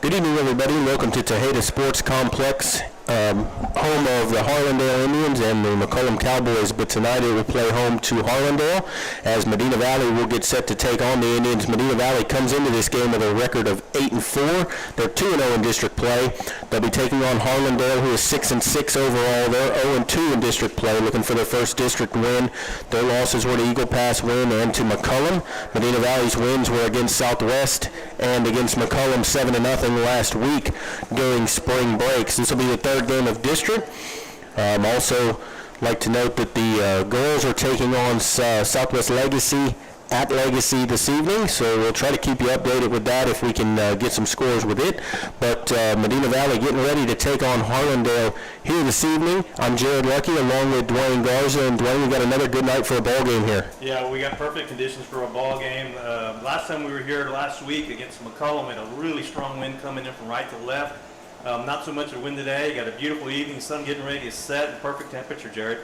Good evening, everybody. Welcome to Tejada Sports Complex, home of the Harlandale Indians and the McCollum Cowboys. But tonight it will play home to Harlandale, as Medina Valley will get set to take on the Indians. Medina Valley comes into this game with a record of 8-4. They're 2-0 in district play. They'll be taking on Harlandale, who is 6-6 overall. They're 0-2 in district play, looking for their first district win. Their losses were to Eagle Pass win and to McCollum. Medina Valley's wins were against Southwest and against McCollum 7-0 last week during spring breaks. This will be the third game of district. Also like to note that the girls are taking on Southwest Legacy at Legacy this evening, so we'll try to keep you updated with that if we can get some scores with it. But Medina Valley getting ready to take on Harlandale here this evening. I'm Jared Lucky along with Dwayne Garza, and Dwayne, we got another good night for a ball game here. Yeah, we got perfect conditions for a ball game. Last time we were here last week against McCollum, we had a really strong wind coming in from right to left. Not so much a wind today. Got a beautiful evening, sun getting ready to set, and perfect temperature, Jared.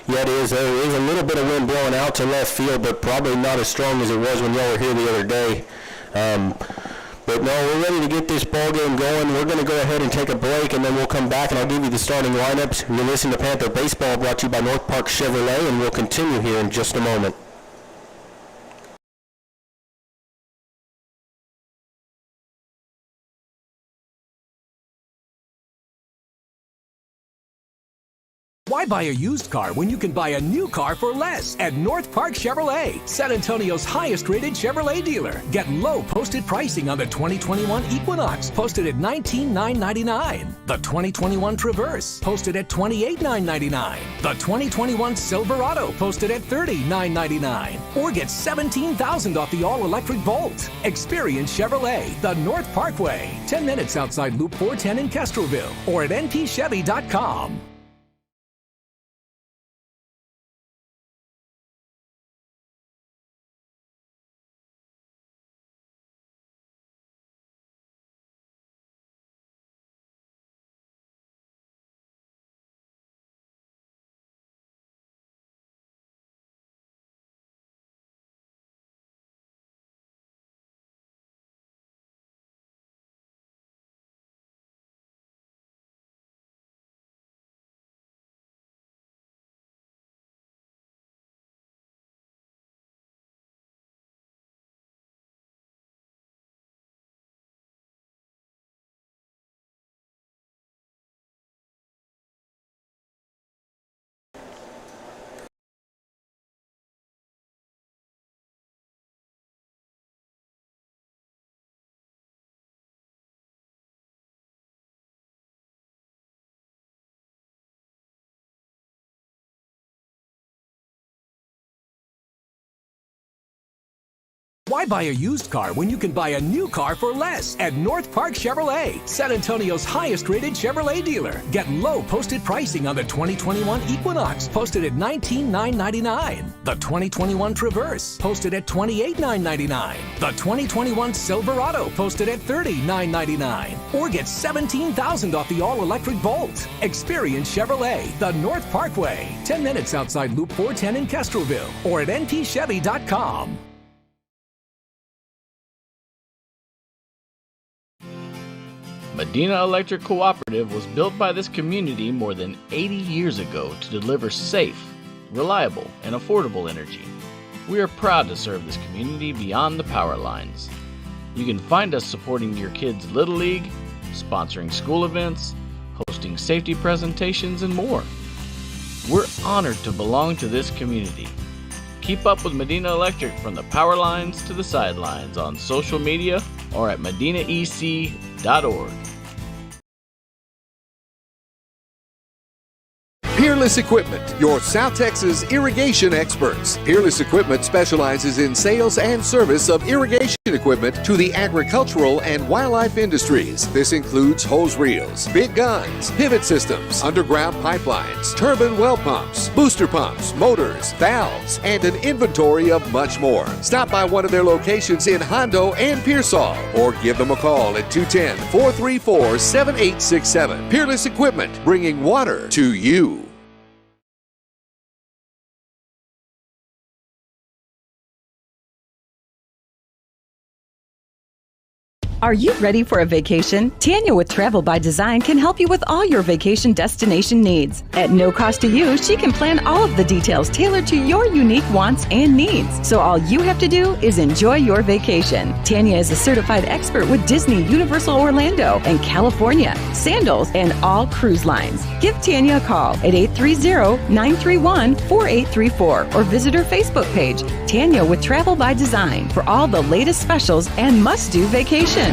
Yeah, it is. There is a little bit of wind blowing out to left field, but probably not as strong as it was when y'all were here the other day. But no, we're ready to get this ball game going. We're going to go ahead and take a break, and then we'll come back, and I'll give you the starting lineups. You're listening to Panther Baseball, brought to you by North Park Chevrolet, and we'll continue here in just a moment. Why buy a used car when you can buy a new car for less at North Park Chevrolet, San Antonio's highest-rated Chevrolet dealer? Get low posted pricing on the 2021 Equinox, posted at $19,999. The 2021 Traverse, posted at $28,999. The 2021 Silverado, posted at $30,999. Or get $17,000 off the all-electric Bolt. Experience Chevrolet, the North Parkway, 10 minutes outside Loop 410 in Castroville, or at npchevy.com. Why buy a used car when you can buy a new car for less at North Park Chevrolet, San Antonio's highest-rated Chevrolet dealer? Get low posted pricing on the 2021 Equinox, posted at $19,999. The 2021 Traverse, posted at $28,999. The 2021 Silverado, posted at $30,999. Or get $17,000 off the all-electric Bolt. Experience Chevrolet, the North Parkway, 10 minutes outside Loop 410 in Castroville, or at npchevy.com. Medina Electric Cooperative was built by this community more than 80 years ago to deliver safe, reliable, and affordable energy. We are proud to serve this community beyond the power lines. You can find us supporting your kids' Little League, sponsoring school events, hosting safety presentations, and more. We're honored to belong to this community. Keep up with Medina Electric from the power lines to the sidelines on social media or at medinaec.org. Peerless Equipment, your South Texas irrigation experts. Peerless Equipment specializes in sales and service of irrigation equipment to the agricultural and wildlife industries. This includes hose reels, big guns, pivot systems, underground pipelines, turbine well pumps, booster pumps, motors, valves, and an inventory of much more. Stop by one of their locations in Hondo and Pearsall, or give them a call at 210-434-7867. Peerless Equipment, bringing water to you. Are you ready for a vacation? Tanya with Travel by Design can help you with all your vacation destination needs. At no cost to you, she can plan all of the details tailored to your unique wants and needs. So all you have to do is enjoy your vacation. Tanya is a certified expert with Disney, Universal Orlando, and California, Sandals, and all cruise lines. Give Tanya a call at 830-931-4834 or visit her Facebook page, Tanya with Travel by Design, for all the latest specials and must-do vacations.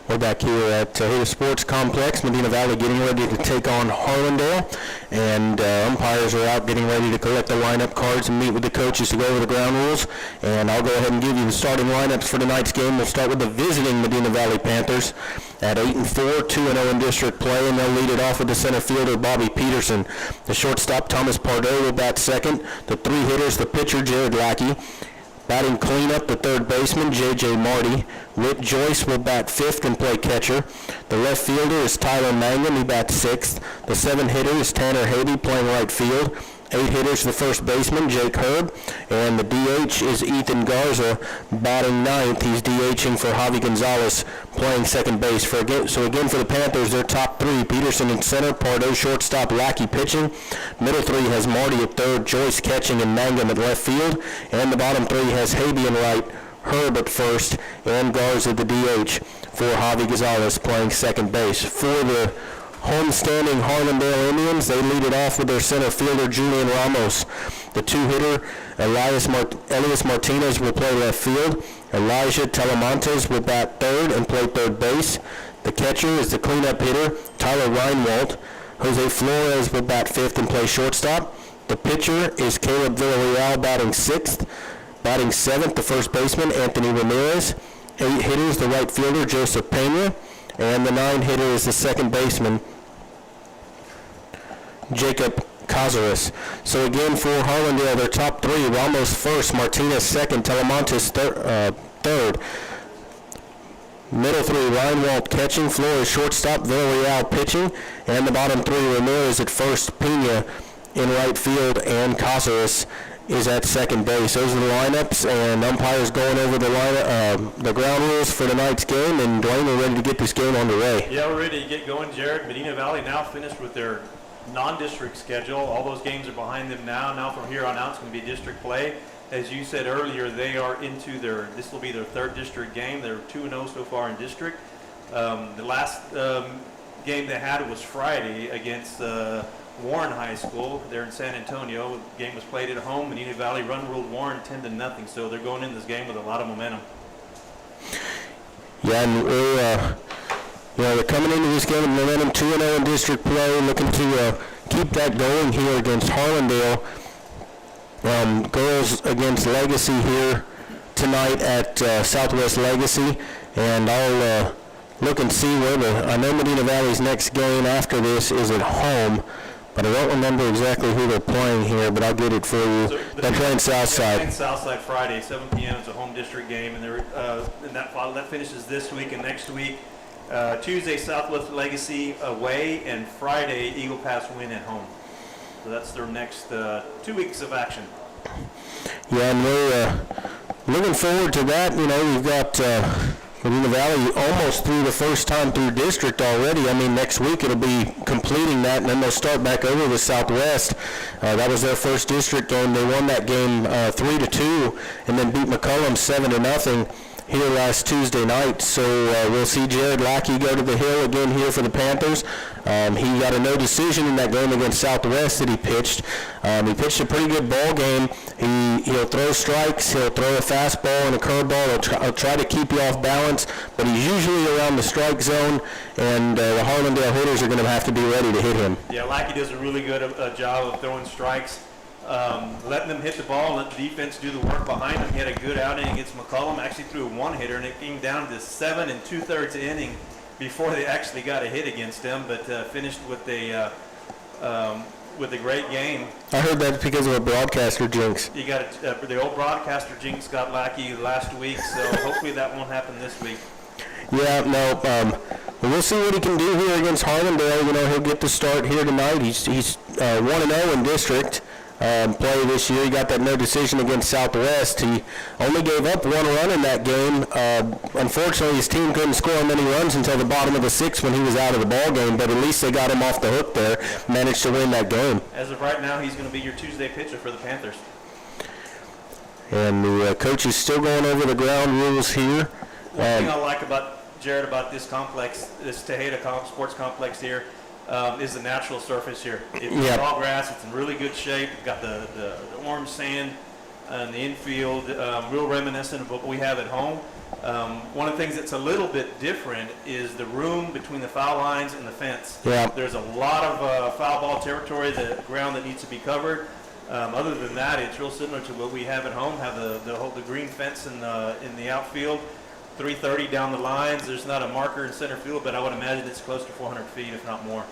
We're back here at Tahiti Sports Complex, Medina Valley, getting ready to take on Harlandale, and umpires are out getting ready to collect the lineup cards and meet with the coaches to go over the ground rules. And I'll go ahead and give you the starting lineups for tonight's game. We'll start with the visiting Medina Valley Panthers at 8-4, 2-0 in district play, and they'll lead it off with the center fielder, Bobby Peterson. The shortstop, Thomas Pardo, will bat second. The three hitters, the pitcher, Jared Lackey. Batting cleanup, the third baseman, J.J. Marty. Whit Joyce will bat fifth and play catcher. The left fielder is Tyler Mangum, he bats sixth. The seven hitter is Tanner Haby, playing right field. Eight hitters, the first baseman, Jake Herb. And the DH is Ethan Garza, batting ninth. He's DHing for Javi Gonzalez, playing second base. So again, for the Panthers, their top three, Peterson in center, Pardo shortstop, Lackey pitching. Middle three has Marty at third, Joyce catching, and Mangum at left field. And the bottom three has Haby in right, Herb at first, and Garza the DH for Javi Gonzalez, playing second base. For the homestanding Harlandale Indians, they lead it off with their center fielder, Julian Ramos. The two-hitter, Elias Martinez, will play left field. Elijah Telemontes will bat third and play third base. The catcher is the cleanup hitter, Tyler Reinwald. Jose Flores will bat fifth and play shortstop. The pitcher is Caleb Villarreal, batting sixth. Batting seventh, the first baseman, Anthony Ramirez. Eight hitters, the right fielder, Joseph Pena. And the nine hitter is the second baseman, Jacob Cazares. So again, for Harlandale, their top three, Ramos first, Martinez second, Telemontes third. Middle three, Reinwald catching, Flores shortstop, Villarreal pitching, and the bottom three, Ramirez at first, Pena in right field, and Cazares is at second base. Those are the lineups, and umpires going over the ground rules for tonight's game. And Dwayne, we're ready to get this game underway. Yeah, we're ready to get going, Jared. Medina Valley now finished with their non-district schedule. All those games are behind them now. Now from here on out, it's going to be district play. As you said earlier, they are into this will be their third district game. They're 2-0 so far in district. The last game they had was Friday against Warren High School. They're in San Antonio. The game was played at home. Medina Valley ruled Warren 10-0. So they're going in this game with a lot of momentum. Yeah, and they're coming into this game with momentum, 2-0 in district play, looking to keep that going here against Harlandale. Girls against Legacy here tonight at Southwest Legacy, and I'll look and see I know Medina Valley's next game after this is at home, but I don't remember exactly who they're playing here, but I'll get it for you. So they're playing Southside. They're playing Southside Friday, 7 p.m. It's a home district game, and that finishes this week and next week. Tuesday, Southwest Legacy away, and Friday, Eagle Pass win at home. So that's their next 2 weeks of action. Yeah, and we're looking forward to that. We've got Medina Valley almost through the first time through district already. I mean, next week it'll be completing that, and then they'll start back over with Southwest. That was their first district game. They won that game 3-2, and then beat McCollum 7-0 here last Tuesday night. So we'll see Jared Lackey go to the hill again here for the Panthers. He got a no decision in that game against Southwest that he pitched. He pitched a pretty good ball game. He'll throw strikes, he'll throw a fastball and a curveball. He'll try to keep you off balance, but he's usually around the strike zone, and the Harlandale hitters are going to have to be ready to hit him. Yeah, Lackey does a really good job of throwing strikes. Letting them hit the ball and let the defense do the work behind them. He had a good outing against McCollum. Actually threw a one-hitter, and it came down to 7 2/3 inning before they actually got a hit against him, but finished with a great game. I heard that because of a broadcaster jinx. You got the old broadcaster jinx got Lackey last week, so hopefully that won't happen this week. Yeah, no. We'll see what he can do here against Harlandale. He'll get the start here tonight. He's 1-0 in district. play this year. He got that no decision against Southwest. He only gave up 1 run in that game. Unfortunately, his team couldn't score many runs until the bottom of the 6th when he was out of the ball game, but at least they got him off the hook there, managed to win that game. As of right now, he's going to be your Tuesday pitcher for the Panthers. And the coach is still going over the ground rules here. One thing I like about Jared, about this complex, this Tejeda sports complex here, is the natural surface here. It's all grass. It's in really good shape. Got the orange sand in the infield, real reminiscent of what we have at home. One of the things that's a little bit different is the room between the foul lines and the fence. Yeah. There's a lot of foul ball territory, the ground that needs to be covered. Other than that, it's real similar to what we have at home. Have the green fence in the outfield. 330 down the lines. There's not a marker in center field, but I would imagine it's close to 400 feet, if not more.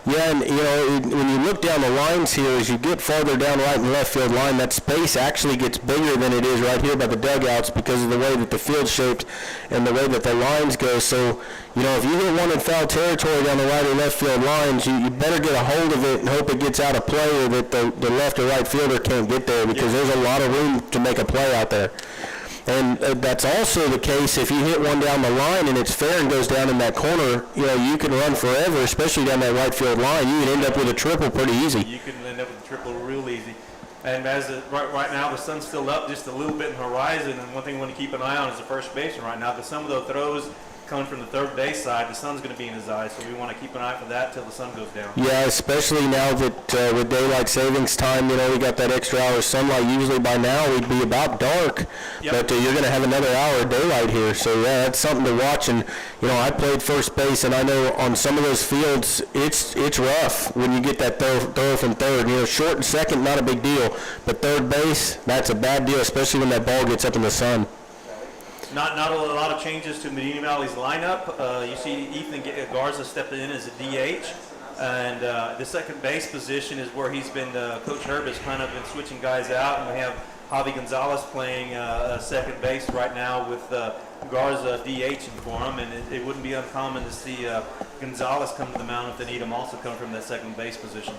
Yeah, and when you look down the lines here, as you get farther down right and left field line, that space actually gets bigger than it is right here by the dugouts because of the way that the field's shaped and the way that the lines go. So, if you hit one in foul territory down the right or left field lines, you better get a hold of it and hope it gets out of play or that the left or right fielder can't get there because there's a lot of room to make a play out there. And that's also the case if you hit one down the line and it's fair and goes down in that corner, you can run forever, especially down that right field line. You can end up with a triple pretty easy. You can end up with a triple real easy. And right now the sun's still up just a little bit in the horizon, and one thing we want to keep an eye on is the first baseman right now, because some of those throws coming from the third base side, the sun's going to be in his eyes, so we want to keep an eye for that till the sun goes down. Yeah, especially now that with daylight savings time, we got that extra hour of sunlight. Usually by now we'd be about dark, but you're going to have another hour of daylight here, so yeah, that's something to watch. And I played first base, and I know on some of those fields it's rough when you get that throw from third. Short and second, not a big deal, but third base, that's a bad deal, especially when that ball gets up in the sun. Not a lot of changes to Medina Valley's lineup. You see Ethan Garza stepping in as a DH, and the second base position is where he's been. Coach Herb has kind of been switching guys out, and we have Javi Gonzalez playing second base right now with Garza DHing for him, and it wouldn't be uncommon to see Gonzalez come to the mound if they need him also come from that second base position.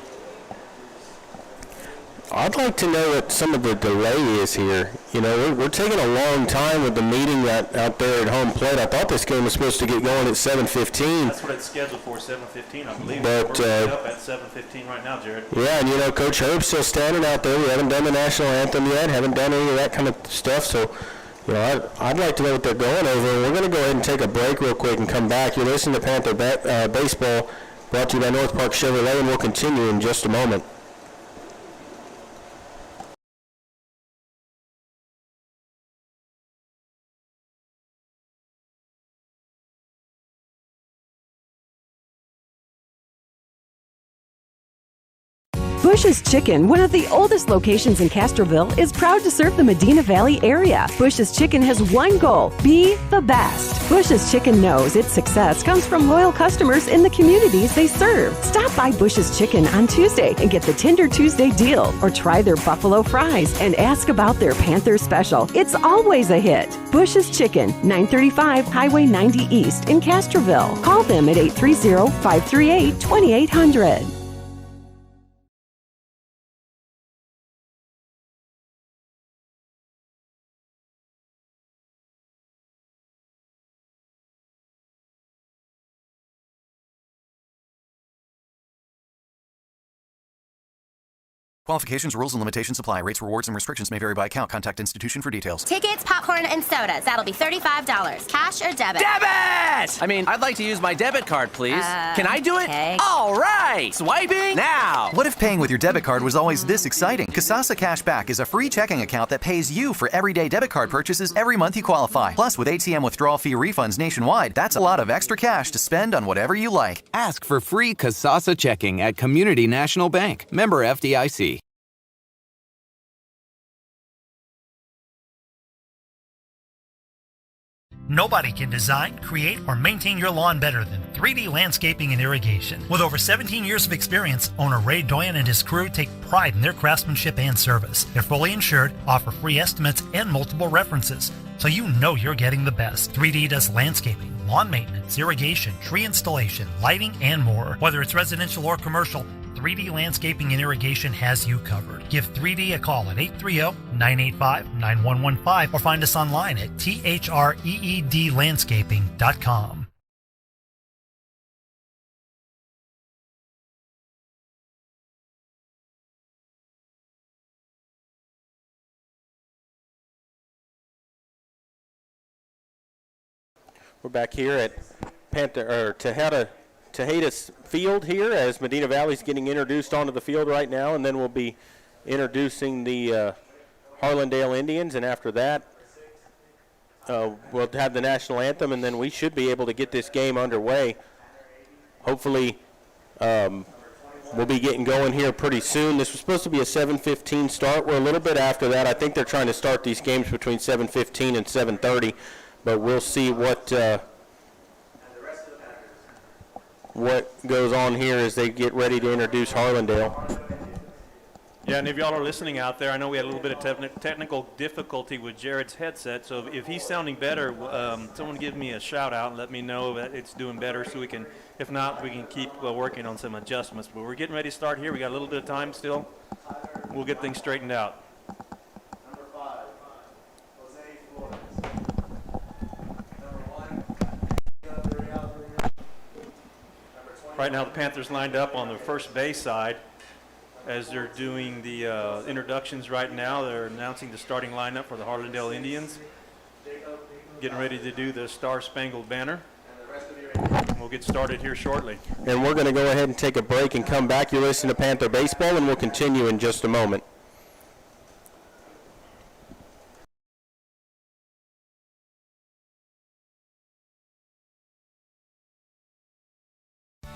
I'd like to know what some of the delay is here. We're taking a long time with the meeting out there at home plate. I thought this game was supposed to get going at 7:15. That's what it's scheduled for, 7:15, I believe. But we're up at 7:15 right now, Jared. Yeah, and Coach Herb's still standing out there. We haven't done the national anthem yet, haven't done any of that kind of stuff. So, I'd like to know what they're going over. And we're going to go ahead and take a break real quick and come back. You're listening to Panther Baseball, brought to you by North Park Chevrolet, and we'll continue in just a moment. Bush's Chicken, one of the oldest locations in Castroville, is proud to serve the Medina Valley area. Bush's Chicken has one goal: be the best. Bush's Chicken knows its success comes from loyal customers in the communities they serve. Stop by Bush's Chicken on Tuesday and get the Tender Tuesday deal, or try their buffalo fries and ask about their Panther special. It's always a hit. Bush's Chicken, 935 Highway 90 East in Castroville. Call them at 830-538-2800. Qualifications, rules, and limitations apply. Rates, rewards, and restrictions may vary by account. Contact institution for details. Tickets, popcorn, and sodas. That'll be $35. Cash or debit? Debit! I'd like to use my debit card, please. Can I do it? Okay. All right! Swiping now! What if paying with your debit card was always this exciting? Kasasa Cashback is a free checking account that pays you for everyday debit card purchases every month you qualify. Plus, with ATM withdrawal fee refunds nationwide, that's a lot of extra cash to spend on whatever you like. Ask for free Kasasa checking at Community National Bank. Member FDIC. Nobody can design, create, or maintain your lawn better than 3D Landscaping and Irrigation. With over 17 years of experience, owner Ray Doyen and his crew take pride in their craftsmanship and service. They're fully insured, offer free estimates and multiple references, so you know you're getting the best. 3D does landscaping, lawn maintenance, irrigation, tree installation, lighting, and more. Whether it's residential or commercial, 3D Landscaping and Irrigation has you covered. Give 3D a call at 830-985-9115 or find us online at threedlandscaping.com. We're back here at Tejeda Field here as Medina Valley's getting introduced onto the field right now, and then we'll be introducing the Harlandale Indians, and after that we'll have the national anthem, and then we should be able to get this game underway. Hopefully we'll be getting going here pretty soon. This was supposed to be a 7:15 start. We're a little bit after that. I think they're trying to start these games between 7:15 and 7:30. But we'll see what goes on here as they get ready to introduce Harlandale. Yeah, and if y'all are listening out there, I know we had a little bit of technical difficulty with Jared's headset, so if he's sounding better, someone give me a shout out and let me know that it's doing better so we can, if not, we can keep working on some adjustments. But we're getting ready to start here. We got a little bit of time still. We'll get things straightened out. Right now the Panthers lined up on the first base side as they're doing the introductions right now. They're announcing the starting lineup for the Harlandale Indians. Getting ready to do the Star Spangled Banner. We'll get started here shortly. And we're going to go ahead and take a break and come back. You're listening to Panther Baseball, and we'll continue in just a moment.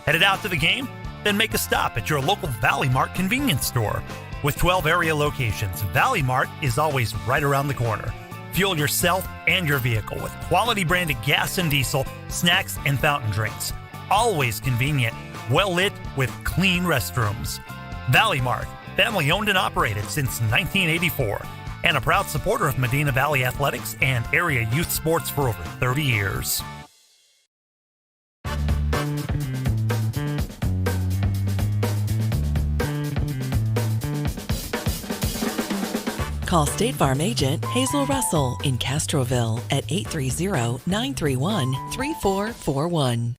Headed out to the game? Then make a stop at your local Valley Mart convenience store. With 12 area locations, Valley Mart is always right around the corner. Fuel yourself and your vehicle with quality branded gas and diesel, snacks, and fountain drinks. Always convenient, well lit with clean restrooms. Valley Mart, family owned and operated since 1984, and a proud supporter of Medina Valley athletics and area youth sports for over 30 years. Call State Farm agent Hazel Russell in Castroville at 830-931-3441.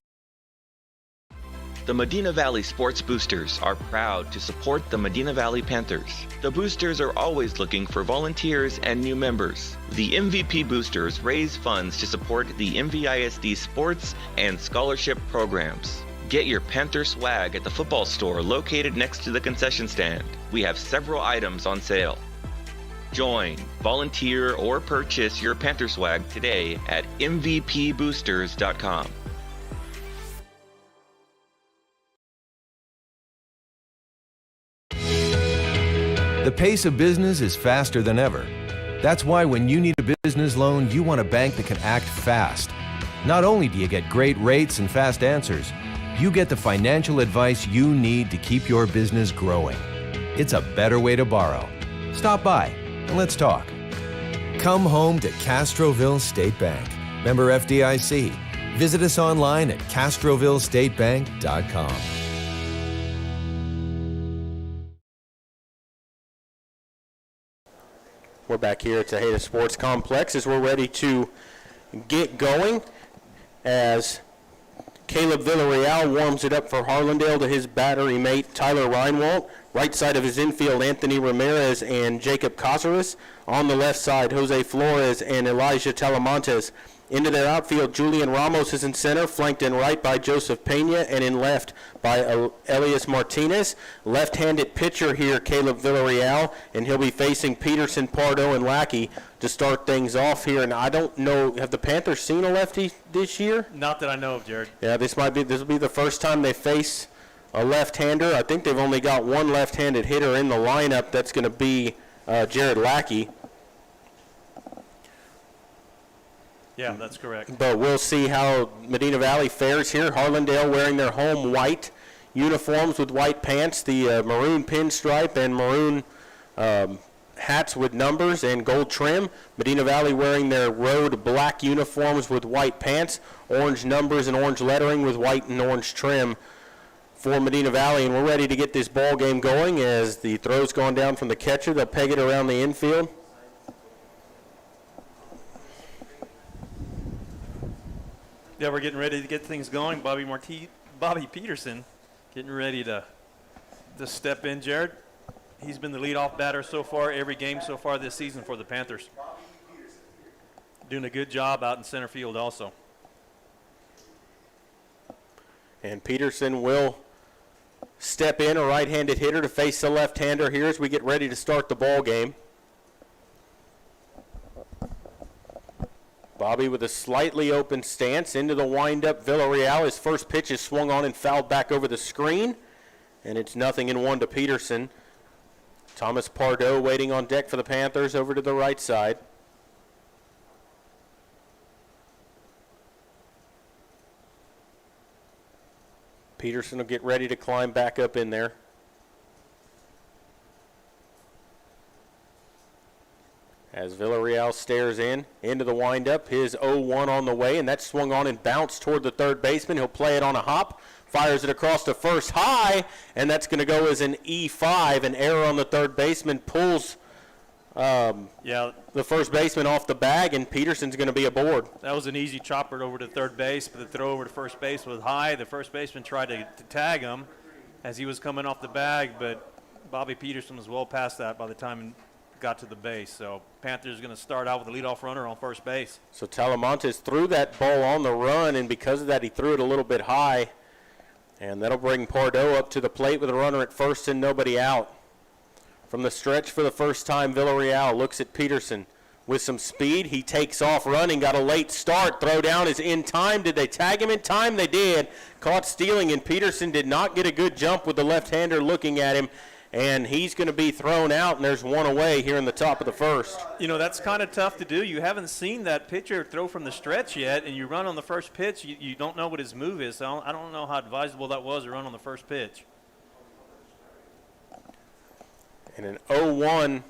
The Medina Valley Sports Boosters are proud to support the Medina Valley Panthers. The Boosters are always looking for volunteers and new members. The MVP Boosters raise funds to support the MVISD sports and scholarship programs. Get your Panther swag at the football store located next to the concession stand. We have several items on sale. Join, volunteer, or purchase your Panther swag today at mvpboosters.com. The pace of business is faster than ever. That's why when you need a business loan, you want a bank that can act fast. Not only do you get great rates and fast answers, you get the financial advice you need to keep your business growing. It's a better way to borrow. Stop by and let's talk. Come home to Castroville State Bank. Member FDIC. Visit us online at castrovillestatebank.com. We're back here at Tejeda Sports Complex as we're ready to get going as Caleb Villarreal warms it up for Harlandale to his battery mate Tyler Reinwald. Right side of his infield, Anthony Ramirez and Jacob Casares. On the left side, Jose Flores and Elijah Telemontes. Into their outfield, Julian Ramos is in center, flanked in right by Joseph Pena, and in left by Elias Martinez. Left-handed pitcher here, Caleb Villarreal, and he'll be facing Peterson, Pardo, and Lackey to start things off here. And I don't know, have the Panthers seen a lefty this year? Not that I know of, Jared. Yeah, this will be the first time they face a left-hander. I think they've only got one left-handed hitter in the lineup. That's going to be Jared Lackey. Yeah, that's correct. But we'll see how Medina Valley fares here. Harlandale wearing their home white uniforms with white pants, the maroon pinstripe and maroon hats with numbers and gold trim. Medina Valley wearing their road black uniforms with white pants, orange numbers and orange lettering with white and orange trim for Medina Valley, and we're ready to get this ball game going as the throw's gone down from the catcher. They'll peg it around the infield. Yeah, we're getting ready to get things going. Bobby Peterson getting ready to step in. Jared, he's been the leadoff batter so far, every game so far this season for the Panthers. Doing a good job out in center field also. And Peterson will step in, a right-handed hitter, to face the left-hander here as we get ready to start the ball game. Bobby with a slightly open stance into the windup. Villarreal, his first pitch is swung on and fouled back over the screen, and it's 0-1 to Peterson. Thomas Pardo waiting on deck for the Panthers over to the right side. Peterson will get ready to climb back up in there. As Villarreal stares into the windup, his 0-1 on the way, and that swung on and bounced toward the third baseman. He'll play it on a hop, fires it across to first high, and that's going to go as an E5. An error on the third baseman pulls the first baseman off the bag, and Peterson's going to be aboard. That was an easy chopper over to third base, but the throw over to first base was high. The first baseman tried to tag him as he was coming off the bag, but Bobby Peterson was well past that by the time he got to the base. So Panthers are going to start out with a leadoff runner on first base. So Talamontes threw that ball on the run, and because of that, he threw it a little bit high, and that'll bring Pardo up to the plate with a runner at first and nobody out. From the stretch for the first time, Villarreal looks at Peterson with some speed. He takes off running, got a late start. Throw down is in time. Did they tag him in time? They did. Caught stealing, and Peterson did not get a good jump with the left-hander looking at him, and he's going to be thrown out, and there's one away here in the top of the first. You know, that's kind of tough to do. You haven't seen that pitcher throw from the stretch yet, and you run on the first pitch. You don't know what his move is, so I don't know how advisable that was to run on the first pitch. And an 0-1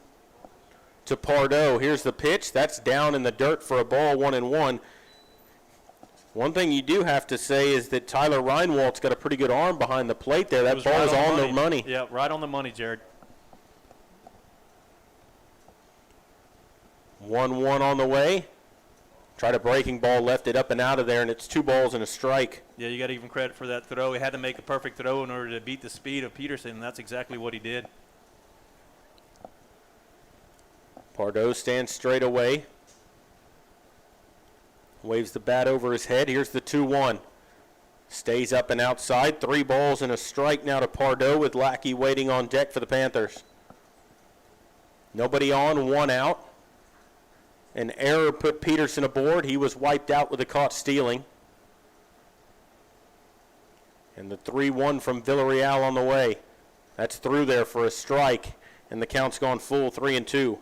to Pardo. Here's the pitch. That's down in the dirt for a ball, 1-1. One thing you do have to say is that Tyler Reinwald's got a pretty good arm behind the plate there. That ball is on the money. Yeah, right on the money, Jared. 1-1 on the way. Tried a breaking ball, left it up and out of there, and it's 2 balls and a strike. Yeah, you got to give him credit for that throw. He had to make a perfect throw in order to beat the speed of Peterson, and that's exactly what he did. Pardo stands straight away. Waves the bat over his head. Here's the 2-1. Stays up and outside. 3 balls and a strike now to Pardo with Lackey waiting on deck for the Panthers. Nobody on, 1 out. An error put Peterson aboard. He was wiped out with a caught stealing. And the 3-1 from Villarreal on the way. That's through there for a strike, and the count's gone full, 3-2.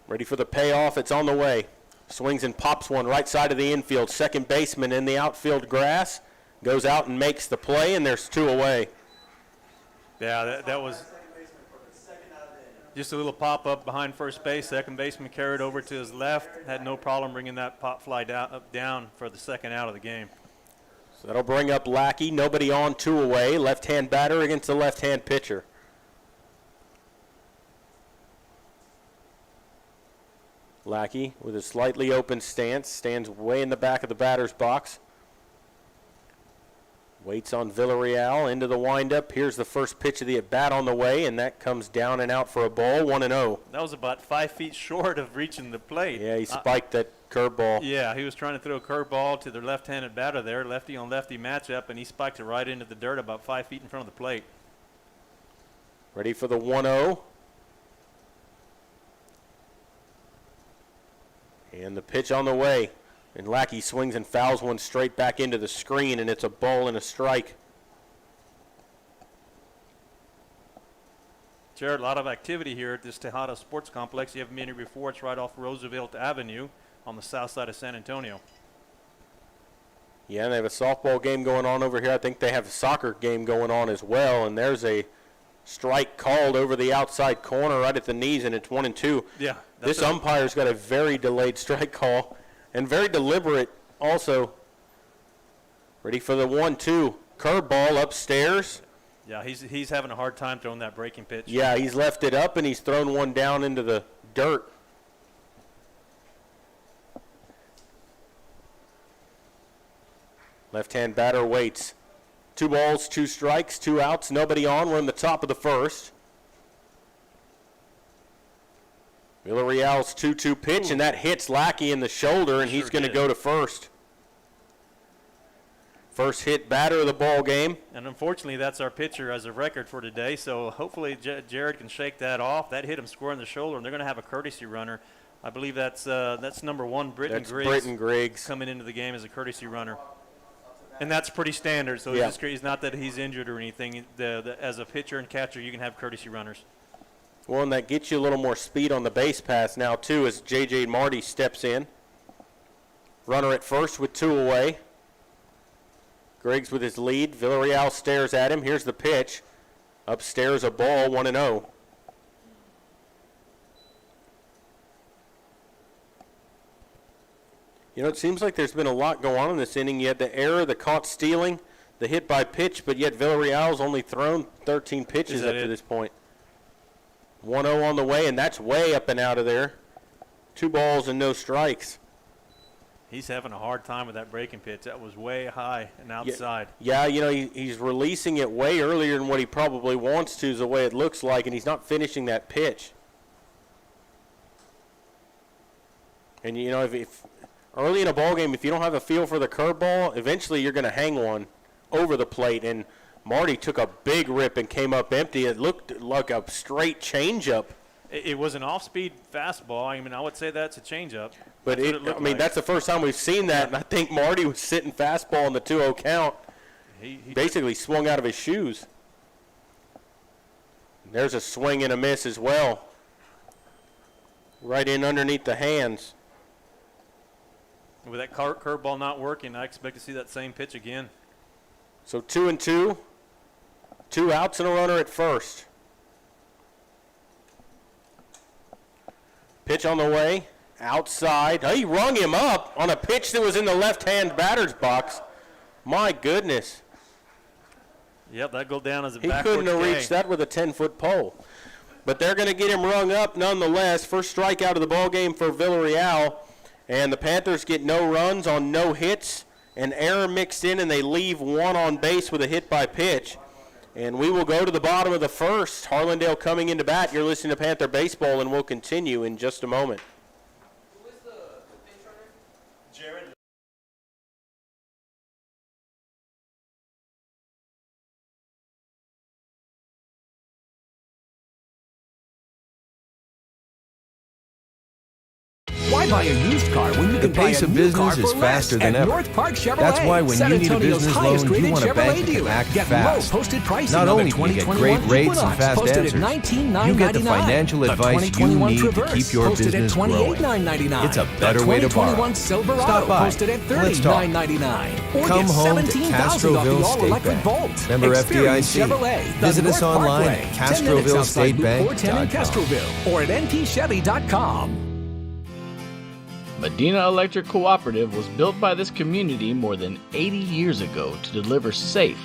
Ready for the payoff. It's on the way. Swings and pops one right side of the infield. Second baseman in the outfield grass. Goes out and makes the play, and there's 2 away. Yeah, that was just a little pop-up behind first base. Second baseman carried over to his left. Had no problem bringing that pop fly down for the second out of the game. So that'll bring up Lackey. Nobody on, 2 away. Left-hand batter against the left-hand pitcher. Lackey with a slightly open stance, stands way in the back of the batter's box. Waits on Villarreal into the windup. Here's the first pitch of the at-bat on the way, and that comes down and out for a ball, 1-0. That was about 5 feet short of reaching the plate. Yeah, he spiked that curveball. Yeah, he was trying to throw a curveball to the left-handed batter there, lefty on lefty matchup, and he spiked it right into the dirt about 5 feet in front of the plate. Ready for the 1-0. And the pitch on the way. And Lackey swings and fouls one straight back into the screen, and it's a ball and a strike. Jared, a lot of activity here at this Tejada Sports Complex. You haven't been here before. It's right off Roosevelt Avenue on the south side of San Antonio. Yeah, and they have a softball game going on over here. I think they have a soccer game going on as well, and there's a Strike called over the outside corner right at the knees, and it's 1-2. Yeah. This umpire's got a very delayed strike call and very deliberate also. Ready for the 1-2. Curveball upstairs. Yeah, he's having a hard time throwing that breaking pitch. Yeah, he's left it up, and he's thrown one down into the dirt. Left-hand batter waits. 2 balls, 2 strikes, 2 outs, nobody on. We're in the top of the first. Villarreal's 2-2 pitch, and that hits Lackey in the shoulder, and he's going to go to first. First hit batter of the ball game. And unfortunately, that's our pitcher as a record for today, so hopefully Jared can shake that off. That hit him square in the shoulder, and they're going to have a courtesy runner. I believe that's number 1, Britton Griggs. Coming into the game as a courtesy runner. And that's pretty standard, so it's not that he's injured or anything. As a pitcher and catcher, you can have courtesy runners. Well, and that gets you a little more speed on the base pass now, too, as J.J. Marty steps in. Runner at first with 2 away. Griggs with his lead. Villarreal stares at him. Here's the pitch. Upstairs a ball, 1-0. You know, it seems like there's been a lot go on in this inning. You had the error, the caught stealing, the hit by pitch, but yet Villarreal's only thrown 13 pitches up to this point. 1-0 on the way, and that's way up and out of there. 2 balls and no strikes. He's having a hard time with that breaking pitch. That was way high and outside. Yeah, you know, he's releasing it way earlier than what he probably wants to is the way it looks like, and he's not finishing that pitch. And, you know, if early in a ball game, if you don't have a feel for the curveball, eventually you're going to hang one over the plate. And Marty took a big rip and came up empty. It looked like a straight changeup. It was an off-speed fastball. I mean, I would say that's a changeup. But that's the first time we've seen that, and I think Marty was sitting fastball in the 2-0 count. He basically swung out of his shoes. There's a swing and a miss as well. Right in underneath the hands. With that curveball not working, I expect to see that same pitch again. So 2-2. 2 outs and a runner at first. Pitch on the way. Outside. Oh, he rung him up on a pitch that was in the left-hand batter's box. My goodness. Yep, that go down as a He backwards couldn't have K. reached that with a 10-foot pole. But they're going to get him rung up nonetheless. First strikeout of the ball game for Villarreal. And the Panthers get no runs on no hits. An error mixed in, and they leave 1 on base with a hit by pitch. And we will go to the bottom of the first. Harlandale coming into bat. You're listening to Panther Baseball, and we'll continue in just a moment. Who is the pinch runner? Jared. Why buy a used car when you can buy pace a of new car business for is less faster than at ever. North Park Chevrolet? That's why when San you need a Antonio's business highest loan, you rated want a Chevrolet bank that can dealer. act Get fast. low posted pricing Not on only the do you get 2021 great rates and Equinox, fast posted answers, at $19,999. you get the financial The advice you 2021 need to Traverse, keep your posted business at growing. $28,999. It's a better way to borrow. The 2021 Silverado, Stop by. posted at Let's talk. $39,999. Or Come get home to $17,000 off Castroville the State all-electric Bank. Volt. Member Experience FDIC. Chevrolet, the Visit us North online Parkway, at 10 minutes outside Newport 10 in CastrovilleStateBank.com. Castroville, or at npchevy.com. Medina Electric Cooperative was built by this community more than 80 years ago to deliver safe,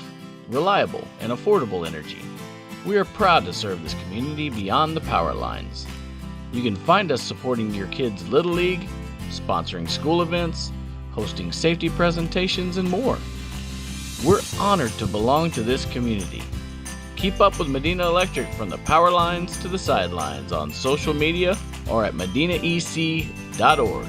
reliable, and affordable energy. We are proud to serve this community beyond the power lines. You can find us supporting your kids' Little League, sponsoring school events, hosting safety presentations, and more. We're honored to belong to this community. Keep up with Medina Electric from the power lines to the sidelines on social media or at medinaec.org.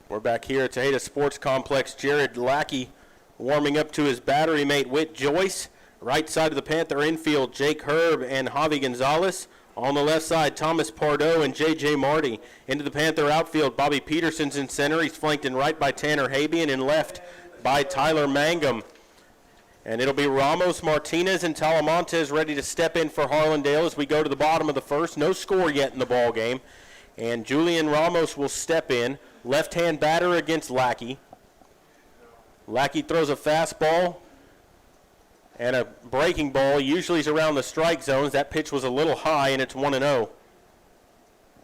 We're back here at Tejeda Sports Complex. Jared Lackey warming up to his battery mate, Whit Joyce. Right side of the Panther infield, Jake Herb and Javi Gonzalez. On the left side, Thomas Pardo and J.J. Marty. Into the Panther outfield, Bobby Peterson's in center. He's flanked in right by Tanner Habian and left by Tyler Mangum. And it'll be Ramos, Martinez, and Talamontes ready to step in for Harlandale as we go to the bottom of the first. No score yet in the ball game. And Julian Ramos will step in. Left-hand batter against Lackey. Lackey throws a fastball and a breaking ball. Usually is around the strike zones. That pitch was a little high, and it's 1-0.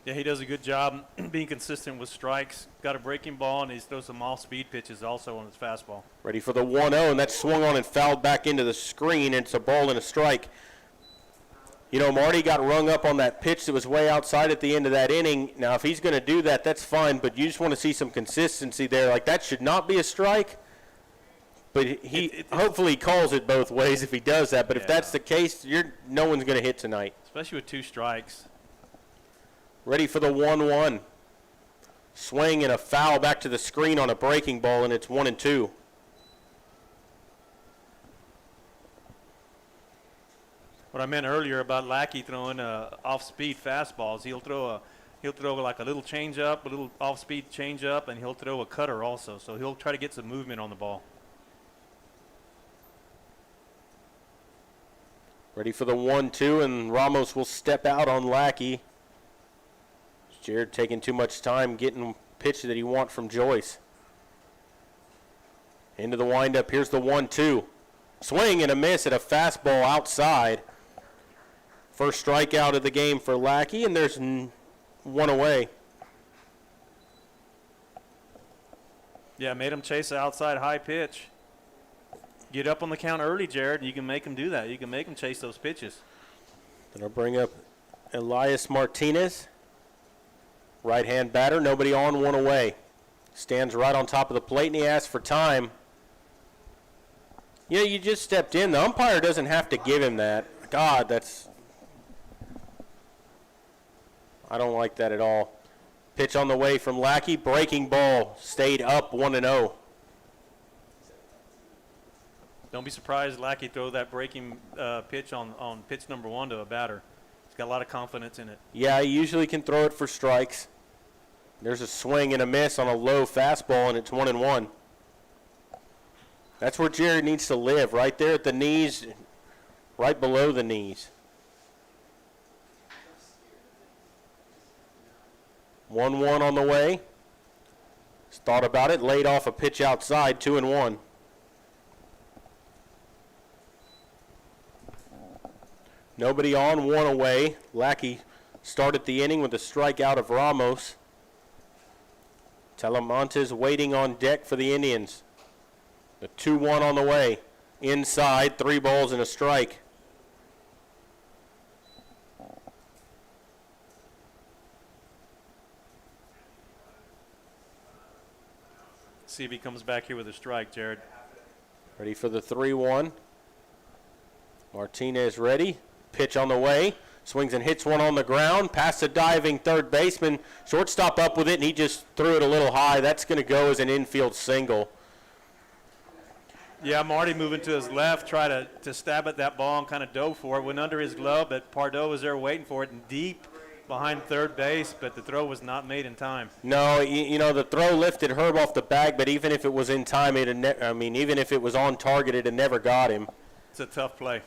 Yeah, he does a good job being consistent with strikes. Got a breaking ball, and he throws some off-speed pitches also on his fastball. Ready for the 1-0, and that's swung on and fouled back into the screen, and it's a ball and a strike. You know, Marty got rung up on that pitch that was way outside at the end of that inning. Now, if he's going to do that, that's fine, but you just want to see some consistency there. Like, that should not be a strike, but he hopefully calls it both ways if he does that. But if that's the case, no one's going to hit tonight. Especially with 2 strikes. Ready for the 1-1. Swing and a foul back to the screen on a breaking ball, and it's 1-2. What I meant earlier about Lackey throwing off-speed fastballs, he'll throw like a little change-up, a little off-speed change-up, and he'll throw a cutter also. So he'll try to get some movement on the ball. Ready for the 1-2, and Ramos will step out on Lackey. Jared taking too much time getting a pitch that he wants from Joyce. Into the windup. Here's the 1-2. Swing and a miss at a fastball outside. First strikeout of the game for Lackey, and there's one away. Yeah, made him chase the outside high pitch. Get up on the count early, Jared, and you can make him do that. You can make him chase those pitches. Then I'll bring up Elias Martinez. Right-hand batter, nobody on, one away. Stands right on top of the plate, and he asks for time. Yeah, you just stepped in. The umpire doesn't have to give him that. God, I don't like that at all. Pitch on the way from Lackey. Breaking ball. Stayed up 1-0. Don't be surprised Lackey throw that breaking pitch on pitch number 1 to a batter. He's got a lot of confidence in it. Yeah, he usually can throw it for strikes. There's a swing and a miss on a low fastball, and it's 1-1. That's where Jared needs to live, right there at the knees, right below the knees. 1-1 on the way. He's thought about it, laid off a pitch outside, 2-1. Nobody on, one away. Lackey started the inning with a strikeout of Ramos. Telemontes waiting on deck for the Indians. The 2-1 on the way. Inside, 3 balls and a strike. See if he comes back here with a strike, Jared. Ready for the 3-1. Martinez ready. Pitch on the way. Swings and hits one on the ground. Past the diving third baseman. Shortstop up with it, and he just threw it a little high. That's going to go as an infield single. Yeah, Marty moving to his left, try to stab at that ball and kind of dove for it. Went under his glove, but Pardo was there waiting for it and deep behind third base, but the throw was not made in time. No, you know, the throw lifted Herb off the bag, but even if it was in time, even if it was on target, it had never got him. It's a tough play.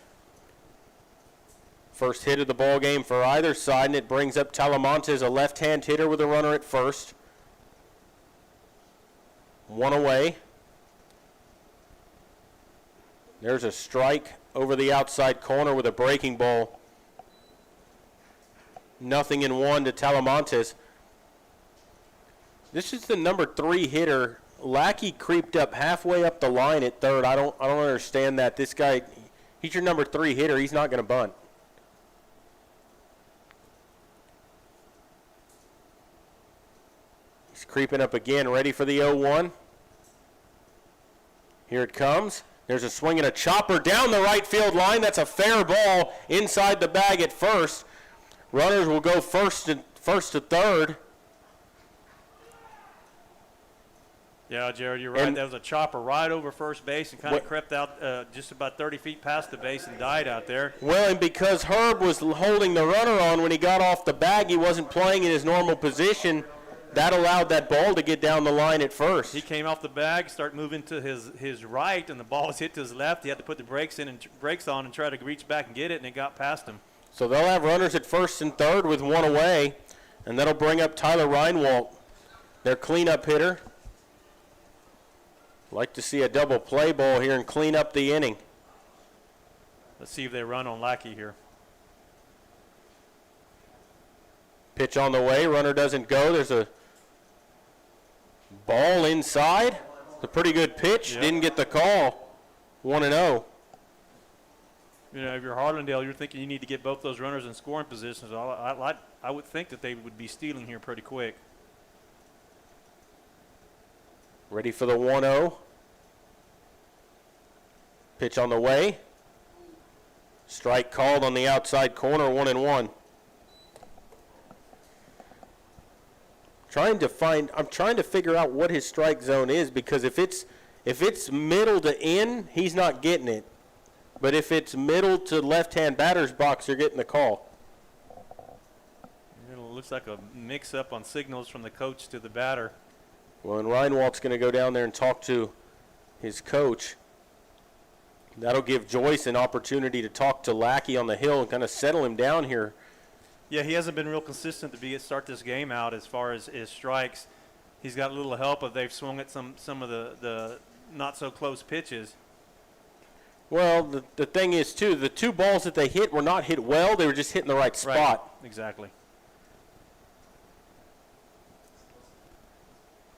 First hit of the ball game for either side, and it brings up Telemontes, a left-hand hitter with a runner at first. 1 away. There's a strike over the outside corner with a breaking ball. 0-1 to Telemontes. This is the number 3 hitter. Lackey creeped up halfway up the line at third. I don't understand that. This guy, he's your number 3 hitter. He's not going to bunt. He's creeping up again, ready for the 0-1. Here it comes. There's a swing and a chopper down the right field line. That's a fair ball inside the bag at first. Runners will go first to third. Yeah, Jared, you're right. That was a chopper right over first base and kind of crept out just about 30 feet past the base and died out there. Well, and because Herb was holding the runner on when he got off the bag, he wasn't playing in his normal position. That allowed that ball to get down the line at first. He came off the bag, start moving to his right, and the ball was hit to his left. He had to put the brakes on and try to reach back and get it, and it got past him. So they'll have runners at first and third with 1 away. And that'll bring up Tyler Reinwald, their cleanup hitter. Like to see a double play ball here and clean up the inning. Let's see if they run on Lackey here. Pitch on the way, runner doesn't go. There's a ball inside. It's a pretty good pitch. Yep. Didn't get the call. 1-0. You know, if you're Harlandale, you're thinking you need to get both those runners in scoring positions. I would think that they would be stealing here pretty quick. Ready for the 1-0. Pitch on the way. Strike called on the outside corner, 1-1. I'm trying to figure out what his strike zone is, because if it's middle to in, he's not getting it. But if it's middle to left-hand batter's box, you're getting the call. It looks like a mix-up on signals from the coach to the batter. Well, and Reinwald's going to go down there and talk to his coach. That'll give Joyce an opportunity to talk to Lackey on the hill and kind of settle him down here. Yeah, he hasn't been real consistent to start this game out as far as his strikes. He's got a little help if they've swung at some of the not-so-close pitches. Well, the thing is, too, the two balls that they hit were not hit well. They were just hitting the right spot. Right, exactly.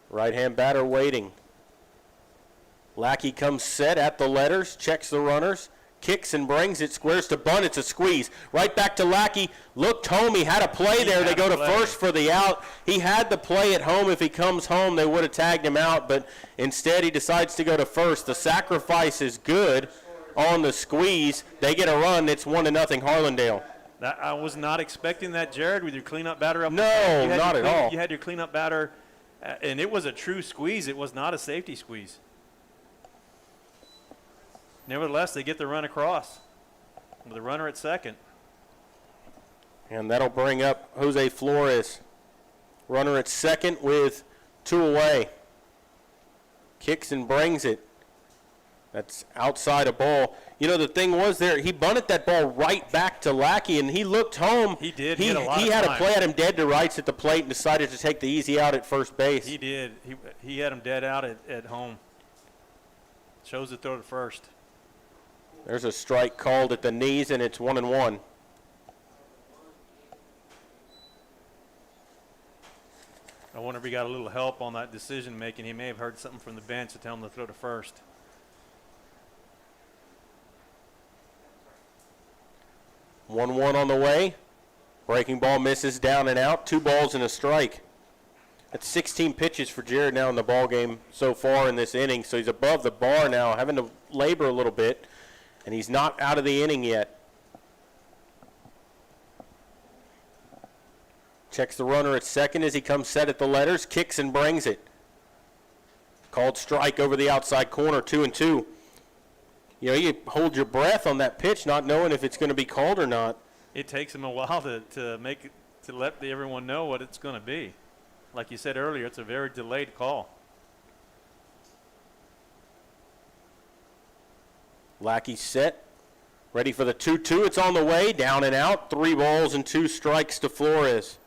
Right-hand batter waiting. Lackey comes set at the letters, checks the runners, kicks and brings it, squares to bunt. It's a squeeze. Right back to Lackey. Looked home. He had a play there. They go to first for the out. He had the play at home. If he comes home, they would have tagged him out, but instead he decides to go to first. The sacrifice is good on the squeeze. They get a run. It's 1-0 Harlandale. I was not expecting that, Jared, with your cleanup batter up. No, not at all. You had your cleanup batter, and it was a true squeeze. It was not a safety squeeze. Nevertheless, they get the run across with the runner at second. And that'll bring up Jose Flores. Runner at second with 2 away. Kicks and brings it. That's outside a ball. You know, the thing was there, he bunted that ball right back to Lackey, and he looked home. He did. He had a play at him dead to rights at the plate and decided to take the easy out at first base. He did. He had him dead out at home. Chose to throw to first. There's a strike called at the knees, and it's 1-1. I wonder if he got a little help on that decision making. He may have heard something from the bench to tell him to throw to first. 1-1 on the way. Breaking ball misses, down and out. 2 balls and a strike. That's 16 pitches for Jared now in the ball game so far in this inning. So he's above the bar now, having to labor a little bit. And he's not out of the inning yet. Checks the runner at second as he comes set at the letters. Kicks and brings it. Called strike over the outside corner, 2-2. You know, you hold your breath on that pitch, not knowing if it's going to be called or not. It takes him a while to let everyone know what it's going to be. Like you said earlier, it's a very delayed call. Lackey set, ready for the 2-2. It's on the way, down and out. 3 balls and 2 strikes to Flores.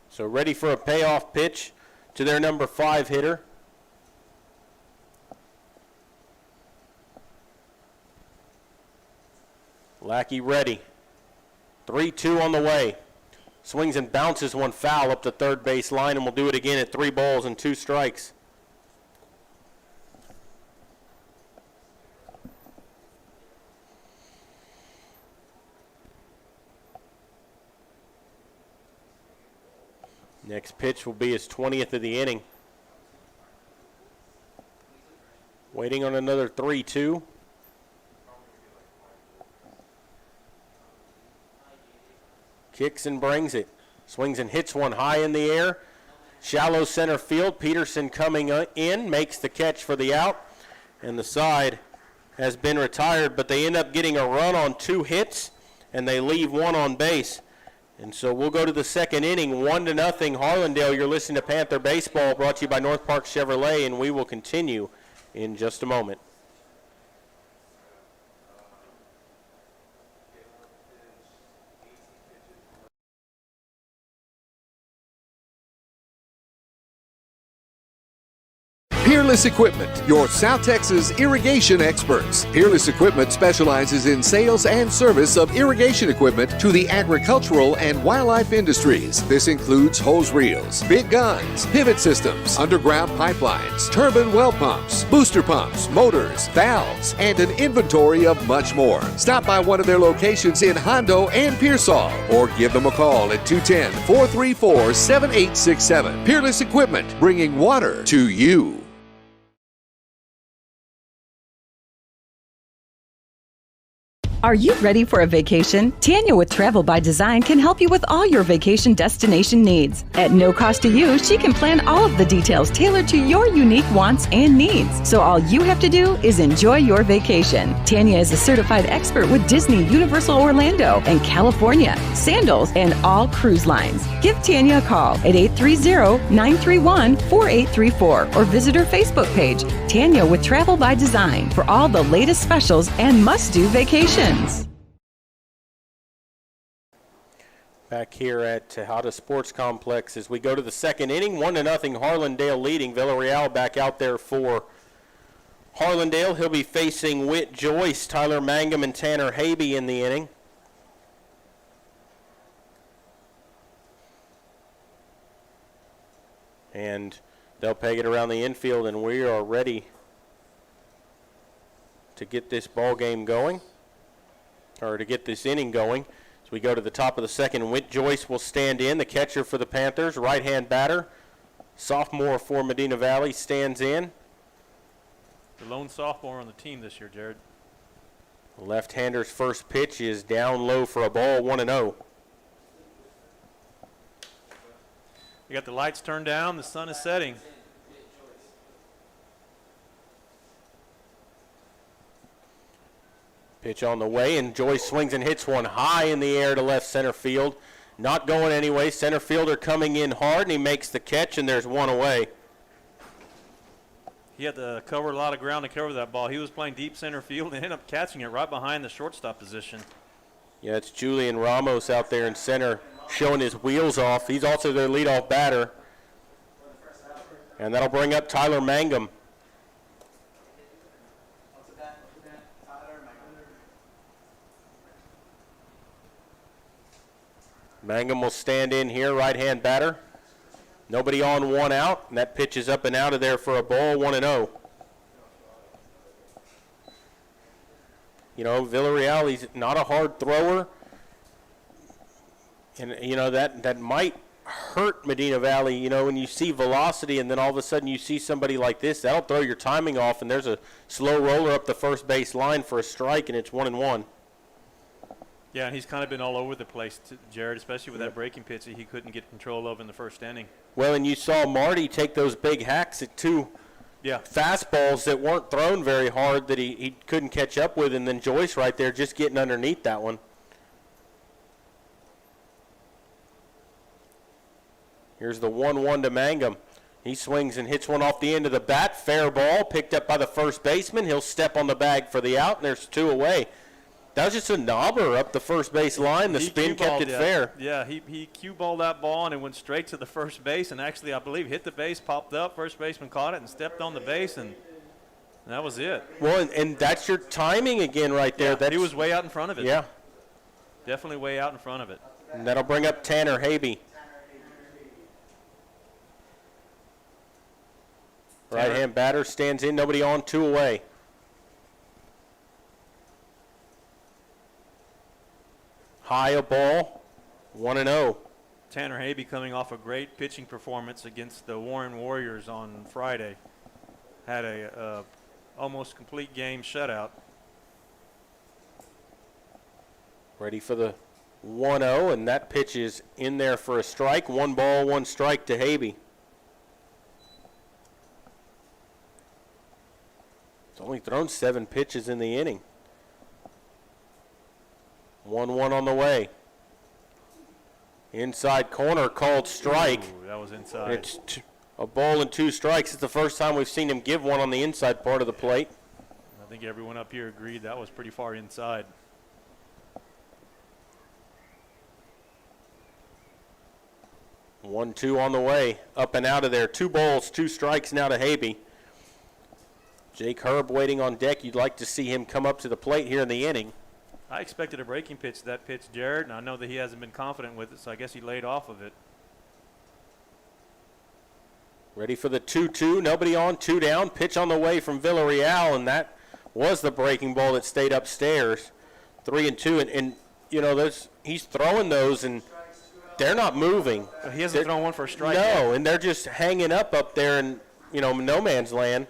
So ready for a payoff pitch to their number 5 hitter. Lackey ready. 3-2 on the way. Swings and bounces one foul up the third base line, and we'll do it again at 3 balls and 2 strikes. Next pitch will be his 20th of the inning. Waiting on another 3-2. Kicks and brings it. Swings and hits one high in the air. Shallow center field. Peterson coming in, makes the catch for the out. And the side has been retired, but they end up getting a run on 2 hits, and they leave 1 on base. And so we'll go to the second inning, 1-0 Harlandale. You're listening to Panther Baseball, brought to you by North Park Chevrolet, and we will continue in just a moment. Peerless Equipment, your South Texas irrigation experts. Peerless Equipment specializes in sales and service of irrigation equipment to the agricultural and wildlife industries. This includes hose reels, big guns, pivot systems, underground pipelines, turbine well pumps, booster pumps, motors, valves, and an inventory of much more. Stop by one of their locations in Hondo and Pearsall or give them a call at 210-434-7867. Peerless Equipment, bringing water to you. Are you ready for a vacation? Tanya with Travel by Design can help you with all your vacation destination needs. At no cost to you, she can plan all of the details tailored to your unique wants and needs. So all you have to do is enjoy your vacation. Tanya is a certified expert with Disney, Universal Orlando, and California, Sandals, and all cruise lines. Give Tanya a call at 830-931-4834 or visit her Facebook page, Tanya with Travel by Design, for all the latest specials and must-do vacations. Back here at Tejada Sports Complex as we go to the second inning, 1-0 Harlandale leading. Villarreal back out there for Harlandale. He'll be facing Whit Joyce, Tyler Mangum, and Tanner Habe in the inning. And they'll peg it around the infield, and we are ready to get this ball game going, or to get this inning going. As we go to the top of the second, Whit Joyce will stand in, the catcher for the Panthers, right-hand batter. Sophomore for Medina Valley stands in. The lone sophomore on the team this year, Jared. Left-hander's first pitch is down low for a ball, 1-0. We got the lights turned down, the sun is setting. Pitch on the way, and Joyce swings and hits one high in the air to left center field. Not going anyway. Center fielder coming in hard, and he makes the catch, and there's one away. He had to cover a lot of ground to cover that ball. He was playing deep center field and ended up catching it right behind the shortstop position. Yeah, it's Julian Ramos out there in center showing his wheels off. He's also their leadoff batter. And that'll bring up Tyler Mangum. Mangum will stand in here, right-hand batter. Nobody on, one out, and that pitch is up and out of there for a ball, 1-0. You know, Villarreal, he's not a hard thrower. And, you know, that might hurt Medina Valley, you know, when you see velocity and then all of a sudden you see somebody like this, that'll throw your timing off, and there's a slow roller up the first base line for a strike, and it's 1-1. Yeah, and he's kind of been all over the place, Jared, especially with that breaking pitch that he couldn't get control of in the first inning. Well, and you saw Marty take those big hacks at two fastballs that weren't thrown very hard that he couldn't catch up with, and then Joyce right there just getting underneath that one. Here's the 1-1 to Mangum. He swings and hits one off the end of the bat. Fair ball, picked up by the first baseman. He'll step on the bag for the out, and there's two away. That was just a knobber up the first base line. The spin kept it fair. Yeah, he cue balled that ball, and it went straight to the first base, and actually, I believe, hit the base, popped up. First baseman caught it and stepped on the base, and that was it. Well, and that's your timing again right there. Yeah, he was way out in front of it. Yeah. Definitely way out in front of it. And that'll bring up Tanner Habe. Right-hand batter stands in, nobody on, two away. High a ball, 1-0. Tanner Habe coming off a great pitching performance against the Warren Warriors on Friday. Had a almost complete game shutout. Ready for the 1-0, and that pitch is in there for a strike. 1 ball, 1 strike to Habe. He's only thrown 7 pitches in the inning. 1-1 on the way. Inside corner, called strike. Ooh, that was inside. It's a ball and 2 strikes. It's the first time we've seen him give one on the inside part of the plate. I think everyone up here agreed that was pretty far inside. One, 2 on the way. Up and out of there. 2 balls, 2 strikes now to Habe. Jake Herb waiting on deck. You'd like to see him come up to the plate here in the inning. I expected a breaking pitch to that pitch, Jared, and I know that he hasn't been confident with it, so I guess he laid off of it. Ready for the 2-2. Nobody on, 2 down. Pitch on the way from Villarreal, and that was the breaking ball that stayed upstairs. 3-2, and you know, he's throwing those, and they're not moving. He hasn't thrown one for a strike No, yet. and they're just hanging up there in, you know, no man's land.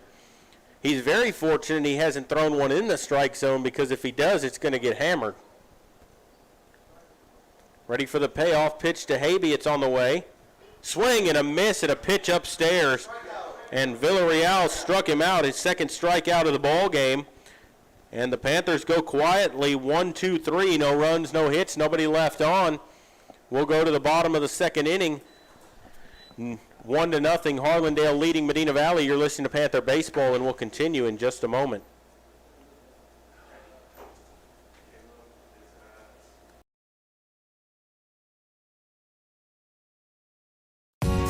He's very fortunate he hasn't thrown one in the strike zone, because if he does, it's going to get hammered. Ready for the payoff pitch to Habe. It's on the way. Swing and a miss at a pitch upstairs, and Villarreal struck him out, his second strikeout of the ball game. And the Panthers go quietly, 1-2-3, no runs, no hits, nobody left on. We'll go to the bottom of the second inning. 1-0, Harlandale leading Medina Valley. You're listening to Panther Baseball, and we'll continue in just a moment.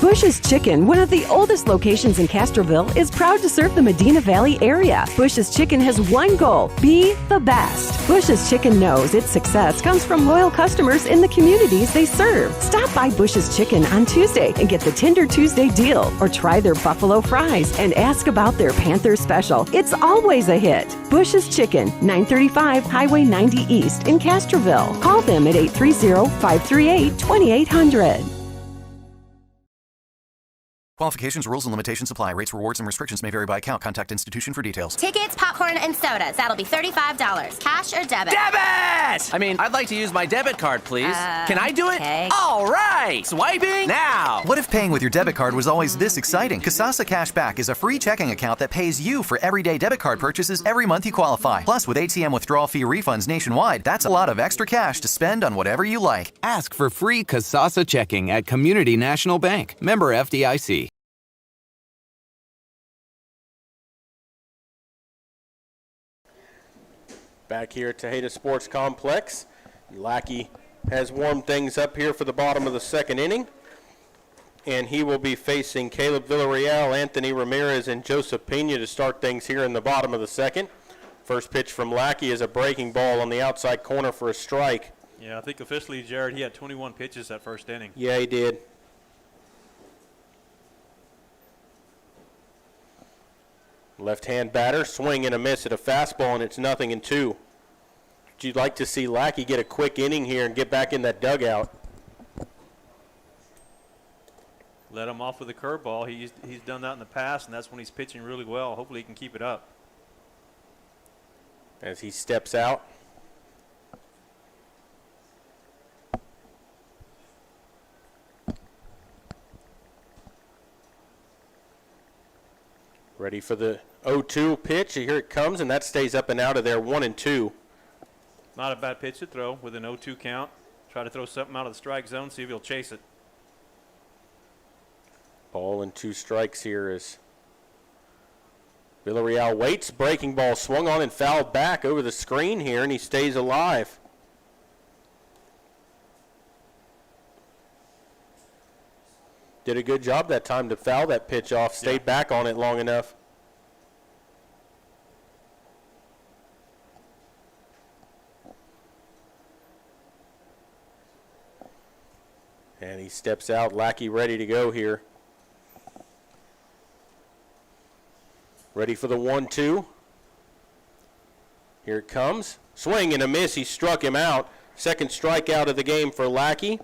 Bush's Chicken, one of the oldest locations in Castroville, is proud to serve the Medina Valley area. Bush's Chicken has one goal: be the best. Bush's Chicken knows its success comes from loyal customers in the communities they serve. Stop by Bush's Chicken on Tuesday and get the Tender Tuesday deal, or try their buffalo fries and ask about their Panther special. It's always a hit. Bush's Chicken, 935 Highway 90 East in Castroville. Call them at 830-538-2800. Qualifications, rules, and limitations apply. Rates, rewards, and restrictions may vary by account. Contact institution for details. Tickets, popcorn, and sodas. That'll be $35. Cash or debit? Debit! I mean, I'd like to use my debit card, please. Can I do it? Okay. All right! Swiping now! What if paying with your debit card was always this exciting? Kasasa Cashback is a free checking account that pays you for everyday debit card purchases every month you qualify. Plus, with ATM withdrawal fee refunds nationwide, that's a lot of extra cash to spend on whatever you like. Ask for free Kasasa checking at Community National Bank. Member FDIC. Back here at Tejeda Sports Complex, Lackey has warmed things up here for the bottom of the second inning, and he will be facing Caleb Villarreal, Anthony Ramirez, and Joseph Pena to start things here in the bottom of the second. First pitch from Lackey is a breaking ball on the outside corner for a strike. Yeah, I think officially, Jared, he had 21 pitches that first inning. Yeah, he did. Left-hand batter, swing and a miss at a fastball, and it's 0-2. You'd like to see Lackey get a quick inning here and get back in that dugout. Let him off with a curveball. He's done that in the past, and that's when he's pitching really well. Hopefully he can keep it up. As he steps out. Ready for the 0-2 pitch. Here it comes, and that stays up and out of there, 1-2. Not a bad pitch to throw with an 0-2 count. Try to throw something out of the strike zone, see if he'll chase it. Ball and 2 strikes here as Villarreal waits. Breaking ball swung on and fouled back over the screen here, and he stays alive. Did a good job that time to foul that pitch off. Stayed back on it long enough. And he steps out. Lackey ready to go here. Ready for the 1-2. Here it comes. Swing and a miss. He struck him out. Second strikeout of the game for Lackey.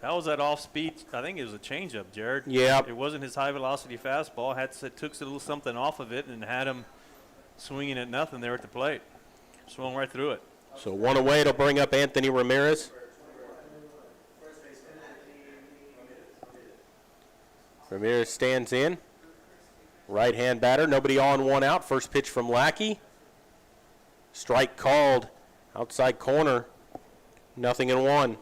That was that off-speed. I think it was a changeup, Jared. Yeah. It wasn't his high-velocity fastball. Took a little something off of it and had him swinging at nothing there at the plate. Swung right through it. So one away. It'll bring up Anthony Ramirez. Ramirez stands in. Right-hand batter. Nobody on, one out. First pitch from Lackey. Strike called. Outside corner. 0-1.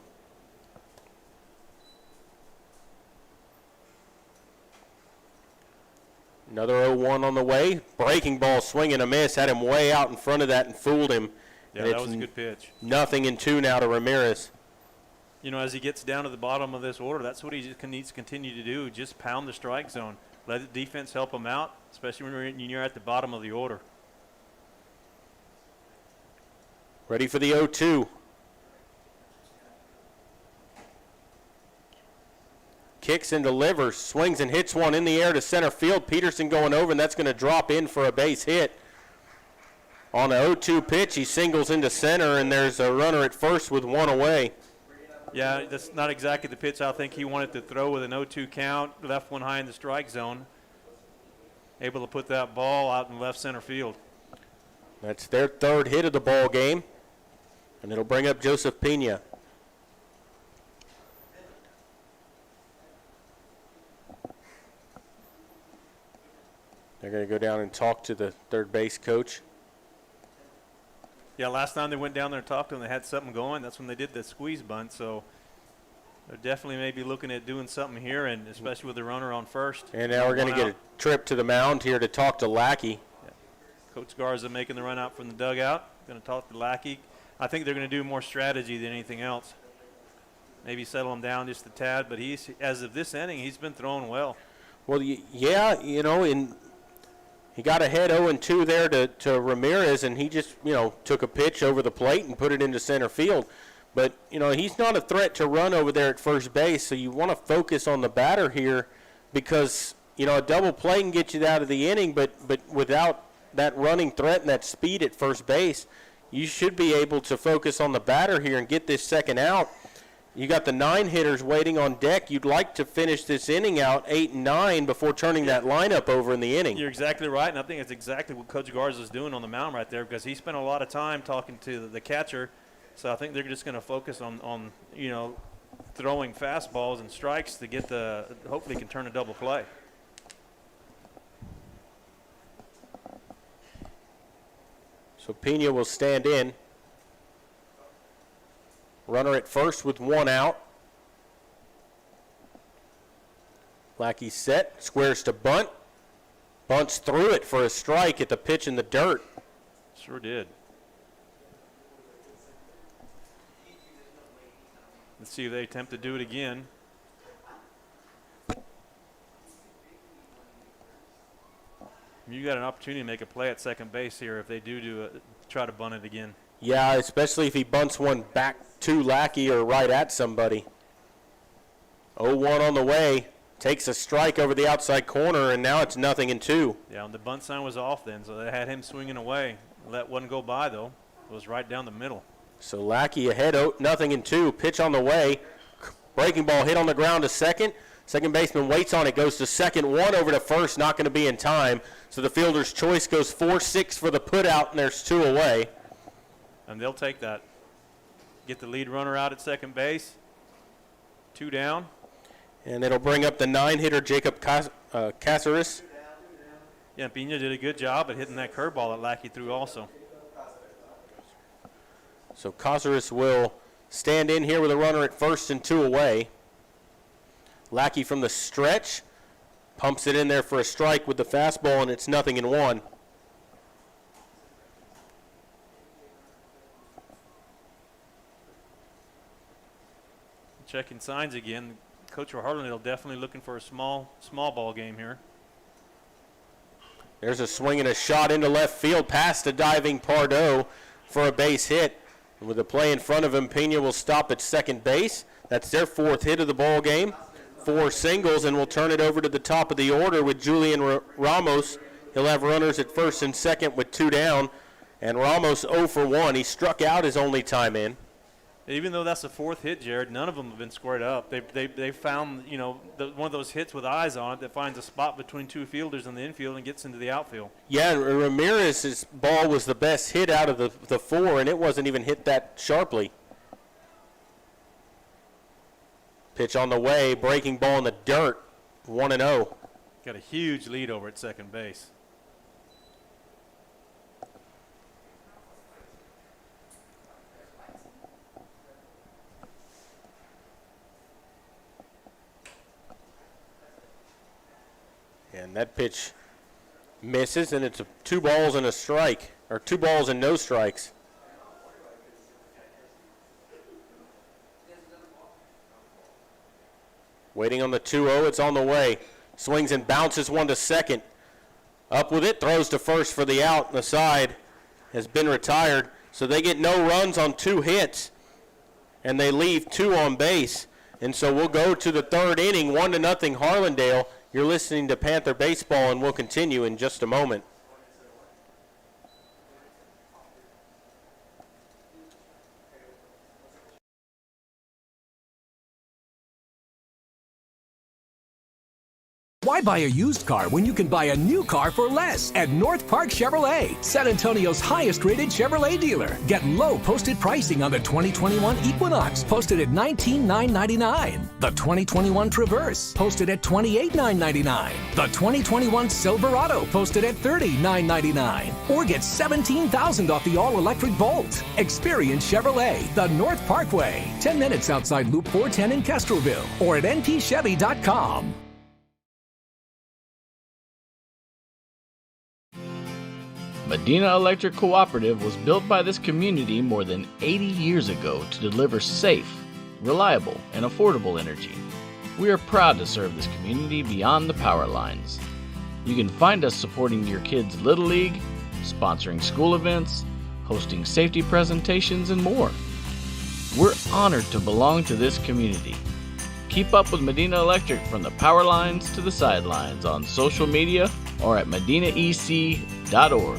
Another 0-1 on the way. Breaking ball, swing and a miss. Had him way out in front of that and fooled him. Yeah, and that was a good pitch. 0-2 now to Ramirez. You know, as he gets down to the bottom of this order, that's what he just needs to continue to do, just pound the strike zone. let the defense help them out, especially when you're at the bottom of the order. Ready for the 0-2. Kicks and delivers, swings and hits one in the air to center field. Peterson going over, and that's going to drop in for a base hit. On the 0-2 pitch, he singles into center, and there's a runner at first with one away. Yeah, that's not exactly the pitch I think he wanted to throw with an 0-2 count. Left one high in the strike zone. Able to put that ball out in left center field. That's their third hit of the ball game, and it'll bring up Joseph Pena. They're going to go down and talk to the third base coach. Yeah, last time they went down there and talked to him, they had something going. That's when they did the squeeze bunt. So they're definitely maybe looking at doing something here, and especially with the runner on first. And now we're going to get a trip to the mound here to talk to Lackey. Yeah. Coach Garza making the run out from the dugout. Going to talk to Lackey. I think they're going to do more strategy than anything else. Maybe settle him down just a tad, but he's, as of this inning, he's been throwing well. Well, yeah, you know, he got ahead 0-2 there to Ramirez, and he just, you know, took a pitch over the plate and put it into center field. But, you know, he's not a threat to run over there at first base, so you want to focus on the batter here because, you know, a double play can get you out of the inning, but without that running threat and that speed at first base, you should be able to focus on the batter here and get this second out. You got the 9 hitters waiting on deck. You'd like to finish this inning out 8 and 9 before turning that lineup over in the inning. You're exactly right, and I think it's exactly what Coach Garza is doing on the mound right there because he spent a lot of time talking to the catcher. So I think they're just going to focus on you know, throwing fastballs and strikes to get hopefully can turn a double play. So Pena will stand in. Runner at first with 1 out. Lackey set, squares to bunt. Bunts through it for a strike at the pitch in the dirt. Sure did. Let's see if they attempt to do it again. You got an opportunity to make a play at second base here if they do try to bunt it again. Yeah, especially if he bunts one back to Lackey or right at somebody. 0-1 on the way. Takes a strike over the outside corner, and now it's 0-2. Yeah, and the bunt sign was off then, so they had him swinging away. Let one go by, though. It was right down the middle. So Lackey ahead 0-2. Pitch on the way. Breaking ball hit on the ground to second. Second baseman waits on it, goes to second, 1 over to first, not going to be in time. So the fielder's choice goes 4-6 for the put out, and there's 2 away. And they'll take that. Get the lead runner out at second base. 2 down. And it'll bring up the 9-hitter, Jacob Caceres. Yeah, Pena did a good job at hitting that curveball that Lackey threw also. So Caceres will stand in here with a runner at first and 2 away. Lackey from the stretch pumps it in there for a strike with the fastball, and it's 0-1. Checking signs again. Coach Harlandale definitely looking for a small ball game here. There's a swing and a shot into left field past the diving Pardo for a base hit. And with the play in front of him, Pena will stop at second base. That's their 4th hit of the ball game. 4 singles, and we'll turn it over to the top of the order with Julian Ramos. He'll have runners at first and second with 2 down. And Ramos 0 for 1. He struck out his only time in. Even though that's the 4th hit, Jared, none of them have been squared up. They found, you know, one of those hits with eyes on it that finds a spot between 2 fielders in the infield and gets into the outfield. Yeah, Ramirez's ball was the best hit out of the 4, and it wasn't even hit that sharply. Pitch on the way, breaking ball in the dirt, 1-0. Got a huge lead over at second base. And that pitch misses, and it's 2 balls and a strike, or 2 balls and no strikes. Waiting on the 2-0, it's on the way. Swings and bounces one to second. Up with it, throws to first for the out. The side has been retired. So they get no runs on 2 hits, and they leave 2 on base. And so we'll go to the 3rd inning, 1-0 Harlandale. You're listening to Panther Baseball, and we'll continue in just a moment. Why buy a used car when you can buy a new car for less at North Park Chevrolet, San Antonio's highest-rated Chevrolet dealer? Get low posted pricing on the 2021 Equinox, posted at $19,999. The 2021 Traverse, posted at $28,999. The 2021 Silverado, posted at $30,999. Or get $17,000 off the all-electric Bolt. Experience Chevrolet, the North Parkway, 10 minutes outside Loop 410 in Castroville, or at npchevy.com. Medina Electric Cooperative was built by this community more than 80 years ago to deliver safe, reliable, and affordable energy. We are proud to serve this community beyond the power lines. You can find us supporting your kids' Little League, sponsoring school events, hosting safety presentations, and more. We're honored to belong to this community. Keep up with Medina Electric from the power lines to the sidelines on social media or at medinaec.org.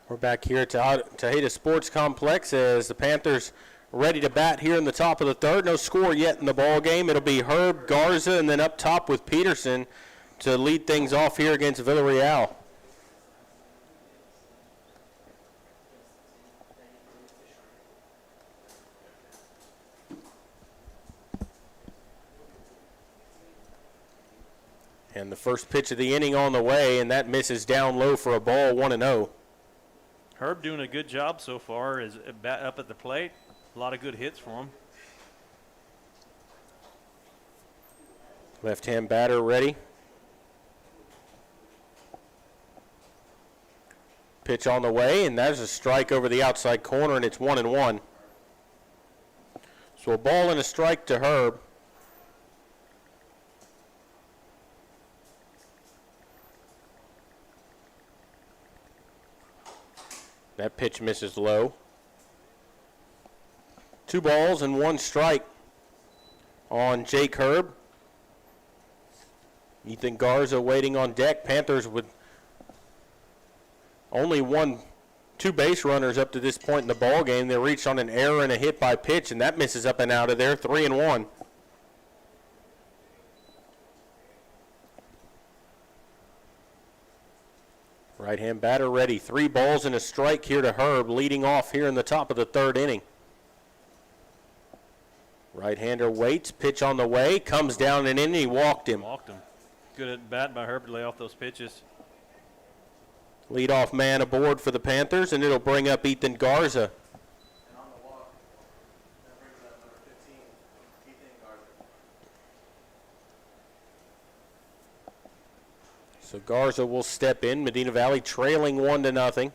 We're back here at Tejeda Sports Complex as the Panthers ready to bat here in the top of the 3rd. No score yet in the ball game. It'll be Herb, Garza, and then up top with Peterson to lead things off here against Villarreal. And the first pitch of the inning on the way, and that misses down low for a ball, 1-0. Herb doing a good job so far is up at the plate. A lot of good hits for him. Left-hand batter ready. Pitch on the way, and there's a strike over the outside corner, and it's 1-1. So a ball and a strike to Herb. That pitch misses low. 2 balls and 1 strike on Jake Herb. Ethan Garza waiting on deck. Panthers with only 2 base runners up to this point in the ball game. They reached on an error and a hit by pitch, and that misses up and out of there. 3-1. Right-hand batter ready. 3 balls and a strike here to Herb, leading off here in the top of the 3rd inning. Right-hander waits, pitch on the way, comes down and in, and he walked him. Good at bat by Herb to lay off those pitches. Leadoff man aboard for the Panthers, and it'll bring up Ethan Garza. So Garza will step in. Medina Valley trailing 1-0.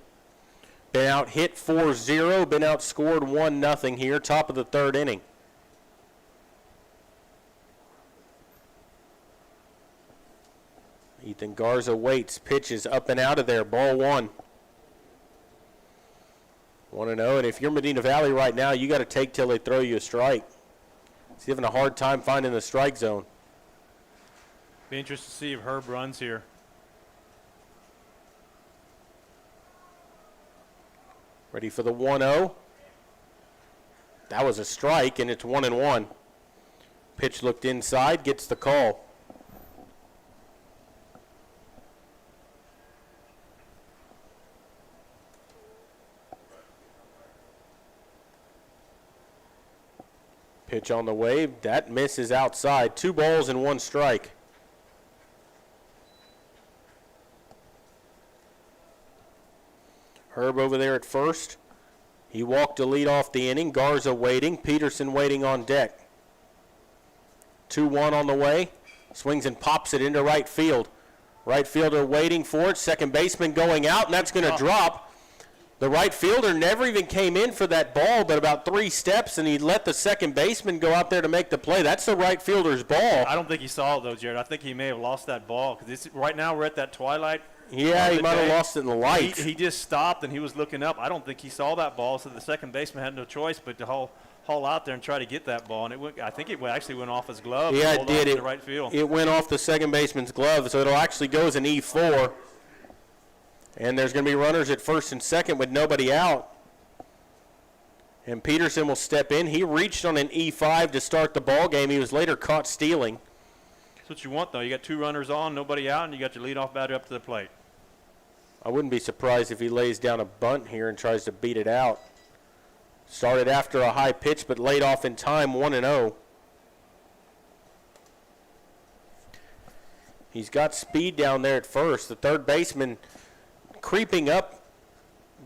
Been out hit 4-0, been outscored 1-0 here, top of the 3rd inning. Ethan Garza waits, pitches up and out of there, ball 1. 1-0, and if you're Medina Valley right now, you got to take till they throw you a strike. He's having a hard time finding the strike zone. Be interested to see if Herb runs here. Ready for the 1-0. That was a strike, and it's 1-1. Pitch looked inside, gets the call. Pitch on the way. That misses outside. 2 balls and 1 strike. Herb over there at first. He walked to lead off the inning. Garza waiting. Peterson waiting on deck. 2-1 on the way. Swings and pops it into right field. Right fielder waiting for it. Second baseman going out, and that's going to drop. The right fielder never even came in for that ball, but about 3 steps, and he let the second baseman go out there to make the play. That's the right fielder's ball. I don't think he saw it, though, Jared. I think he may have lost that ball because right now we're at that twilight. Yeah, he might have lost it in the lights. He just stopped, and he was looking up. I don't think he saw that ball, so the second baseman had no choice but to haul out there and try to get that ball. And I think it actually went off his glove. Yeah, it did. The right field. It went off the second baseman's glove, so it'll actually go as an E4. And there's going to be runners at first and second with nobody out. And Peterson will step in. He reached on an E5 to start the ball game. He was later caught stealing. That's what you want, though. You got 2 runners on, nobody out, and you got your leadoff batter up to the plate. I wouldn't be surprised if he lays down a bunt here and tries to beat it out. Started after a high pitch, but laid off in time, 1-0. He's got speed down there at first. The third baseman creeping up,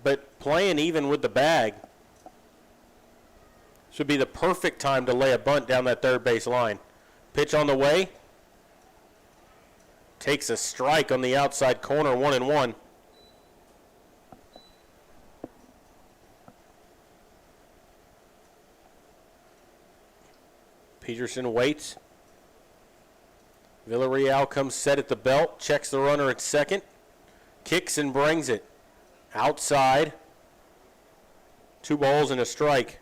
but playing even with the bag. Should be the perfect time to lay a bunt down that third base line. Pitch on the way. Takes a strike on the outside corner, 1-1. Peterson waits. Villarreal comes set at the belt, checks the runner at second, kicks and brings it outside. 2 balls and a strike.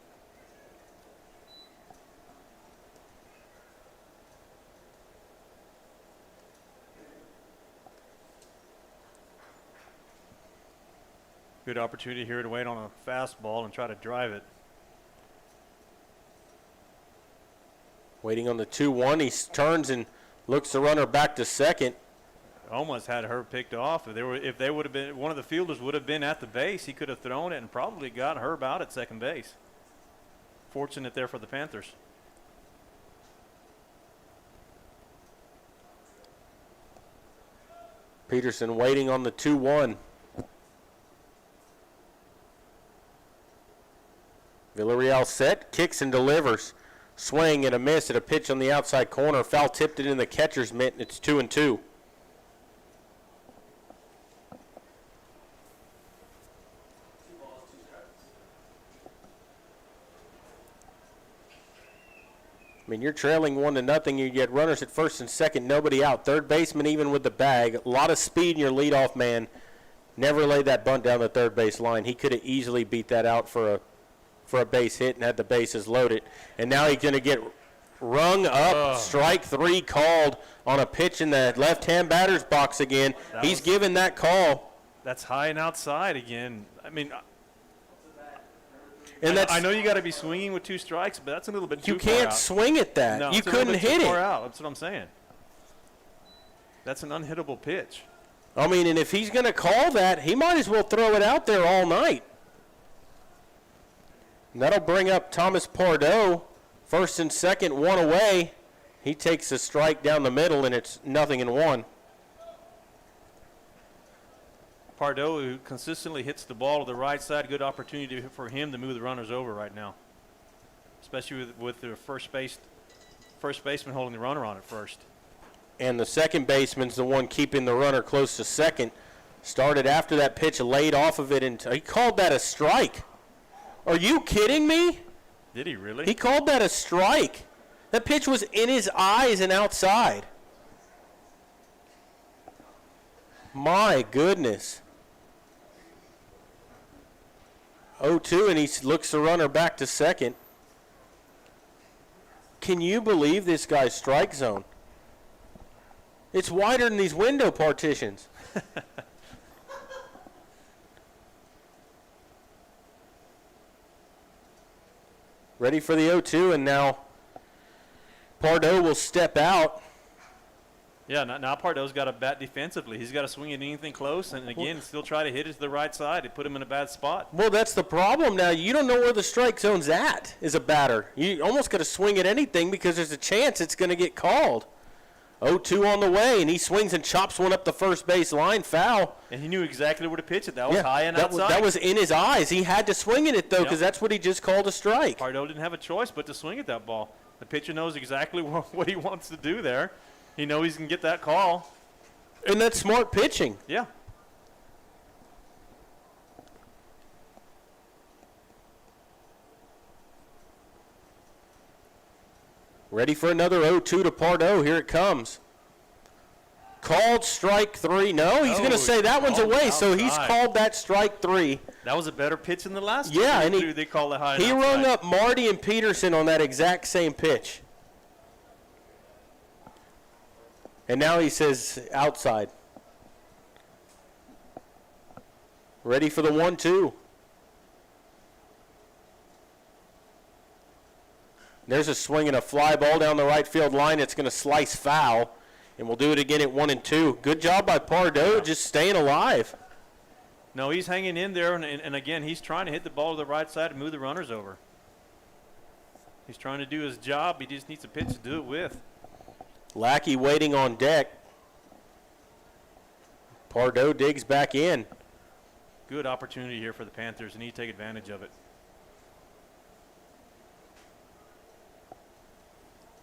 Good opportunity here to wait on a fastball and try to drive it. Waiting on the 2-1. He turns and looks the runner back to second. Almost had her picked off. If they would have been, one of the fielders would have been at the base, he could have thrown it and probably got Herb out at second base. Fortunate there for the Panthers. Peterson waiting on the 2-1. Villarreal set, kicks and delivers. Swing and a miss at a pitch on the outside corner. Foul tipped it in the catcher's mitt, and it's 2-2. I mean, you're trailing 1-0. You get runners at first and second, nobody out. Third baseman even with the bag. A lot of speed in your leadoff man. Never laid that bunt down the third base line. He could have easily beat that out for a base hit and had the bases loaded. And now he's going to get rung up. Strike 3 called on a pitch in the left-hand batter's box again. He's given that call. That's high and outside again. I mean, and I know you got to be swinging with 2 strikes, but that's a little bit too far out. You can't swing at that. No, you couldn't hit it. That's what I'm saying. That's an unhittable pitch. I mean, and if he's going to call that, he might as well throw it out there all night. And that'll bring up Thomas Pardo. First and second, 1 away. He takes a strike down the middle, and it's 0-1. Pardo, who consistently hits the ball to the right side, good opportunity for him to move the runners over right now, especially with the first baseman holding the runner on at first. And the second baseman's the one keeping the runner close to second. Started after that pitch, laid off of it, and he called that a strike. Are you kidding me? Did he really? He called that a strike. That pitch was in his eyes and outside. My goodness. 0-2, and he looks the runner back to second. Can you believe this guy's strike zone? It's wider than these window partitions. Ready for the 0-2, and now Pardo will step out. Yeah, now Pardo's got to bat defensively. He's got to swing at anything close, and again, still try to hit it to the right side. It put him in a bad spot. Well, that's the problem now. You don't know where the strike zone's at as a batter. You almost got to swing at anything because there's a chance it's going to get called. 0-2 on the way, and he swings and chops one up the first base line, foul. And he knew exactly where to pitch it. That was high and outside. That was in his eyes. He had to swing at it, though, because that's what he just called a strike. Pardo didn't have a choice but to swing at that ball. The pitcher knows exactly what he wants to do there. He knows he can get that call. And that's smart pitching. Yeah. Ready for another 0-2 to Pardo. Here it comes. Called strike 3. No, he's going to say that one's away, so he's called that strike 3. That was a better pitch than the last Yeah, one. and they called it high he and rung outside. up Marty and Peterson on that exact same pitch. And now he says outside. Ready for the 1-2. There's a swing and a fly ball down the right field line. It's going to slice foul. And we'll do it again at 1-2. Good job by Pardo, just staying alive. No, he's hanging in there, and again, he's trying to hit the ball to the right side and move the runners over. He's trying to do his job. He just needs a pitch to do it with. Lackey waiting on deck. Pardo digs back in. Good opportunity here for the Panthers, and he take advantage of it.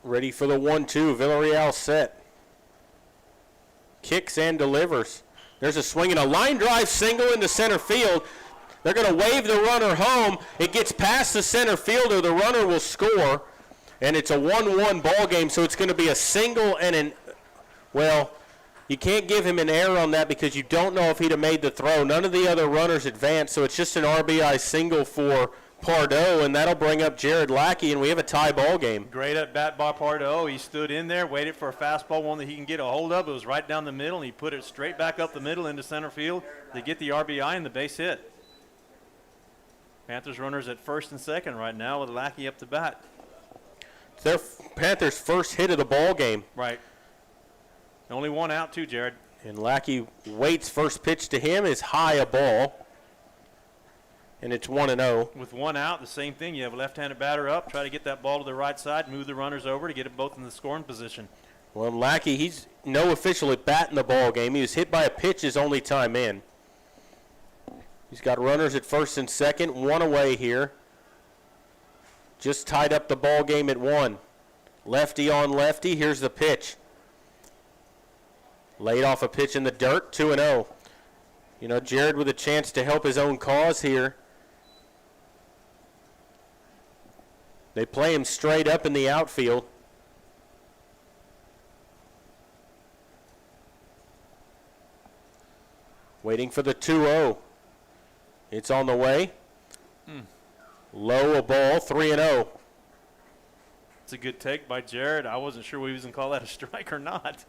Ready for the 1-2. Villarreal set. Kicks and delivers. There's a swing and a line drive single into center field. They're going to wave the runner home. It gets past the center fielder. The runner will score, and it's a 1-1 ball game, so it's going to be a single and well, you can't give him an error on that because you don't know if he'd have made the throw. None of the other runners advanced, so it's just an RBI single for Pardo, and that'll bring up Jared Lackey, and we have a tie ball game. Great at bat by Pardo. He stood in there, waited for a fastball, one that he can get a hold of. It was right down the middle, and he put it straight back up the middle into center field to get the RBI and the base hit. Panthers runners at first and second right now with Lackey up to bat. It's their Panthers' first hit of the ball game. Right. Only one out, too, Jared. And Lackey waits. First pitch to him is high a ball. And it's 1-0. With one out, the same thing. You have a left-handed batter up. Try to get that ball to the right side, move the runners over to get them both in the scoring position. Well, Lackey, he's no official at bat in the ball game. He was hit by a pitch his only time in. He's got runners at first and second, one away here. Just tied up the ball game at 1. Lefty on lefty. Here's the pitch. Laid off a pitch in the dirt, 2-0. You know, Jared with a chance to help his own cause here. They play him straight up in the outfield. Waiting for the 2-0. It's on the way. Low a ball, 3-0. It's a good take by Jared. I wasn't sure we was going to call that a strike or not.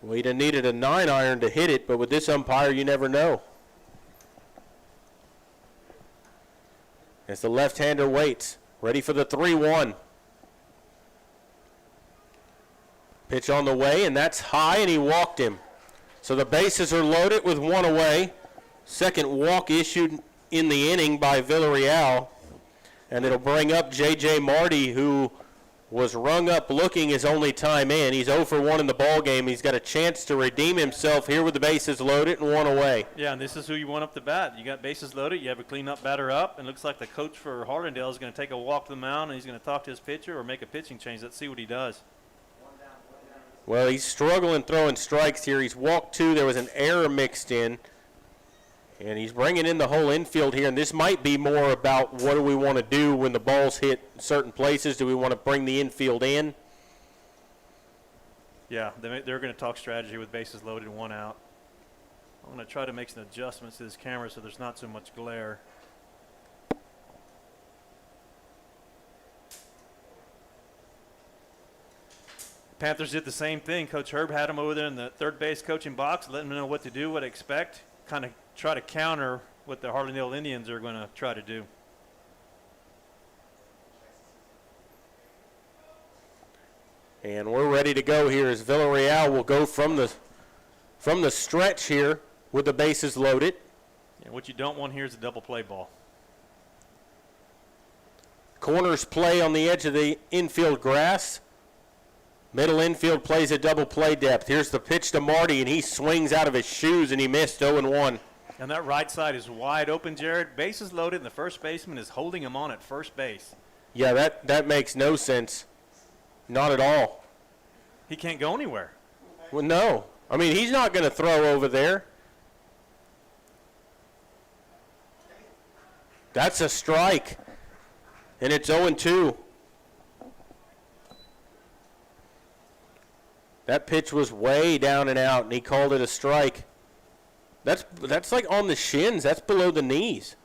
Well, he'd have needed a 9-iron to hit it, but with this umpire, you never know. As the left-hander waits, ready for the 3-1. Pitch on the way, and that's high, and he walked him. So the bases are loaded with one away. Second walk issued in the inning by Villarreal, and it'll bring up J.J. Marty, who was rung up looking his only time in. He's 0 for 1 in the ball game. He's got a chance to redeem himself here with the bases loaded and one away. Yeah, and this is who you want up the bat. You got bases loaded. You have a cleanup batter up, and it looks like the coach for Harlandale is going to take a walk to the mound, and he's going to talk to his pitcher or make a pitching change. Let's see what he does. Well, he's struggling throwing strikes here. He's walked 2. There was an error mixed in. And he's bringing in the whole infield here, and this might be more about what do we want to do when the balls hit certain places. Do we want to bring the infield in? Yeah, they're going to talk strategy with bases loaded and one out. I'm going to try to make some adjustments to this camera so there's not so much glare. Panthers did the same thing. Coach Herb had him over there in the third base coaching box, letting them know what to do, what to expect, kind of try to counter what the Harlandale Indians are going to try to do. And we're ready to go here as Villarreal will go from the stretch here with the bases loaded. And what you don't want here is a double play ball. Corners play on the edge of the infield grass. Middle infield plays at double play depth. Here's the pitch to Marty, and he swings out of his shoes, and he missed 0-1. And that right side is wide open, Jared. Bases loaded, and the first baseman is holding him on at first base. Yeah, that makes no sense. Not at all. He can't go anywhere. Well, no. I mean, he's not going to throw over there. That's a strike, and it's 0-2. That pitch was way down and out, and he called it a strike. That's like on the shins. That's below the knees.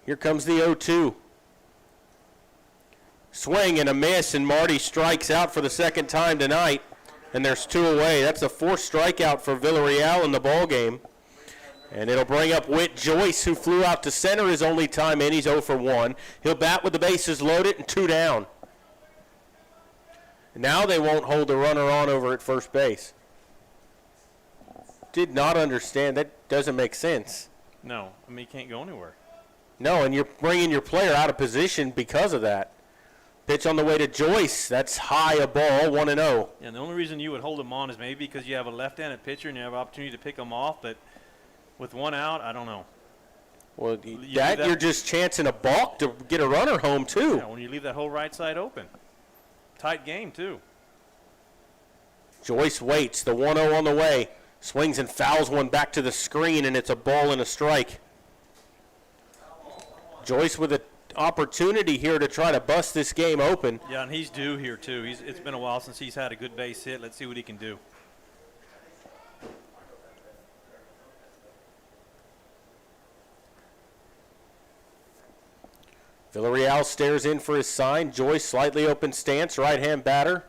Here comes the 0-2. Swing and a miss, and Marty strikes out for the second time tonight, and there's 2 away. That's the 4th strikeout for Villarreal in the ball game. And it'll bring up Whit Joyce, who flew out to center his only time in. He's 0 for 1. He'll bat with the bases loaded and 2 down. Now they won't hold the runner on over at first base. Did not understand. That doesn't make sense. No, I mean, he can't go anywhere. No, and you're bringing your player out of position because of that. Pitch on the way to Joyce. That's high a ball, 1-0. And the only reason you would hold him on is maybe because you have a left-handed pitcher and you have an opportunity to pick him off, but with 1 out, I don't know. Well, you're just chancing a balk to get a runner home, too. Yeah, when you leave that whole right side open. Tight game, too. Joyce waits. The 1-0 on the way. Swings and fouls one back to the screen, and it's a ball and a strike. Joyce with an opportunity here to try to bust this game open. Yeah, and he's due here, too. It's been a while since he's had a good base hit. Let's see what he can do. Villarreal stares in for his sign. Joyce, slightly open stance, right-hand batter.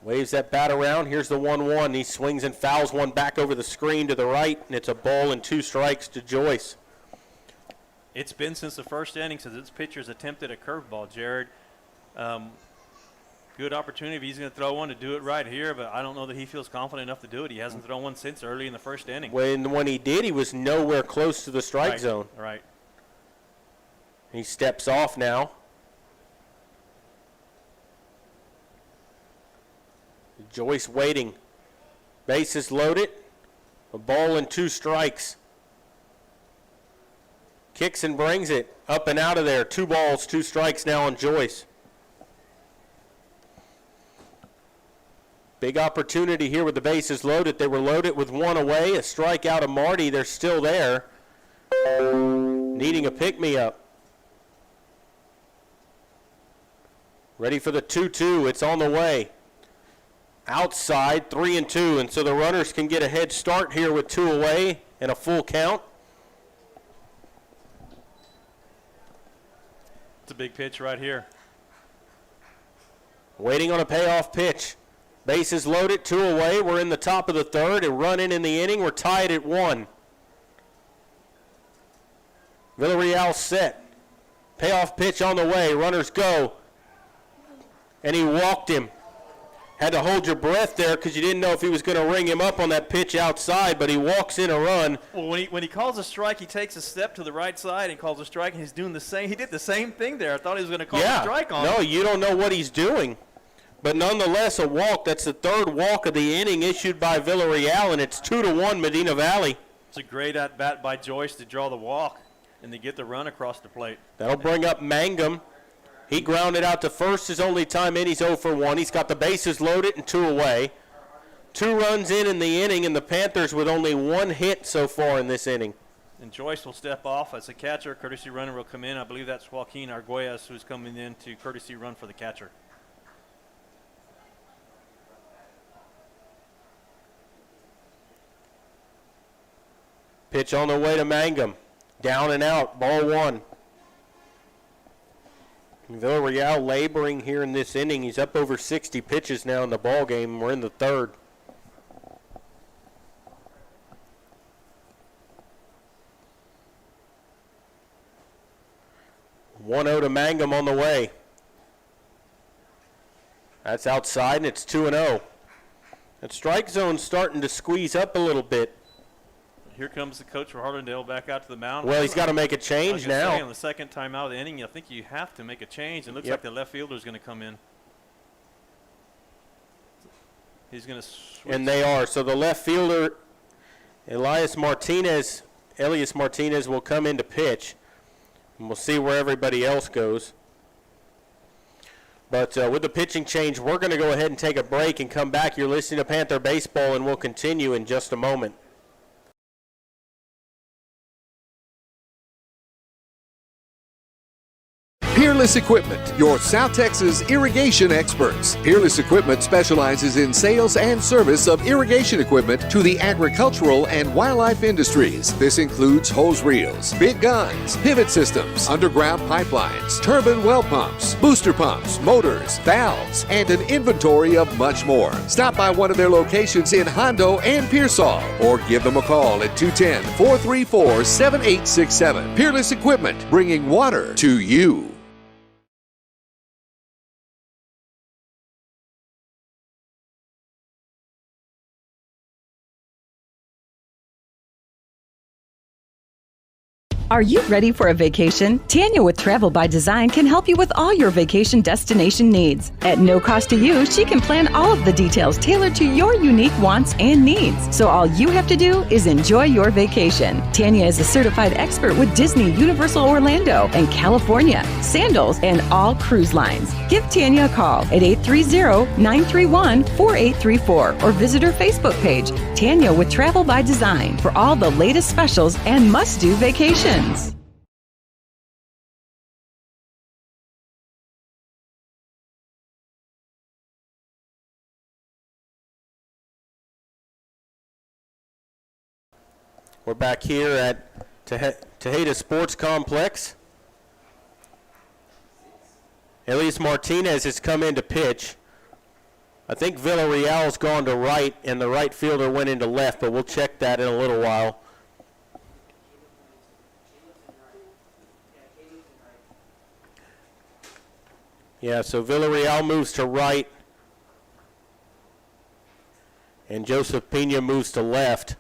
Waves that bat around. Here's the 1-1. He swings and fouls one back over the screen to the right, and it's a ball and 2 strikes to Joyce. It's been since the first inning since this pitcher's attempted a curveball, Jared. Good opportunity if he's going to throw one to do it right here, but I don't know that he feels confident enough to do it. He hasn't thrown one since early in the first inning. When he did, he was nowhere close to the strike zone. Right. He steps off now. Joyce waiting. Bases loaded. A ball and 2 strikes. Kicks and brings it up and out of there. 2 balls, 2 strikes now on Joyce. Big opportunity here with the bases loaded. They were loaded with 1 away. A strikeout of Marty. They're still there. Needing a pick-me-up. Ready for the 2-2. It's on the way. Outside, 3-2, and so the runners can get a head start here with 2 away and a full count. It's a big pitch right here. Waiting on a payoff pitch. Bases loaded, 2 away. We're in the top of the 3rd. A run in the inning. We're tied at 1. Villarreal set. Payoff pitch on the way. Runners go. And he walked him. Had to hold your breath there because you didn't know if he was going to ring him up on that pitch outside, but he walks in a run. Well, when he calls a strike, he takes a step to the right side and calls a strike, and he's doing the same. He did the same thing there. I thought he was going to call a strike on him. No, you don't know what he's doing. But nonetheless, a walk. That's the 3rd walk of the inning issued by Villarreal, and it's 2-1 Medina Valley. It's a great at-bat by Joyce to draw the walk and to get the run across the plate. That'll bring up Mangum. He grounded out to first his only time in. He's 0 for 1. He's got the bases loaded and 2 away. 2 runs in the inning, and the Panthers with only 1 hit so far in this inning. And Joyce will step off as a catcher. Courtesy runner will come in. I believe that's Joaquin Arguelles who's coming in to courtesy run for the catcher. Pitch on the way to Mangum. Down and out, ball 1. Villarreal laboring here in this inning. He's up over 60 pitches now in the ball game. We're in the 3rd. (1-0) to Mangum on the way. That's outside, and it's 2-0. That strike zone's starting to squeeze up a little bit. Here comes the coach for Harlandale back out to the mound. Well, he's got to make a change now. On the second time out of the inning, I think you have to make a change. It looks like the left fielder is going to come in. He's going to switch. And they are. So the left fielder, Elias Martinez will come in to pitch. And we'll see where everybody else goes. But with the pitching change, we're going to go ahead and take a break and come back. You're listening to Panther Baseball, and we'll continue in just a moment. Here Peerless Equipment, your South Texas irrigation experts. Peerless Equipment specializes in sales and service of irrigation equipment to the agricultural and wildlife industries. This includes hose reels, big guns, pivot systems, underground pipelines, turbine well pumps, booster pumps, motors, valves, and an inventory of much more. Stop by one of their locations in Hondo and Pearsall, or give them a call at 210-434-7867. Peerless Equipment, bringing water to you. Are you ready for a vacation? Tanya with Travel by Design can help you with all your vacation destination needs. At no cost to you, she can plan all of the details tailored to your unique wants and needs. So all you have to do is enjoy your vacation. Tanya is a certified expert with Disney, Universal Orlando, and California, Sandals, and all cruise lines. Give Tanya a call at 830-931-4834 or visit her Facebook page, Tanya with Travel by Design, for all the latest specials and must-do vacations. We're back here at Tejeda Sports Complex. Elias Martinez has come in to pitch. I think Villarreal's gone to right, and the right fielder went into left, but we'll check that in a little while. Yeah, so Villarreal moves to right, and Joseph Pena moves to left.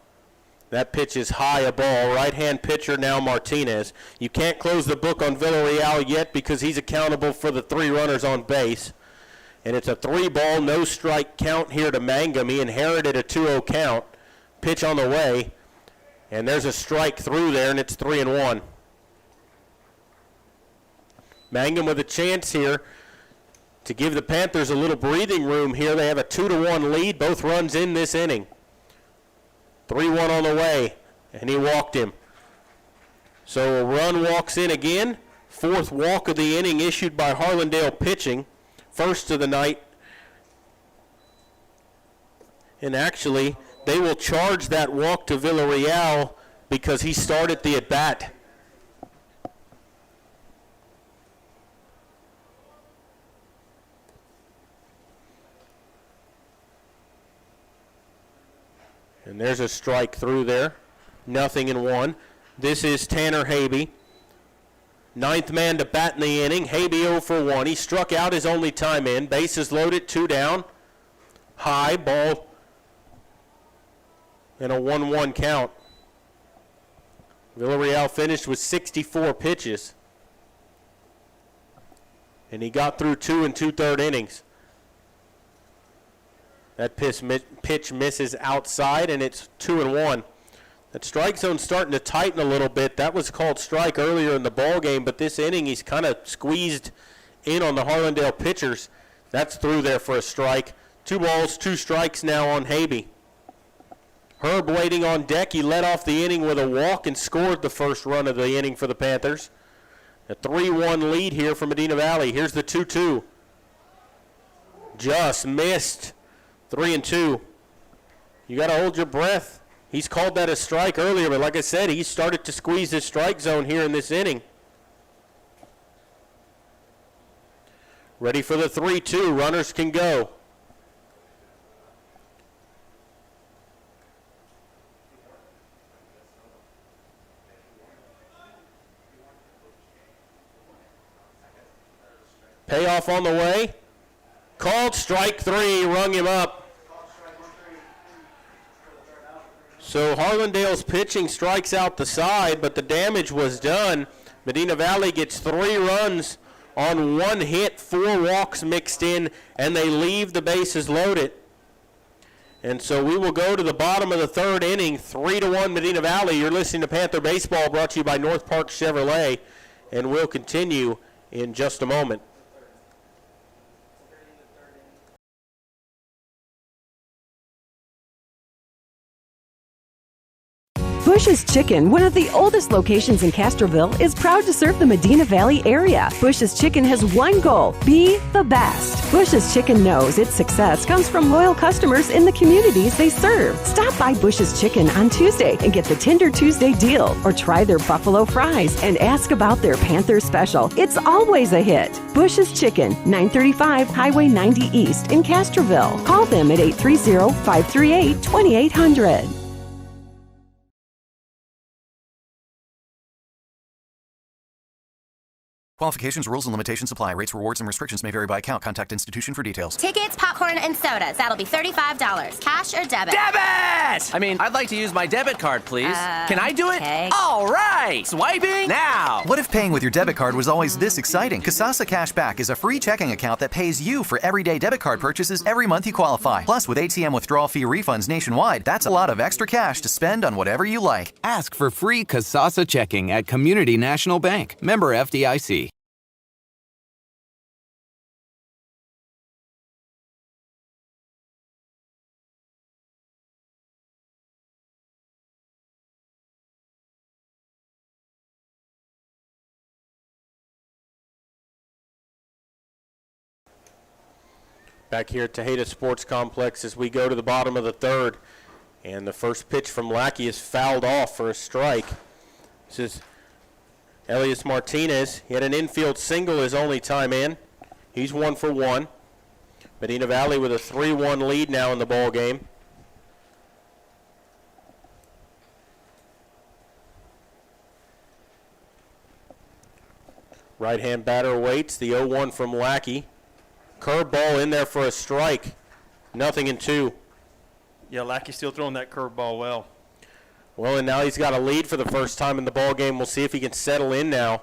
That pitch is high a ball. Right-hand pitcher now Martinez. You can't close the book on Villarreal yet because he's accountable for the 3 runners on base. And it's a 3-ball, no-strike count here to Mangum. He inherited a 2-0 count. Pitch on the way. And there's a strike through there, and it's 3-1. Mangum with a chance here to give the Panthers a little breathing room here. They have a 2-1 lead. Both runs in this inning. 3-1 on the way, and he walked him. So a run walks in again. 4th walk of the inning issued by Harlandale pitching. First of the night. And actually, they will charge that walk to Villarreal because he started the at-bat. And there's a strike through there. 0-1. This is Tanner Habe. 9th man to bat in the inning. Habe 0 for 1. He struck out his only time in. Bases loaded, 2 down. High ball. And a 1-1 count. Villarreal finished with 64 pitches. And he got through 2 2/3 innings. That pitch misses outside, and it's 2-1. That strike zone's starting to tighten a little bit. That was called strike earlier in the ball game, but this inning he's kind of squeezed in on the Harlandale pitchers. That's through there for a strike. 2 balls, 2 strikes now on Habe. Herb waiting on deck. He led off the inning with a walk and scored the first run of the inning for the Panthers. A 3-1 lead here for Medina Valley. Here's the 2-2. Just missed. 3-2. You got to hold your breath. He's called that a strike earlier, but like I said, he started to squeeze his strike zone here in this inning. Ready for the 3-2. Runners can go. Payoff on the way. Called strike 3, rung him up. So Harlandale's pitching strikes out the side, but the damage was done. Medina Valley gets 3 runs on 1 hit, 4 walks mixed in, and they leave the bases loaded. And so we will go to the bottom of the 3rd inning, 3-1 Medina Valley. You're listening to Panther Baseball, brought to you by North Park Chevrolet, and we'll continue in just a moment. Bush's Chicken, one of the oldest locations in Castroville, is proud to serve the Medina Valley area. Bush's Chicken has one goal: be the best. Bush's Chicken knows its success comes from loyal customers in the communities they serve. Stop by Bush's Chicken on Tuesday and get the Tender Tuesday deal, or try their buffalo fries and ask about their Panther special. It's always a hit. Bush's Chicken, 935 Highway 90 East in Castroville. Call them at 830-538-2800. Qualifications, rules, and limitations apply. Rates, rewards, and restrictions may vary by account. Contact institution for details. Tickets, popcorn, and sodas. That'll be $35. Cash or debit? Debit! I mean, I'd like to use my debit card, please. Can I do it? Okay. All right! Swiping now! What if paying with your debit card was always this exciting? Kasasa Cashback is a free checking account that pays you for everyday debit card purchases every month you qualify. Plus, with ATM withdrawal fee refunds nationwide, that's a lot of extra cash to spend on whatever you like. Ask for free Kasasa checking at Community National Bank. Member FDIC. Back here at Tejeda Sports Complex as we go to the bottom of the third. And the first pitch from Lackey is fouled off for a strike. This is Elias Martinez. He had an infield single his only time in. He's 1 for 1. Medina Valley with a 3-1 lead now in the ball game. Right-hand batter waits. The 0-1 from Lackey. Curveball in there for a strike. 0-2. Yeah, Lackey's still throwing that curveball well. Well, and now he's got a lead for the first time in the ball game. We'll see if he can settle in now.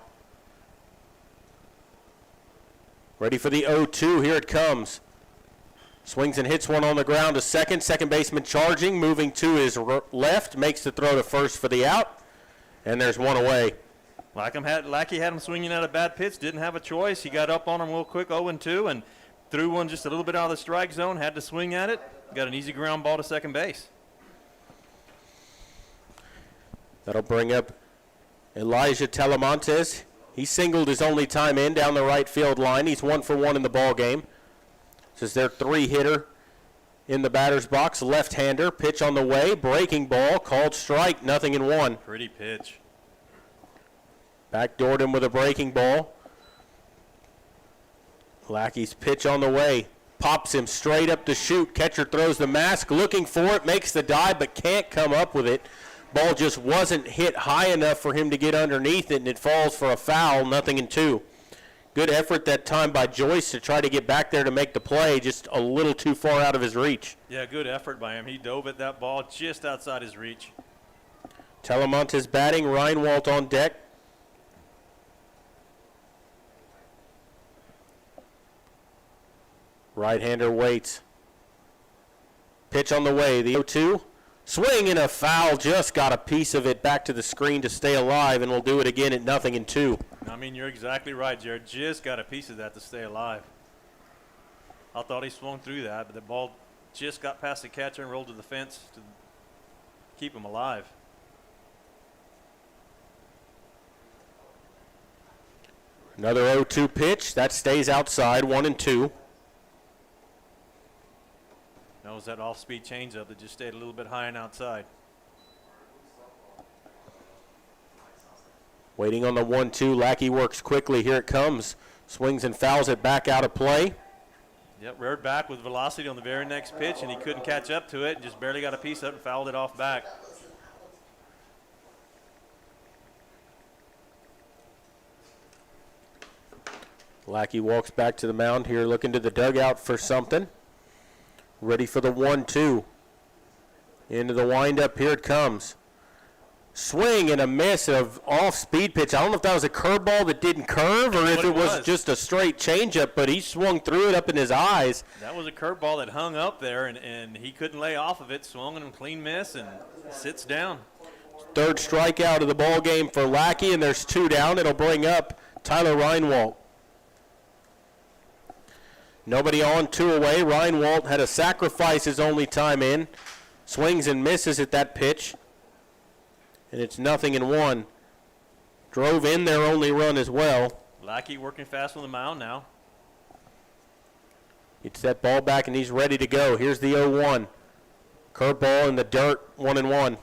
Ready for the 0-2. Here it comes. Swings and hits one on the ground to second. Second baseman charging, moving to his left. Makes the throw to first for the out. And there's one away. Lackey had him swinging at a bad pitch. Didn't have a choice. He got up on him real quick, 0-2, and threw one just a little bit out of the strike zone. Had to swing at it. Got an easy ground ball to second base. That'll bring up Elijah Telemontes. He singled his only time in down the right field line. He's 1 for 1 in the ball game. This is their 3-hitter in the batter's box. Left-hander, pitch on the way, breaking ball, called strike, 0-1. Pretty pitch. Backdoored him with a breaking ball. Lackey's pitch on the way. Pops him straight up to shoot. Catcher throws the mask, looking for it, makes the dive, but can't come up with it. Ball just wasn't hit high enough for him to get underneath it, and it falls for a foul, 0-2. Good effort that time by Joyce to try to get back there to make the play, just a little too far out of his reach. Yeah, good effort by him. He dove at that ball just outside his reach. Telemontes batting, Reinwald on deck. Right-hander waits. Pitch on the way, the 0-2. Swing and a foul, just got a piece of it back to the screen to stay alive, and we'll do it again at 0-2. I mean, you're exactly right, Jared. Just got a piece of that to stay alive. I thought he swung through that, but the ball just got past the catcher and rolled to the fence to keep him alive. Another 0-2 pitch. That stays outside, 1-2. That was that off-speed changeup that just stayed a little bit high and outside. Waiting on the 1-2. Lackey works quickly. Here it comes. Swings and fouls it back out of play. Yep, reared back with velocity on the very next pitch, and he couldn't catch up to it and just barely got a piece of it and fouled it off back. Lackey walks back to the mound here, looking to the dugout for something. Ready for the 1-2. Into the windup, here it comes. Swing and a miss of off-speed pitch. I don't know if that was a curveball that didn't curve or if it was just a straight changeup, but he swung through it up in his eyes. That was a curveball that hung up there, and he couldn't lay off of it. Swung and a clean miss and sits down. Third strikeout of the ball game for Lackey, and there's 2 down. It'll bring up Tyler Reinwald. Nobody on, 2 away. Reinwald had to sacrifice his only time in. Swings and misses at that pitch. And it's 0-1. Drove in their only run as well. Lackey working fast on the mound now. Gets that ball back, and he's ready to go. Here's the 0-1. Curveball in the dirt, 1-1.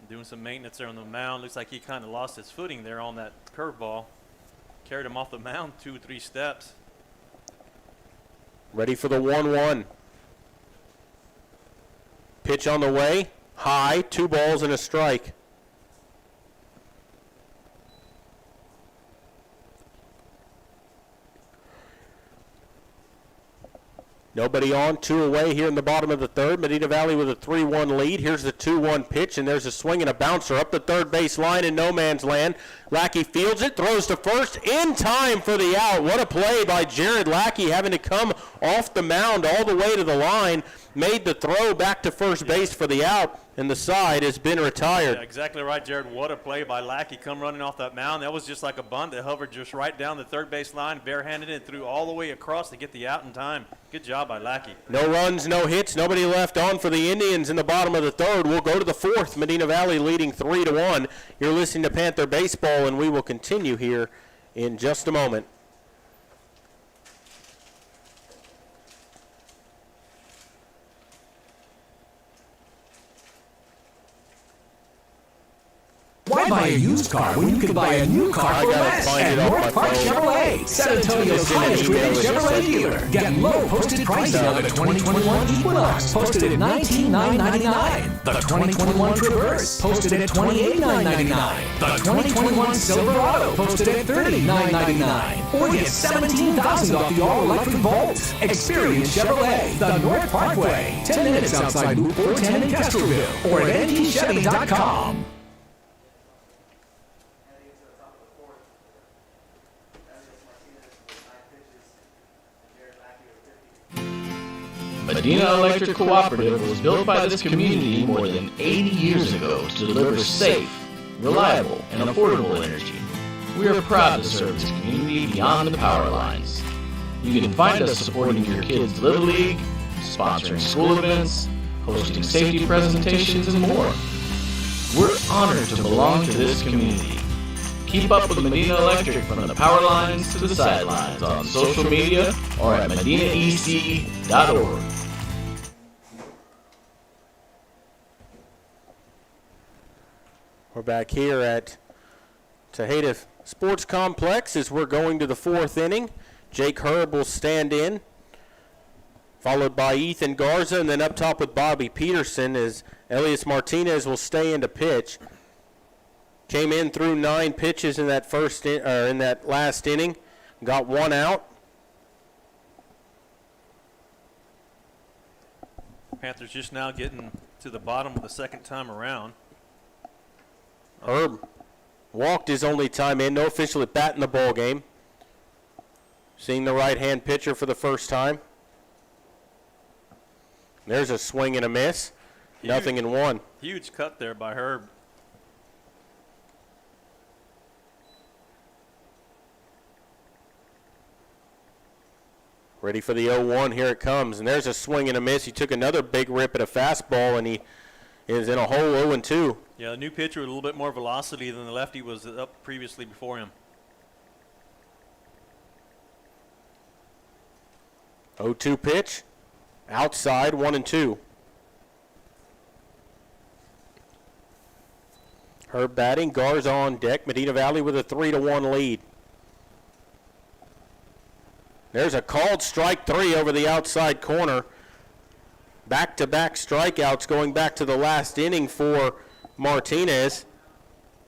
Doing some maintenance there on the mound. Looks like he kind of lost his footing there on that curveball. Carried him off the mound 2 or 3 steps. Ready for the 1-1. Pitch on the way. High, 2 balls and a strike. Nobody on, 2 away here in the bottom of the third. Medina Valley with a 3-1 lead. Here's the 2-1 pitch, and there's a swing and a bouncer up the third base line in no man's land. Lackey fields it, throws to first, in time for the out. What a play by Jared Lackey, having to come off the mound all the way to the line. Made the throw back to first base for the out, and the side has been retired. Yeah, exactly right, Jared. What a play by Lackey. Come running off that mound. That was just like a bunt that hovered just right down the third base line, barehanded it, threw all the way across to get the out in time. Good job by Lackey. No runs, no hits, nobody left on for the Indians in the bottom of the third. We'll go to the fourth. Medina Valley leading 3-1. You're listening to Panther Baseball, and we will continue here in just a moment. Why buy a used car when you can buy a new car for less at North Park Chevrolet, San Antonio's highest rated Chevrolet dealer? Get low posted pricing on the 2021 Equinox, posted at $19,999. The 2021 Traverse, posted at $28,999. The 2021 Silverado, posted at $39,999. Or get $17,000 off the all-electric Volt. Experience Chevrolet, the North Parkway, 10 minutes outside Loop 410 in Castroville, or at ntchevy.com. Medina Electric Cooperative was built by this community more than 80 years ago to deliver safe, reliable, and affordable energy. We are proud to serve this community beyond the power lines. You can find us supporting your kids' Little League, sponsoring school events, hosting safety presentations, and more. We're honored to belong to this community. Keep up with Medina Electric from the power lines to the sidelines on social media or at medinaec.org. We're back here at Tejada Sports Complex as we're going to the fourth inning. Jake Herb will stand in, followed by Ethan Garza, and then up top with Bobby Peterson as Elias Martinez will stay in to pitch. Came in through 9 pitches in that in that last inning, got 1 out. Panthers just now getting to the bottom of the second time around. Herb walked his only time in, no official at bat in the ball game. Seeing the right-hand pitcher for the first time. There's a swing and a miss. 0-1. Huge cut there by Herb. Ready for the 0-1. Here it comes. And there's a swing and a miss. He took another big rip at a fastball, and he is in a hole 0-2. Yeah, the new pitcher with a little bit more velocity than the lefty was up previously before him. 0-2 pitch. Outside, 1-2. Herb batting. Garza on deck. Medina Valley with a 3-1 lead. There's a called strike 3 over the outside corner. Back-to-back strikeouts going back to the last inning for Martinez.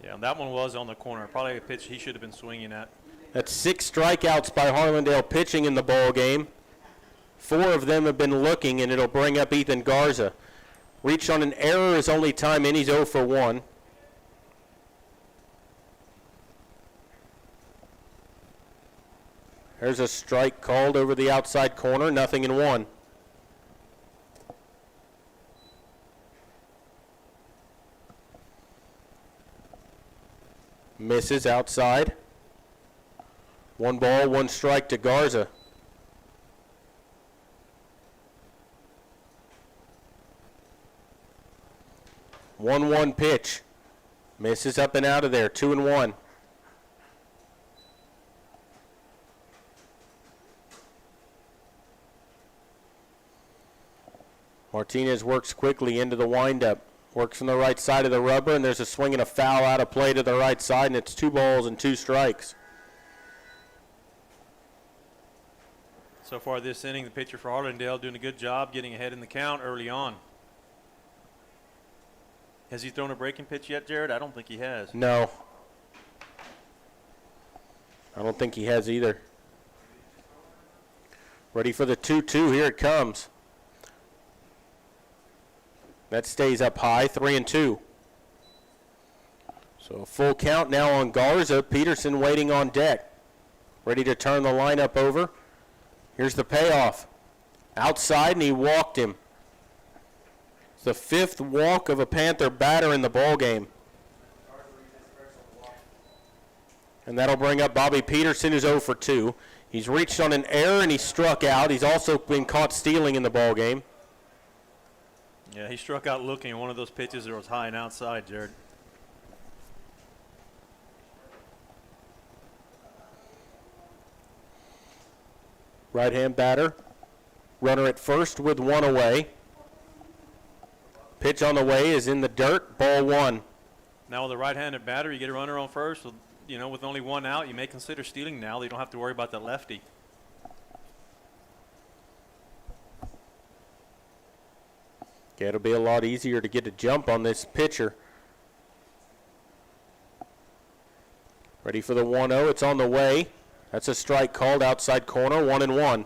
Yeah, that one was on the corner. Probably a pitch he should have been swinging at. That's 6 strikeouts by Harlandale pitching in the ball game. 4 of them have been looking, and it'll bring up Ethan Garza. Reached on an error his only time in. He's 0 for 1. There's a strike called over the outside corner. 0-1. Misses outside. 1 ball, 1 strike to Garza. 1-1 pitch. Misses up and out of there, 2-1. Martinez works quickly into the windup. Works on the right side of the rubber, and there's a swing and a foul out of play to the right side, and it's 2 balls and 2 strikes. So far this inning, the pitcher for Harlandale doing a good job getting ahead in the count early on. Has he thrown a breaking pitch yet, Jared? I don't think he has. No. I don't think he has either. Ready for the 2-2. Here it comes. That stays up high, 3-2. So a full count now on Garza. Peterson waiting on deck. Ready to turn the lineup over. Here's the payoff. Outside, and he walked him. It's the 5th walk of a Panther batter in the ball game. And that'll bring up Bobby Peterson, who's 0 for 2. He's reached on an error, and he struck out. He's also been caught stealing in the ball game. Yeah, he struck out looking at one of those pitches that was high and outside, Jared. Right-hand batter. Runner at first with 1 away. Pitch on the way is in the dirt. Ball 1. Now with a right-handed batter, you get a runner on first. You know, with only 1 out, you may consider stealing now. You don't have to worry about that lefty. Okay, it'll be a lot easier to get a jump on this pitcher. Ready for the 1-0. It's on the way. That's a strike called outside corner, 1-1.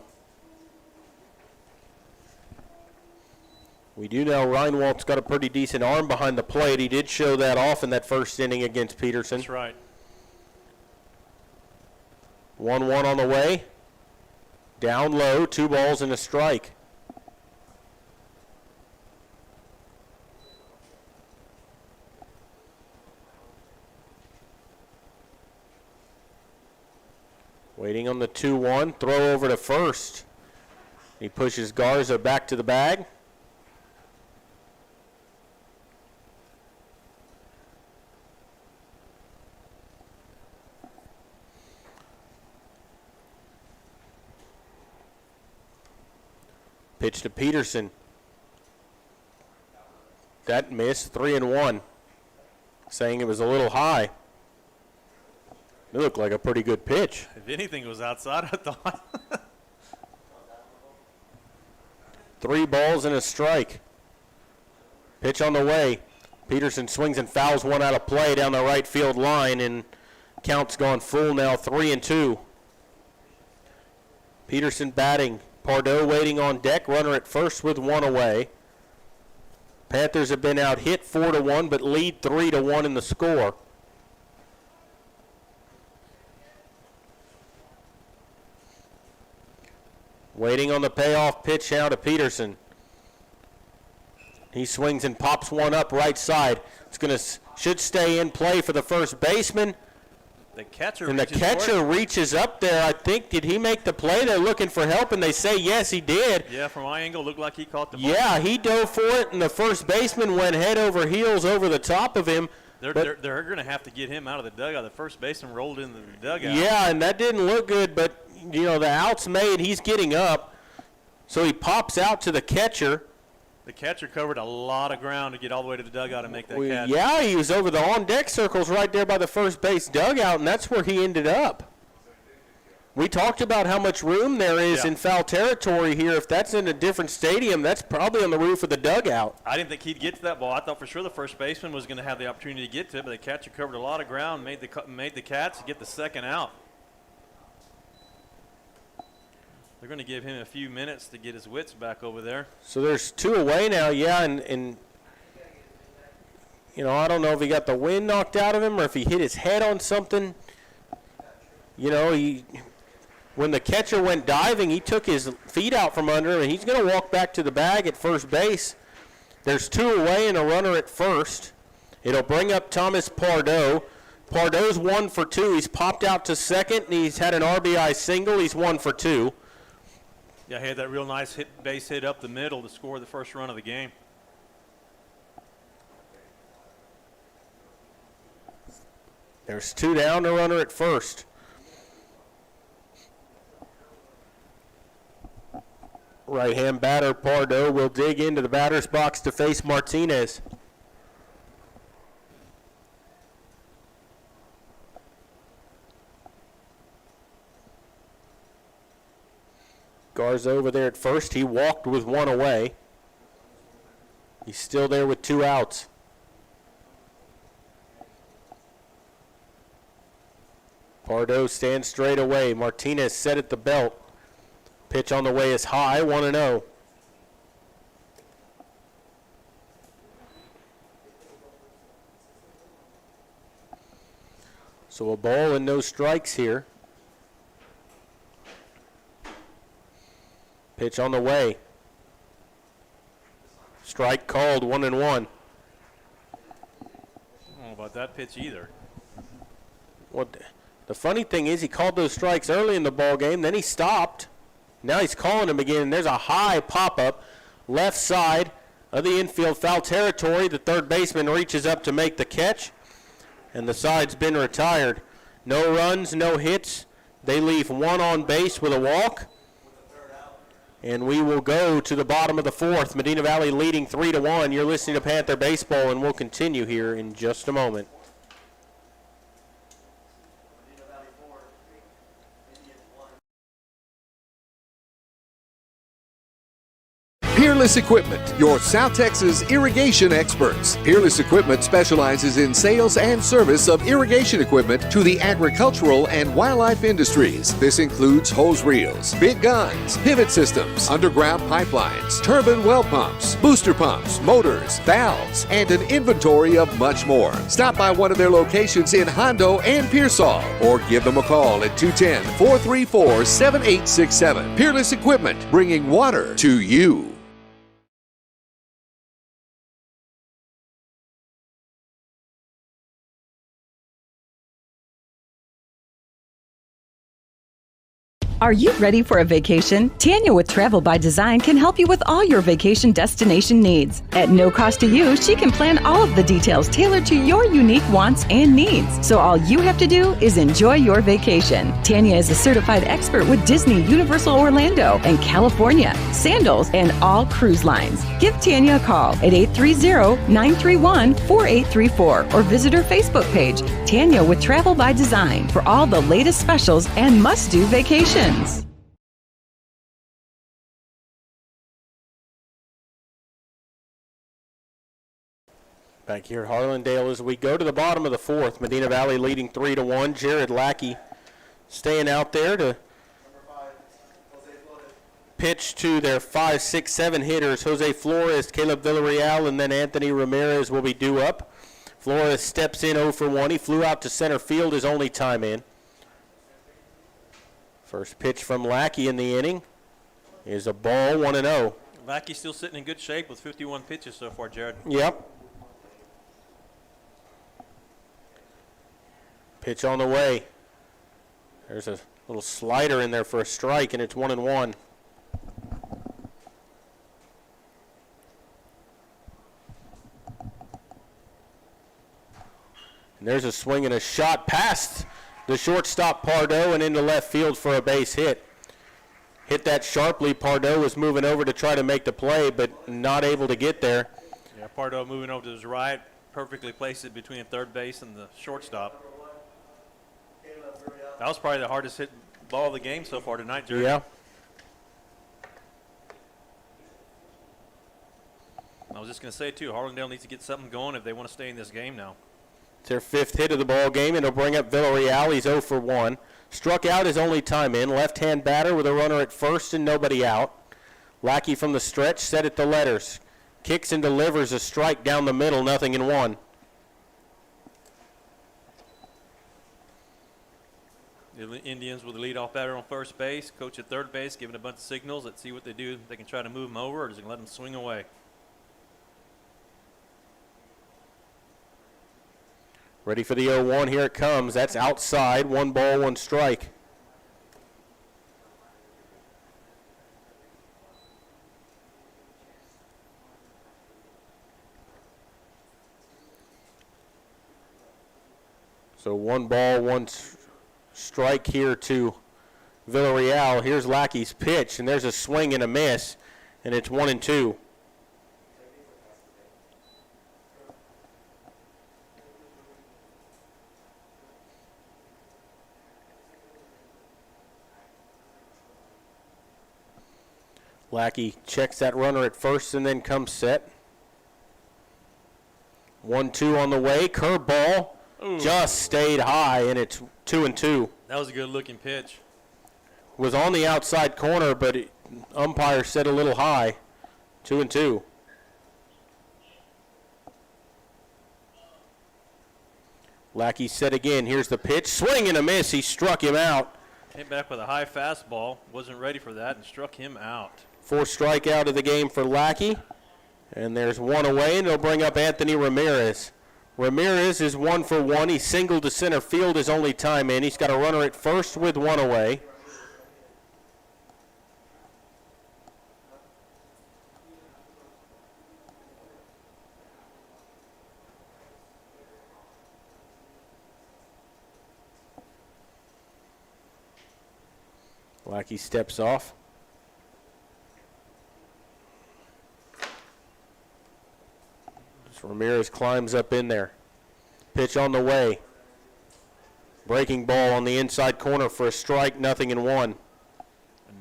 We do know Reinwaldt's got a pretty decent arm behind the plate. He did show that off in that first inning against Peterson. That's right. 1-1 on the way. Down low, 2 balls and a strike. Waiting on the 2-1, throw over to first. He pushes Garza back to the bag. Pitch to Peterson. That missed, 3-1. Saying it was a little high. It looked like a pretty good pitch. If anything, it was outside, I thought. 3 balls and a strike. Pitch on the way. Peterson swings and fouls one out of play down the right field line, and count's gone full now, 3-2. Peterson batting. Pardo waiting on deck. Runner at first with 1 away. Panthers have been out hit 4-1, but lead 3-1 in the score. Waiting on the payoff pitch now to Peterson. He swings and pops one up right side. Should stay in play for the first baseman. The catcher and the catcher reaches up there. I think, did he make the play? They're looking for help, and they say yes, he did. Yeah, from my angle, looked like he caught the ball. Yeah, he dove for it, and the first baseman went head over heels over the top of him. They're going to have to get him out of the dugout. The first baseman rolled into the dugout. Yeah, and that didn't look good, but, you know, the out's made. He's getting up. So he pops out to the catcher. The catcher covered a lot of ground to get all the way to the dugout and make that catch. Yeah, he was over the on-deck circles right there by the first base dugout, and that's where he ended up. We talked about how much room there is in foul territory here. If that's in a different stadium, that's probably on the roof of the dugout. I didn't think he'd get to that ball. I thought for sure the first baseman was going to have the opportunity to get to it, but the catcher covered a lot of ground, made the catch to get the second out. They're going to give him a few minutes to get his wits back over there. So there's 2 away now, yeah, and you know, I don't know if he got the wind knocked out of him or if he hit his head on something. You know, when the catcher went diving, he took his feet out from under him, and he's going to walk back to the bag at first base. There's 2 away and a runner at first. It'll bring up Thomas Pardo. Pardo's 1 for 2. He's popped out to second, and he's had an RBI single. He's 1 for 2. Yeah, he had that real nice base hit up the middle to score the first run of the game. There's 2 down, a runner at first. Right-hand batter Pardo will dig into the batter's box to face Martinez. Garza over there at first. He walked with 1 away. He's still there with 2 outs. Pardo stands straight away. Martinez set at the belt. Pitch on the way is high, 1-0. So a ball and no strikes here. Pitch on the way. Strike called, 1-1. I don't know about that pitch either. What the funny thing is, he called those strikes early in the ball game, then he stopped. Now he's calling them again, and there's a high pop-up left side of the infield, foul territory. The third baseman reaches up to make the catch, and the side's been retired. No runs, no hits. They leave 1 on base with a walk. And we will go to the bottom of the 4th. Medina Valley leading 3-1. You're listening to Panther Baseball, and we'll continue here in just a moment. Peerless Equipment, your South Texas irrigation experts. Peerless Equipment specializes in sales and service of irrigation equipment to the agricultural and wildlife industries. This includes hose reels, big guns, pivot systems, underground pipelines, turbine well pumps, booster pumps, motors, valves, and an inventory of much more. Stop by one of their locations in Hondo and Pearsall, or give them a call at 210-434-7867. Peerless Equipment, bringing water to you. Are you ready for a vacation? Tanya with Travel by Design can help you with all your vacation destination needs. At no cost to you, she can plan all of the details tailored to your unique wants and needs. So all you have to do is enjoy your vacation. Tanya is a certified expert with Disney, Universal Orlando, and California, Sandals, and all cruise lines. Give Tanya a call at 830-931-4834 or visit her Facebook page, Tanya with Travel by Design, for all the latest specials and must-do vacations. Back here at Harlandale as we go to the bottom of the 4th. Medina Valley leading 3-1. Jared Lackey staying out there to pitch to their 5, 6, 7 hitters. Jose Flores, Caleb Villarreal, and then Anthony Ramirez will be due up. Flores steps in 0 for 1. He flew out to center field his only time in. First pitch from Lackey in the inning is a ball, 1-0. Lackey's still sitting in good shape with 51 pitches so far, Jared. Yep. Pitch on the way. There's a little slider in there for a strike, and it's 1-1. And there's a swing and a shot past the shortstop Pardo and into left field for a base hit. Hit that sharply. Pardo was moving over to try to make the play, but not able to get there. Yeah, Pardo moving over to his right, perfectly placed it between third base and the shortstop. That was probably the hardest hit ball of the game so far tonight, Jerry. Yeah. I was just going to say, too, Harlandale needs to get something going if they want to stay in this game now. It's their 5th hit of the ball game, and it'll bring up Villarreal. He's 0 for 1. Struck out his only time in. Left-hand batter with a runner at first and nobody out. Lackey from the stretch, set at the letters. Kicks and delivers a strike down the middle, 0-1. The Indians with the leadoff batter on first base, coach at third base, giving a bunch of signals. Let's see what they do. They can try to move him over, or does he let him swing away? Ready for the 0-1. Here it comes. That's outside. 1 ball, 1 strike. So 1 ball, 1 strike here to Villarreal. Here's Lackey's pitch, and there's a swing and a miss, and it's 1-2. Lackey checks that runner at first and then comes set. 1-2 on the way. Curveball just stayed high, and it's 2-2. That was a good looking pitch. Was on the outside corner, but umpire said a little high. 2-2. Lackey set again. Here's the pitch. Swing and a miss. He struck him out. Came back with a high fastball. Wasn't ready for that and struck him out. 4th strikeout of the game for Lackey. And there's 1 away, and it'll bring up Anthony Ramirez. Ramirez is 1 for 1. He singled to center field his only time in. He's got a runner at first with 1 away. Lackey steps off. Ramirez climbs up in there. Pitch on the way. Breaking ball on the inside corner for a strike, 0-1. And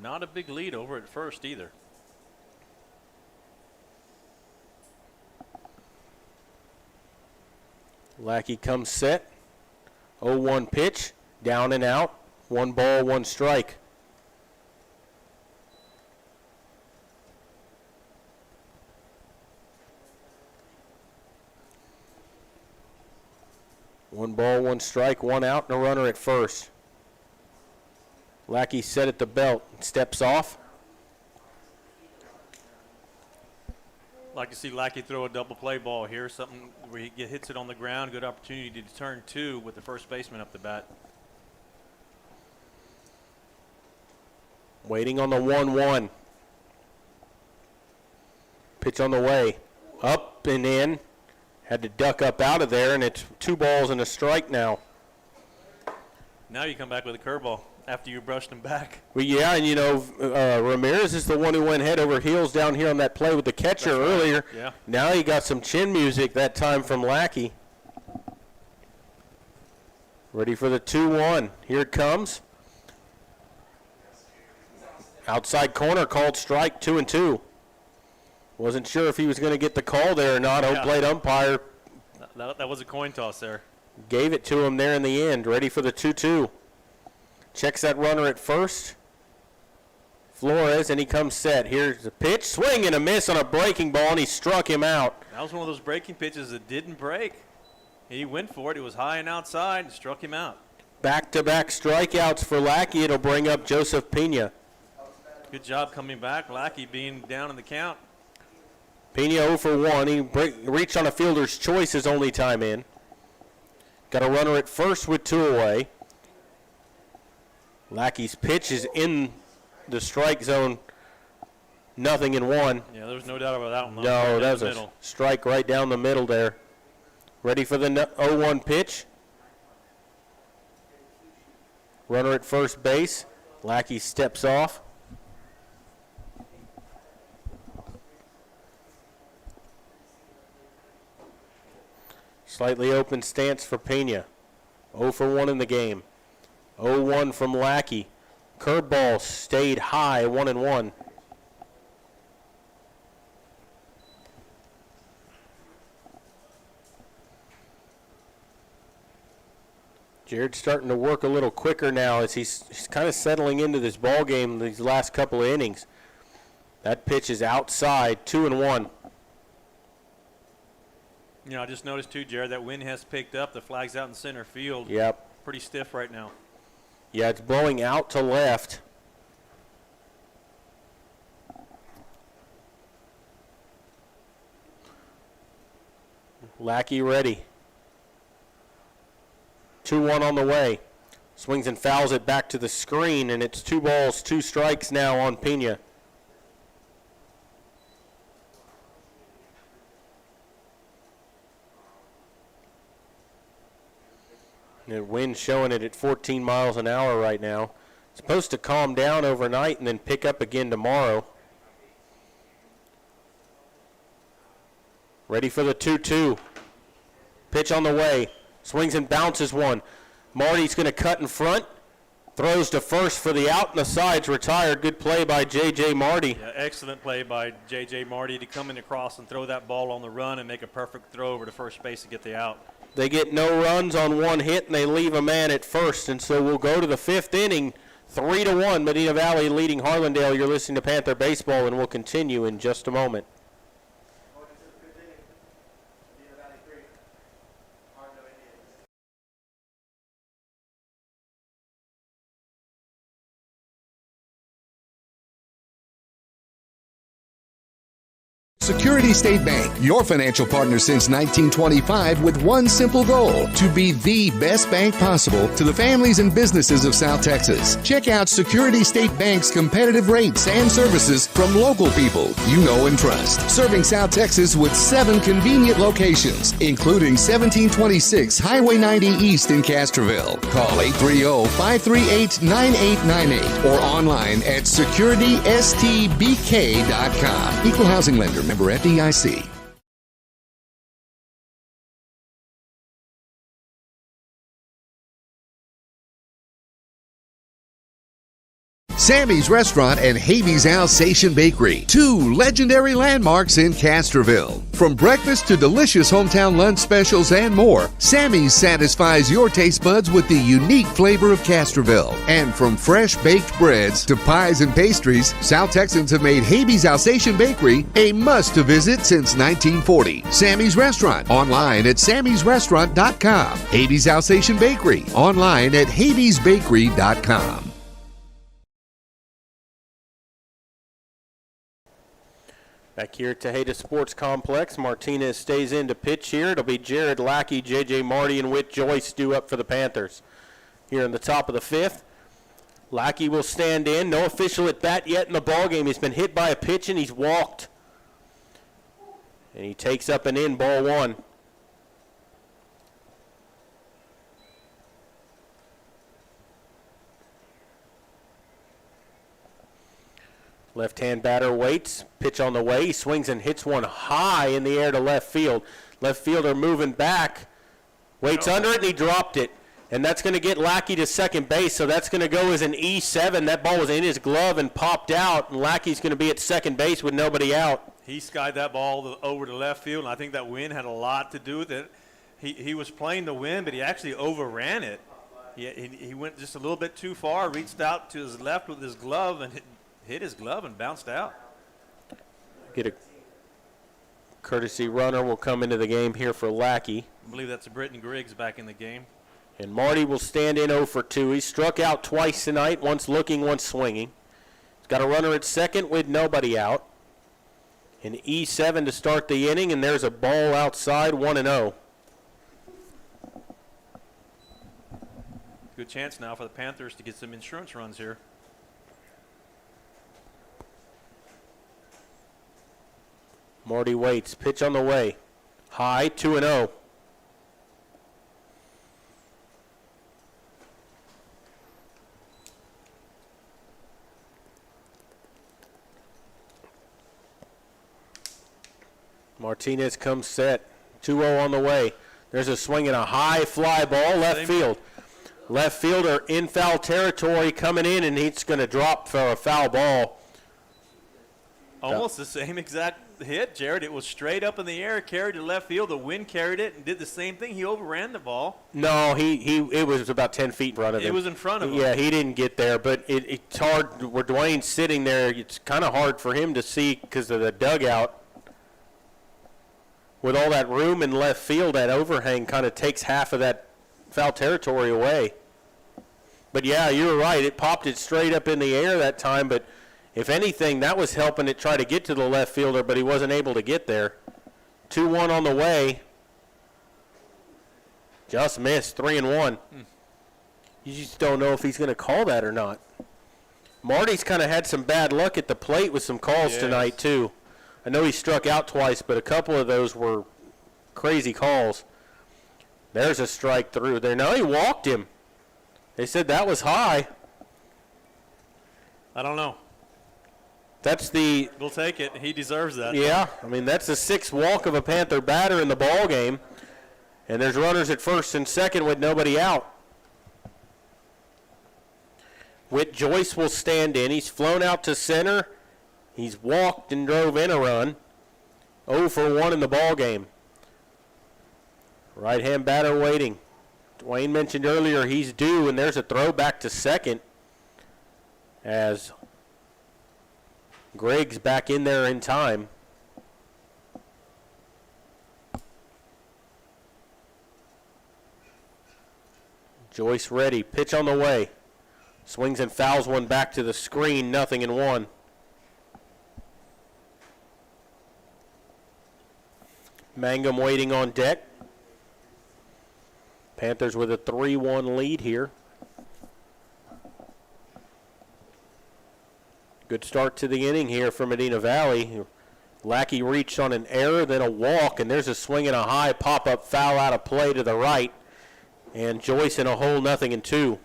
not a big lead over at first either. Lackey comes set. 0-1 pitch. Down and out. 1 ball, 1 strike. One ball, 1 strike, 1 out, and a runner at first. Lackey set at the belt, steps off. Like to see Lackey throw a double play ball here, something where he hits it on the ground. Good opportunity to turn 2 with the first baseman up the bat. Waiting on the 1-1. Pitch on the way. Up and in. Had to duck up out of there, and it's 2 balls and a strike now. Now you come back with a curveball after you brushed him back. Well, yeah, and Ramirez is the one who went head over heels down here on that play with the catcher earlier. Yeah. Now he got some chin music that time from Lackey. Ready for the 2-1. Here it comes. Outside corner called strike, 2-2. Wasn't sure if he was going to get the call there or not. Home plate umpire That was a coin toss there. gave it to him there in the end. Ready for the 2-2. Checks that runner at first. Flores, and he comes set. Here's the pitch. Swing and a miss on a breaking ball, and he struck him out. That was one of those breaking pitches that didn't break. He went for it. It was high and outside and struck him out. Back-to-back strikeouts for Lackey. It'll bring up Joseph Pena. Good job coming back. Lackey being down in the count. Pena 0 for 1. He reached on a fielder's choice his only time in. Got a runner at first with 2 away. Lackey's pitch is in the strike zone, 0-1. Yeah, there's no doubt about that one. No, that was a strike right down the middle there. Ready for the 0-1 pitch. Runner at first base. Lackey steps off. Slightly open stance for Pena. 0 for 1 in the game. 0-1 from Lackey. Curveball stayed high, 1-1. Jared's starting to work a little quicker now as he's kind of settling into this ball game these last couple of innings. That pitch is outside, 2-1. You know, I just noticed too, Jared, that wind has picked up. The flag's out in center field. Yep. Pretty stiff right now. Yeah, it's blowing out to left. Lackey ready. 2-1 on the way. Swings and fouls it back to the screen, and it's 2 balls, 2 strikes now on Pena. The wind showing it at 14 miles an hour right now. It's supposed to calm down overnight and then pick up again tomorrow. Ready for the 2-2. Pitch on the way. Swings and bounces one. Marty's going to cut in front. Throws to first for the out, and the side's retired. Good play by J.J. Marty. Yeah, excellent play by J.J. Marty to come in across and throw that ball on the run and make a perfect throw over to first base to get the out. They get no runs on one hit, and they leave a man at first. And so we'll go to the 5th inning, 3-1, Medina Valley leading Harlandale. You're listening to Panther Baseball, and we'll continue in just a moment. Security State Bank, your financial partner since 1925 with one simple goal, to be the best bank possible to the families and businesses of South Texas. Check out Security State Bank's competitive rates and services from local people you know and trust. Serving South Texas with 7 convenient locations, including 1726 Highway 90 East in Castroville. Call 830-538-9898 or online at securitystbk.com. Equal housing lender, member FDIC. Sammy's Restaurant and Havy's Alsatian Bakery, 2 legendary landmarks in Castroville. From breakfast to delicious hometown lunch specials and more, Sammy's satisfies your taste buds with the unique flavor of Castroville. And from fresh baked breads to pies and pastries, South Texans have made Havy's Alsatian Bakery a must-to-visit since 1940. Sammy's Restaurant, online at sammysrestaurant.com. Havy's Alsatian Bakery, online at havysbakery.com. Back here at Tejeda Sports Complex, Martinez stays in to pitch here. It'll be Jared Lackey, J.J. Marty, and Whit Joyce due up for the Panthers. Here in the top of the 5th, Lackey will stand in. No official at bat yet in the ballgame. He's been hit by a pitch and he's walked. And he takes up and in, ball 1. Left-hand batter waits. Pitch on the way. He swings and hits one high in the air to left field. Left fielder moving back. Waits under it, and he dropped it. And that's going to get Lackey to second base, so that's going to go as an E7. That ball was in his glove and popped out, and Lackey's going to be at second base with nobody out. He skied that ball over to left field, and I think that wind had a lot to do with it. He was playing the wind, but he actually overran it. He went just a little bit too far, reached out to his left with his glove, and hit his glove and bounced out. Get a courtesy runner will come into the game here for Lackey. I believe that's Britton Griggs back in the game. And Marty will stand in 0 for 2. He struck out twice tonight, once looking, once swinging. He's got a runner at second with nobody out. An E7 to start the inning, and there's a ball outside, 1-0. Good chance now for the Panthers to get some insurance runs here. Marty waits. Pitch on the way. High, 2-0. Martinez comes set. 2-0 on the way. There's a swing and a high fly ball left field. Left fielder in foul territory coming in, and he's going to drop for a foul ball. Almost the same exact hit, Jared. It was straight up in the air, carried to left field. The wind carried it and did the same thing. He overran the ball. No, it was about 10 feet in front of him. It was in front of him. Yeah, he didn't get there, but it's hard. Where Dwayne's sitting there, it's kind of hard for him to see because of the dugout. With all that room in left field, that overhang kind of takes half of that foul territory away. But, yeah, you were right. It popped it straight up in the air that time, but if anything, that was helping it try to get to the left fielder, but he wasn't able to get there. 2-1 on the way. Just missed, 3-1. You just don't know if he's going to call that or not. Marty's kind of had some bad luck at the plate with some calls tonight, too. I know he struck out twice, but a couple of those were crazy calls. There's a strike through there. Now he walked him. They said that was high. I don't know. That's the... We'll take it. He deserves that. Yeah, I mean, that's the sixth walk of a Panther batter in the ball game. And there's runners at first and second with nobody out. Whit Joyce will stand in. He's flown out to center. He's walked and drove in a run. 0 for 1 in the ball game. Right-hand batter waiting. Dwayne mentioned earlier he's due, and there's a throw back to second as Griggs back in there in time. Joyce ready. Pitch on the way. Swings and fouls one back to the screen. 0-1. Mangum waiting on deck. Panthers with a 3-1 lead here. Good start to the inning here for Medina Valley. Lackey reached on an error, then a walk, and there's a swing and a high pop-up foul out of play to the right. And Joyce in a hole, 0-2.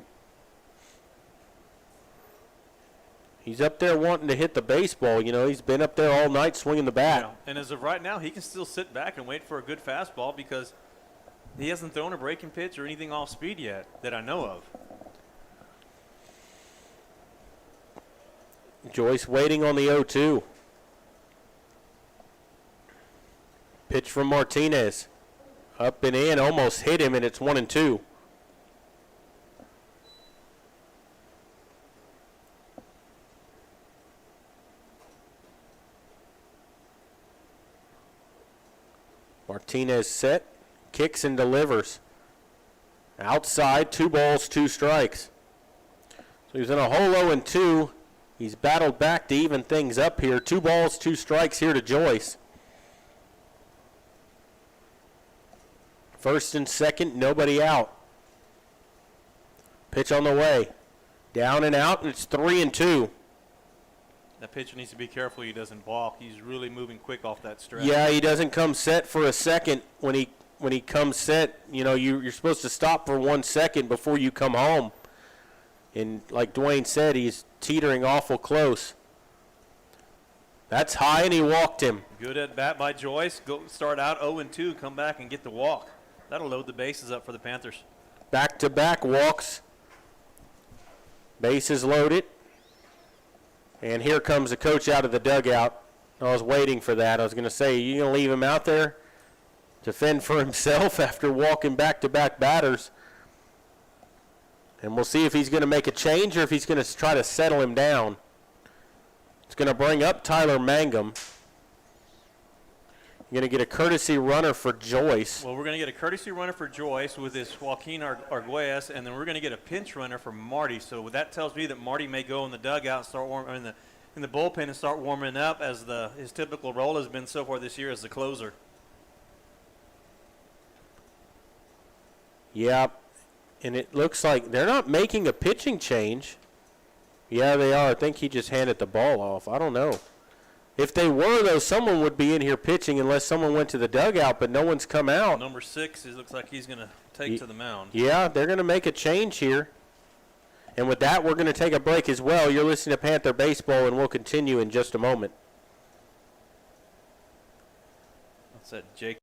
He's up there wanting to hit the baseball. You know, he's been up there all night swinging the bat. Yeah. And as of right now, he can still sit back and wait for a good fastball because he hasn't thrown a breaking pitch or anything off speed yet that I know of. Joyce waiting on the 0-2. Pitch from Martinez. Up and in, almost hit him, and it's 1-2. Martinez set, kicks and delivers. Outside, 2 balls, 2 strikes. So he's in a hole 0-2. He's battled back to even things up here. 2 balls, 2 strikes here to Joyce. First and second, nobody out. Pitch on the way. Down and out, and it's 3-2. That pitcher needs to be careful he doesn't balk. He's really moving quick off that stretch. Yeah, he doesn't come set for a second. When he comes set, you know, you're supposed to stop for 1 second before you come home. And like Dwayne said, he's teetering awful close. That's high, and he walked him. Good at bat by Joyce. Go start out 0-2, come back and get the walk. That'll load the bases up for the Panthers. Back-to-back walks. Bases loaded. And here comes the coach out of the dugout. I was waiting for that. I was going to say, you going to leave him out there to fend for himself after walking back-to-back batters? And we'll see if he's going to make a change or if he's going to try to settle him down. It's going to bring up Tyler Mangum. You're going to get a courtesy runner for Joyce. Well, we're going to get a courtesy runner for Joyce with this Joaquin Arguelles, and then we're going to get a pinch runner for Marty. So that tells me that Marty may go in the dugout and start in the bullpen and start warming up as his typical role has been so far this year as the closer. Yeah, and it looks like they're not making a pitching change. Yeah, they are. I think he just handed the ball off. I don't know. If they were, though, someone would be in here pitching unless someone went to the dugout, but no one's come out. Number 6, it looks like he's going to take to the mound. Yeah, they're going to make a change here. And with that, we're going to take a break as well. You're listening to Panther Baseball, and we'll continue in just a moment. That's that Jake.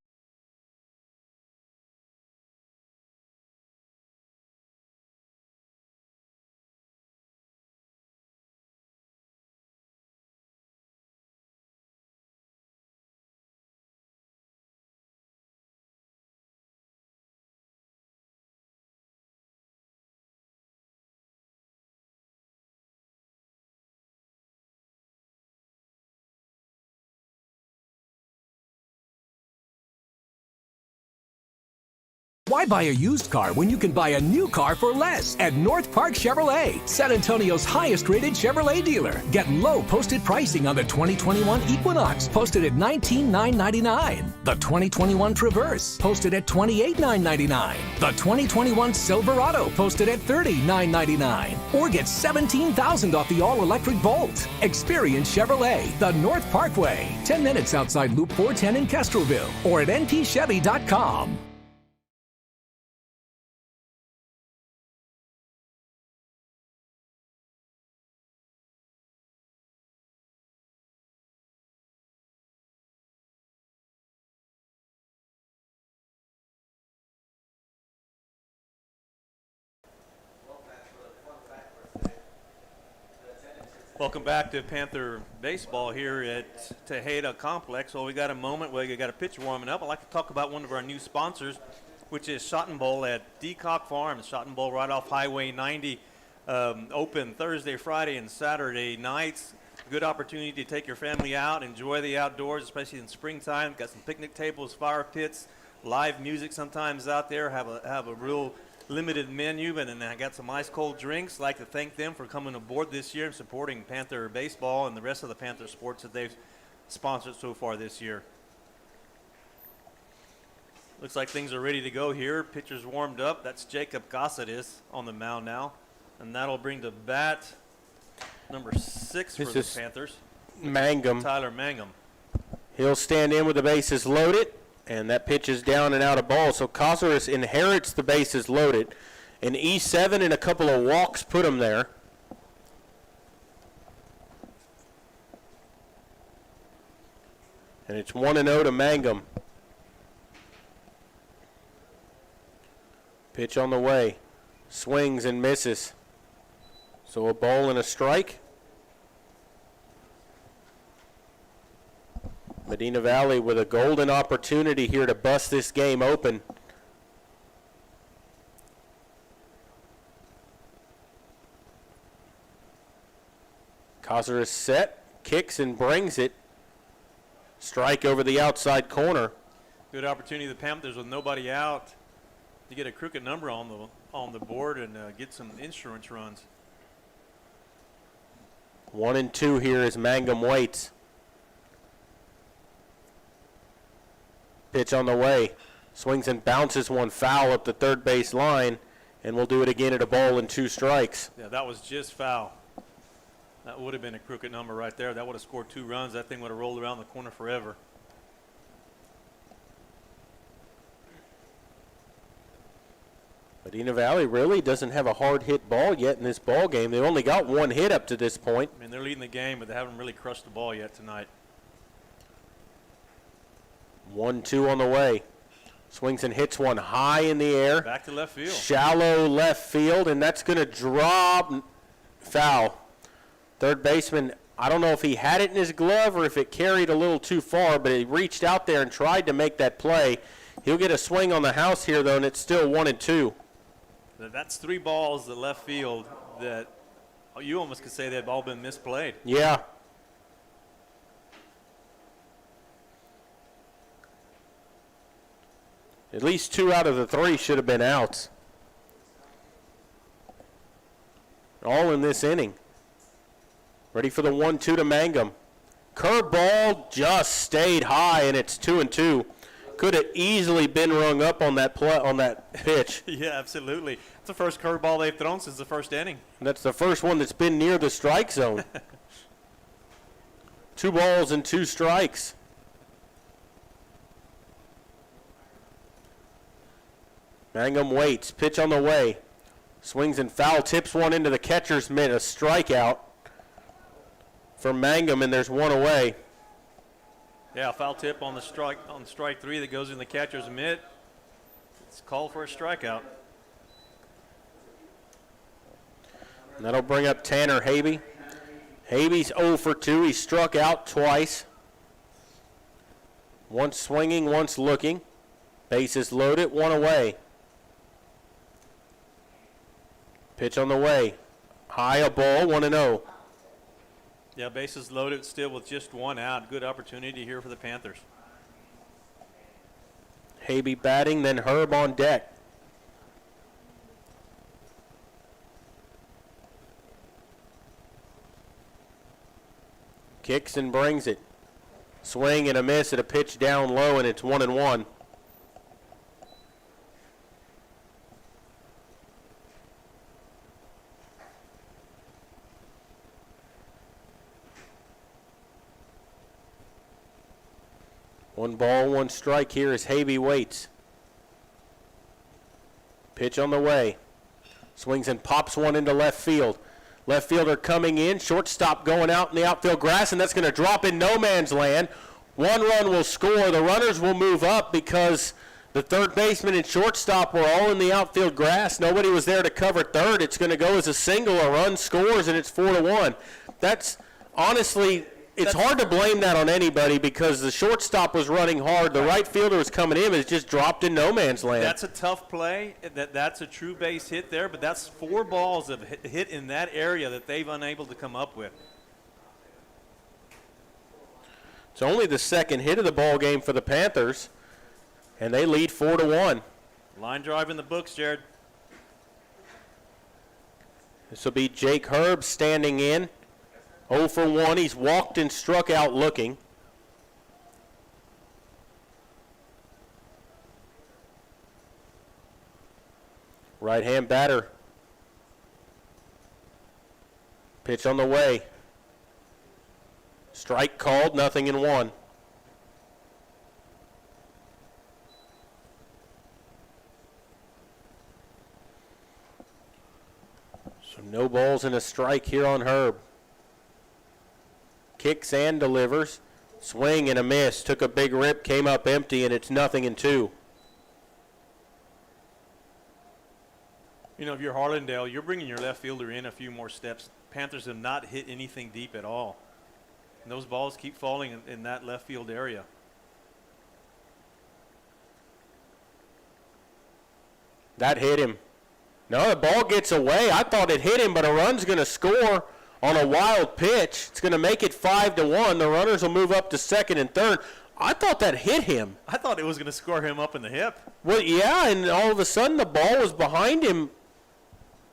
Why buy a used car when you can buy a new car for less at North Park Chevrolet, San Antonio's highest-rated Chevrolet dealer? Get low posted pricing on the 2021 Equinox, posted at $19,999. The 2021 Traverse, posted at $28,999. The 2021 Silverado, posted at $30,999. Or get $17,000 off the all-electric Bolt. Experience Chevrolet, the North Parkway, 10 minutes outside Loop 410 in Castroville, or at npchevy.com. Welcome back to Panther Baseball here at Tejeda Complex. Well, we got a moment where we got a pitcher warming up. I'd like to talk about one of our new sponsors, which is Shot and Bowl at Decock Farms. Shot and Bowl right off Highway 90, open Thursday, Friday, and Saturday nights. Good opportunity to take your family out, enjoy the outdoors, especially in springtime. Got some picnic tables, fire pits, live music sometimes out there. Have a real limited menu, and then I got some ice cold drinks. Like to thank them for coming aboard this year and supporting Panther baseball and the rest of the Panther sports that they've sponsored so far this year. Looks like things are ready to go here. Pitcher's warmed up. That's Jacob Gossett on the mound now, and that'll bring to bat number 6 for the Panthers. Mangum. Tyler Mangum. He'll stand in with the bases loaded, and that pitch is down and out of ball. So Cazares inherits the bases loaded. An E7 and a couple of walks put him there. And it's 1-0 to Mangum. Pitch on the way. Swings and misses. So a ball and a strike. Medina Valley with a golden opportunity here to bust this game open. Cazares set, kicks and brings it. Strike over the outside corner. Good opportunity the Panthers with nobody out to get a crooked number on the board and get some insurance runs. 1-2 here as Mangum waits. Pitch on the way. Swings and bounces one foul up the third base line, and we'll do it again at a ball and 2 strikes. Yeah, that was just foul. That would have been a crooked number right there. That would have scored 2 runs. That thing would have rolled around the corner forever. Medina Valley really doesn't have a hard hit ball yet in this ball game. They've only got 1 hit up to this point. I mean, they're leading the game, but they haven't really crushed the ball yet tonight. 1-2 on the way. Swings and hits one high in the air. Back to left field. Shallow left field, and that's going to drop. Foul. Third baseman, I don't know if he had it in his glove or if it carried a little too far, but he reached out there and tried to make that play. He'll get a swing on the house here, though, and it's still 1-2. That's 3 balls to left field that you almost could say they've all been misplayed. Yeah. At least 2 out of the 3 should have been outs. All in this inning. Ready for the 1-2 to Mangum. Curveball just stayed high, and it's 2-2. Could have easily been rung up on that pitch. Yeah, absolutely. It's the first curveball they've thrown since the first inning. And that's the first one that's been near the strike zone. 2 balls and 2 strikes. Mangum waits. Pitch on the way. Swings and foul. Tips one into the catcher's mitt. A strikeout for Mangum, and there's 1 away. Yeah, foul tip on strike 3 that goes in the catcher's mitt. It's called for a strikeout. And that'll bring up Tanner Habe. Habe's 0 for 2. He struck out twice. Once swinging, once looking. Bases loaded, 1 away. Pitch on the way. High, a ball, 1-0. Yeah, bases loaded still with just 1 out. Good opportunity here for the Panthers. Habe batting, then Herb on deck. Kicks and brings it. Swing and a miss at a pitch down low, and it's 1-1. One ball, 1 strike here as Habe waits. Pitch on the way. Swings and pops one into left field. Left fielder coming in. Shortstop going out in the outfield grass, and that's going to drop in no man's land. 1 run will score. The runners will move up because the third baseman and shortstop were all in the outfield grass. Nobody was there to cover third. It's going to go as a single. A run scores, and it's 4-1. That's honestly, it's hard to blame that on anybody because the shortstop was running hard. The right fielder was coming in, but it just dropped in no man's land. That's a tough play. That's a true base hit there, but that's 4 balls that hit in that area that they've unable to come up with. It's only the second hit of the ball game for the Panthers, and they lead 4-1. Line drive in the books, Jared. This will be Jake Herb standing in. 0 for 1. He's walked and struck out looking. Right-hand batter. Pitch on the way. Strike called, 0-1. So no balls and a strike here on Herb. Kicks and delivers. Swing and a miss. Took a big rip, came up empty, and it's 0-2. You know, if you're Harlandale, you're bringing your left fielder in a few more steps. Panthers have not hit anything deep at all. And those balls keep falling in that left field area. That hit him. No, the ball gets away. I thought it hit him, but a run's going to score on a wild pitch. It's going to make it 5-1. The runners will move up to second and third. I thought that hit him. I thought it was going to score him up in the hip. Well, yeah, and all of a sudden the ball was behind him.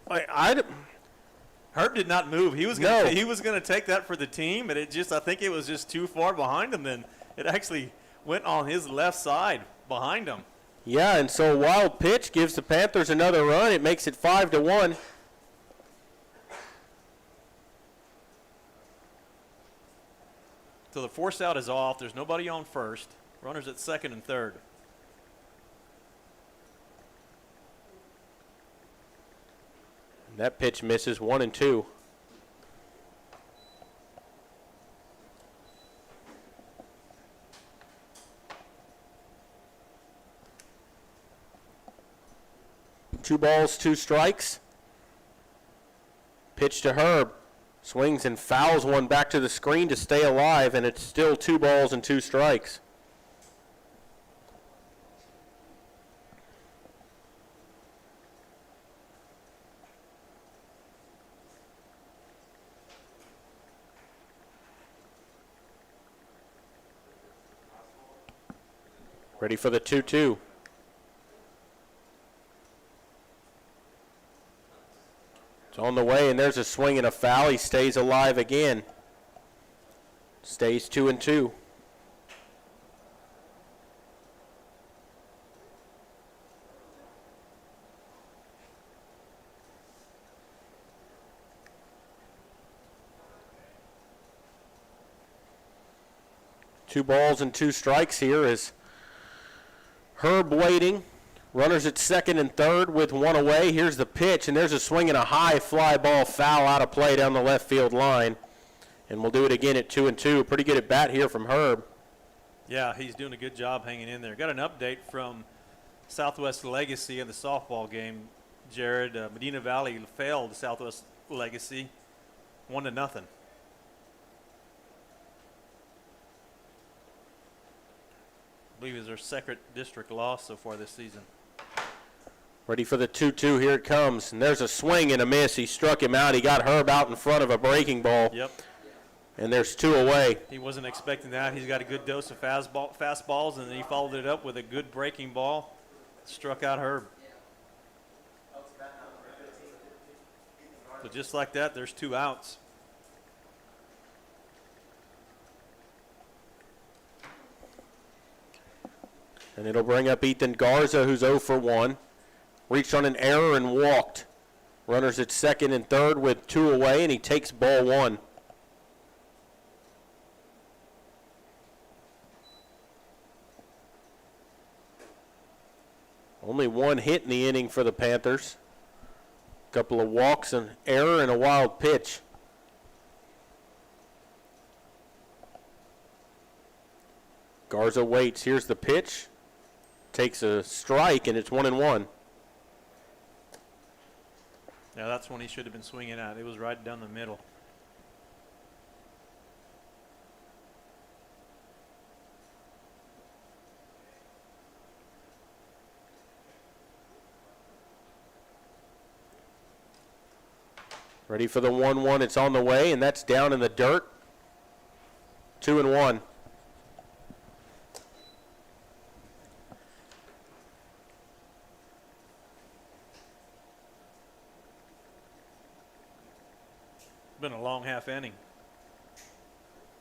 Herb did not move. He was going to take that for the team, but I think it was just too far behind him. Then it actually went on his left side behind him. Yeah, and so a wild pitch gives the Panthers another run. It makes it 5-1. So the force out is off. There's nobody on first. Runners at second and third. That pitch misses 1-2. Two balls, 2 strikes. Pitch to Herb. Swings and fouls one back to the screen to stay alive, and it's still 2 balls and 2 strikes. Ready for the 2-2. It's on the way, and there's a swing and a foul. He stays alive again. Stays 2-2. Two balls and 2 strikes here is Herb waiting. Runners at second and third with 1 away. Here's the pitch, and there's a swing and a high fly ball foul out of play down the left field line. And we'll do it again at 2-2. Pretty good at bat here from Herb. Yeah, he's doing a good job hanging in there. Got an update from Southwest Legacy in the softball game, Jared. Medina Valley failed Southwest Legacy 1-0. I believe it's their second district loss so far this season. Ready for the 2-2. Here it comes. And there's a swing and a miss. He struck him out. He got Herb out in front of a breaking ball. Yep. And there's 2 away. He wasn't expecting that. He's got a good dose of fastballs, and then he followed it up with a good breaking ball. Struck out Herb. So just like that, there's 2 outs. And it'll bring up Ethan Garza, who's 0 for 1. Reached on an error and walked. Runners at second and third with 2 away, and he takes ball 1. Only 1 hit in the inning for the Panthers. A couple of walks, an error, and a wild pitch. Garza waits. Here's the pitch. Takes a strike, and it's 1-1. Yeah, that's when he should have been swinging at. It was right down the middle. Ready for the 1-1. It's on the way, and that's down in the dirt. 2-1. Been a long half inning.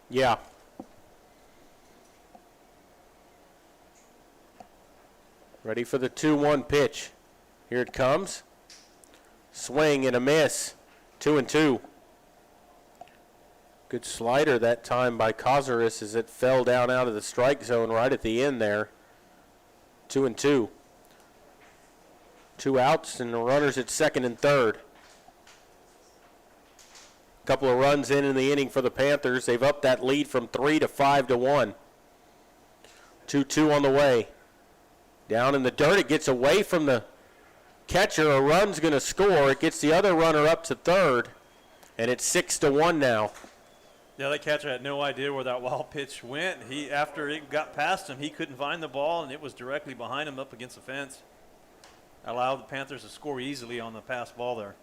Yeah. Ready for the 2-1 pitch. Here it comes. Swing and a miss. 2-2. Good slider that time by Cazares as it fell down out of the strike zone right at the end there. 2-2. 2 outs and the runners at second and third. Couple of runs in the inning for the Panthers. They've upped that lead from 3 to 5-1. 2-2 on the way. Down in the dirt, it gets away from the catcher. A run's going to score. It gets the other runner up to third, and it's 6-1 now. Yeah, that catcher had no idea where that wild pitch went. After it got past him, he couldn't find the ball, and it was directly behind him up against the fence. Allowed the Panthers to score easily on the pass ball there.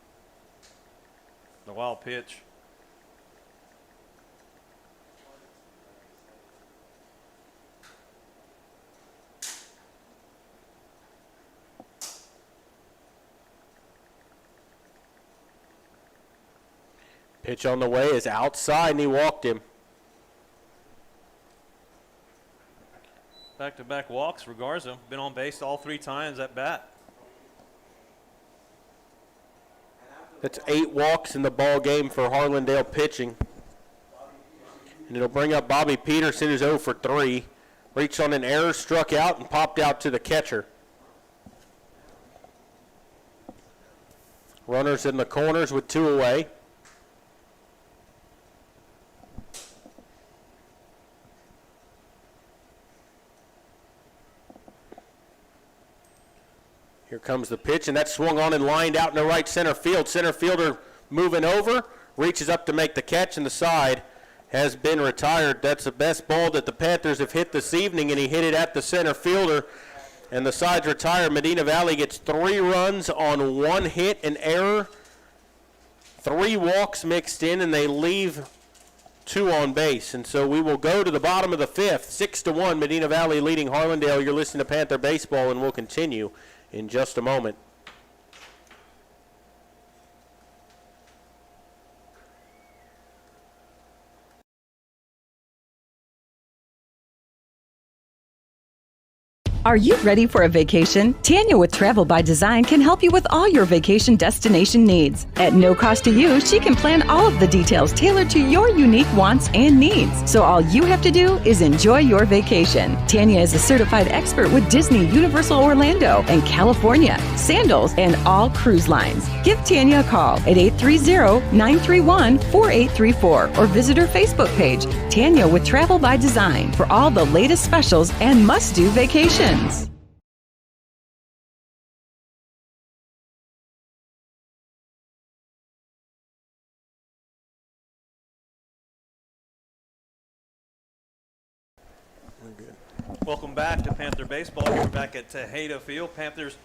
The wild pitch. Pitch on the way is outside, and he walked him. Back-to-back walks for Garza. Been on base all 3 times at bat. That's 8 walks in the ball game for Harlandale pitching. And it'll bring up Bobby Peterson, who's 0 for 3. Reached on an error, struck out, and popped out to the catcher. Runners in the corners with 2 away. Here comes the pitch, and that's swung on and lined out in the right center field. Center fielder moving over, reaches up to make the catch, and the side has been retired. That's the best ball that the Panthers have hit this evening, and he hit it at the center fielder, and the side's retired. Medina Valley gets 3 runs on 1 hit and error, 3 walks mixed in, and they leave 2 on base. And so we will go to the bottom of the 5th, 6-1, Medina Valley leading Harlandale. You're listening to Panther Baseball, and we'll continue in just a moment. Are you ready for a vacation? Tanya with Travel by Design can help you with all your vacation destination needs. At no cost to you, she can plan all of the details tailored to your unique wants and needs. So all you have to do is enjoy your vacation. Tanya is a certified expert with Disney, Universal Orlando, and California, Sandals, and all cruise lines. Give Tanya a call at 830-931-4834 or visit her Facebook page, Tanya with Travel by Design, for all the latest specials and must-do vacations. Welcome back to Panther Baseball. We're back at Tejada Field. Panthers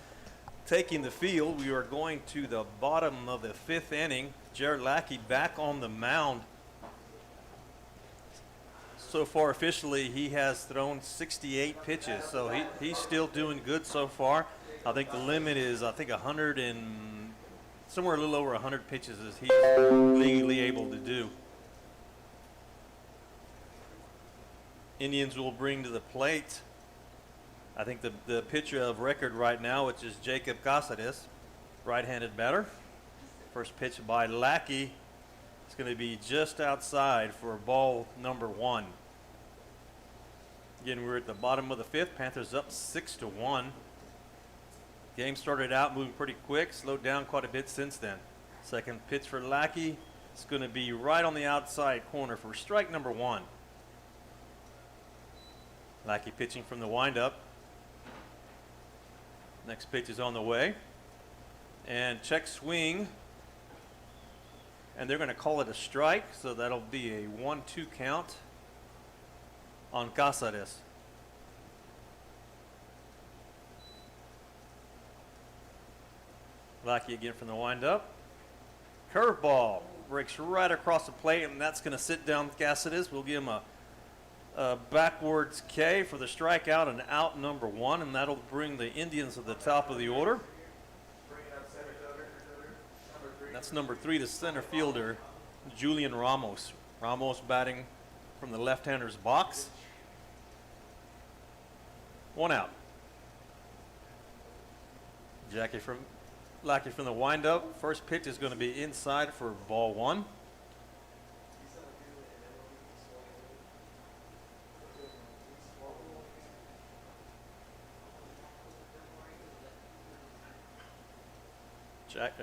taking the field. We are going to the bottom of the 5th inning. Jared Lackey back on the mound. So far, officially, he has thrown 68 pitches, so he's still doing good so far. I think the limit is, 100 and somewhere a little over 100 pitches is he's legally able to do. Indians will bring to the plate, I think the pitcher of record right now, which is Jacob Casares, right-handed batter. First pitch by Lackey. It's going to be just outside for ball number 1. Again, we're at the bottom of the 5th. Panthers up 6-1. Game started out moving pretty quick, slowed down quite a bit since then. Second pitch for Lackey. It's going to be right on the outside corner for strike number 1. Lackey pitching from the windup. Next pitch is on the way. And check swing. And they're going to call it a strike, so that'll be a 1-2 count on Casares. Lackey again from the windup. Curveball breaks right across the plate, and that's going to sit down Cassidy. We'll give him a backwards K for the strikeout and out number 1, and that'll bring the Indians to the top of the order. That's number 3, the center fielder, Julian Ramos. Ramos batting from the left-hander's box. 1 out. Lackey from the windup. First pitch is going to be inside for ball 1.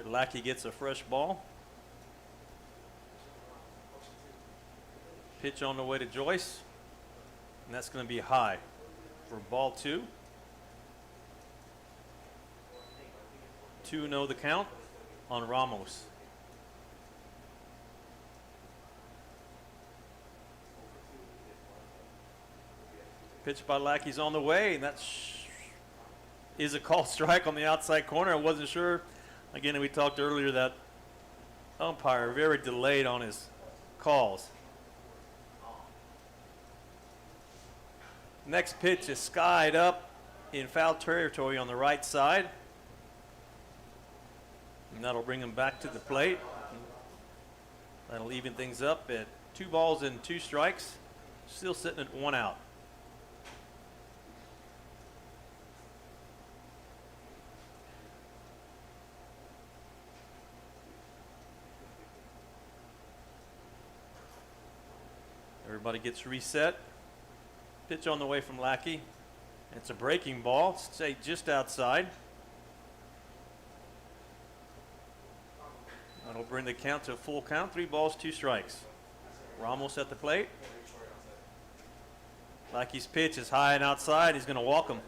Lackey gets a fresh ball. Pitch on the way to Joyce, and that's going to be high for ball 2. 2-0 the count on Ramos. Pitch by Lackey's on the way, and that is a called strike on the outside corner. I wasn't sure. Again, we talked earlier that umpire very delayed on his calls. Next pitch is skied up in foul territory on the right side. And that'll bring him back to the plate. That'll even things up at 2 balls and 2 strikes. Still sitting at 1 out. Everybody gets reset. Pitch on the way from Lackey. It's a breaking ball, stay just outside. That'll bring the count to a full count, 3 balls, 2 strikes. Ramos at the plate. Lackey's pitch is high and outside. He's going to walk him.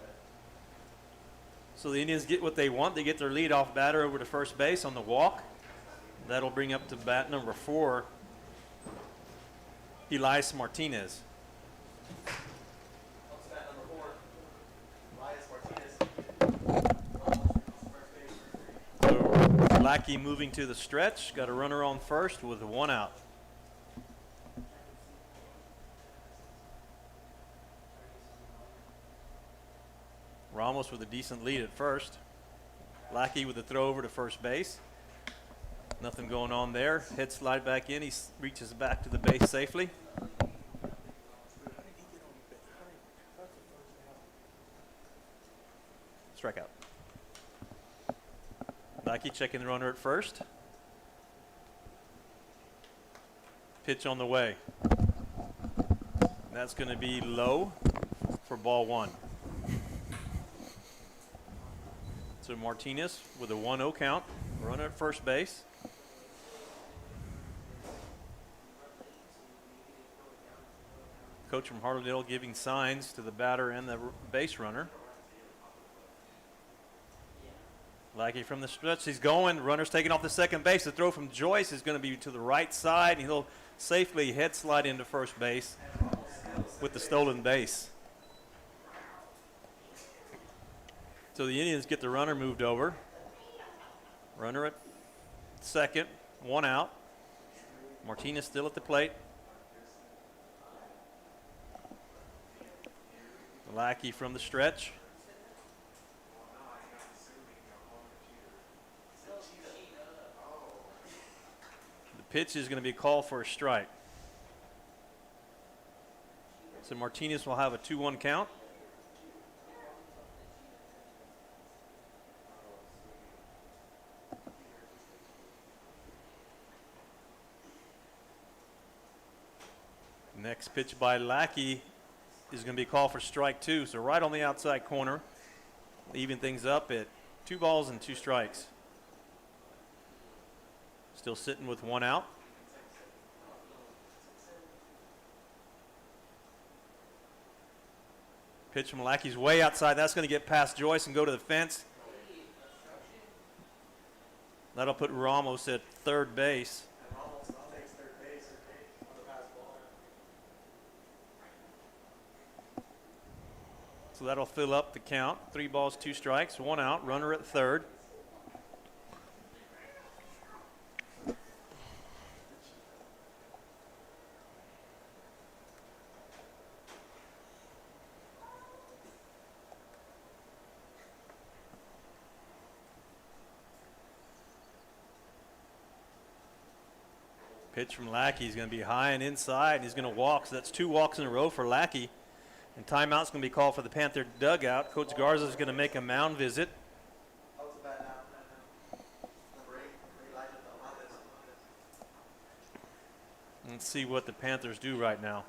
So the Indians get what they want. They get their leadoff batter over to first base on the walk. That'll bring up to bat number 4, Elias Martinez. Lackey moving to the stretch, got a runner on first with 1 out. Ramos with a decent lead at first. Lackey with a throw over to first base. Nothing going on there. Head slide back in. He reaches back to the base safely. Strikeout. Lackey checking the runner at first. Pitch on the way. That's going to be low for ball 1. So Martinez with a 1-0 count. Runner at first base. Coach from Harlandale giving signs to the batter and the base runner. Lackey from the stretch, he's going. Runner's taking off the second base. The throw from Joyce is going to be to the right side, and he'll safely head slide into first base with the stolen base. So the Indians get the runner moved over. Runner at second, 1 out. Martinez still at the plate. Lackey from the stretch. Pitch is going to be called for a strike. So Martinez will have a 2-1 count. Next pitch by Lackey is going to be called for strike 2. So right on the outside corner, even things up at 2 balls and 2 strikes. Still sitting with 1 out. Pitch from Lackey's way outside. That's going to get past Joyce and go to the fence. That'll put Ramos at third base. So that'll fill up the count. 3 balls, 2 strikes, 1 out. Runner at third. Pitch from Lackey is going to be high and inside, and he's going to walk. So that's 2 walks in a row for Lackey. And timeout's going to be called for the Panther dugout. Coach Garza is going to make a mound visit. Let's see what the Panthers do right now.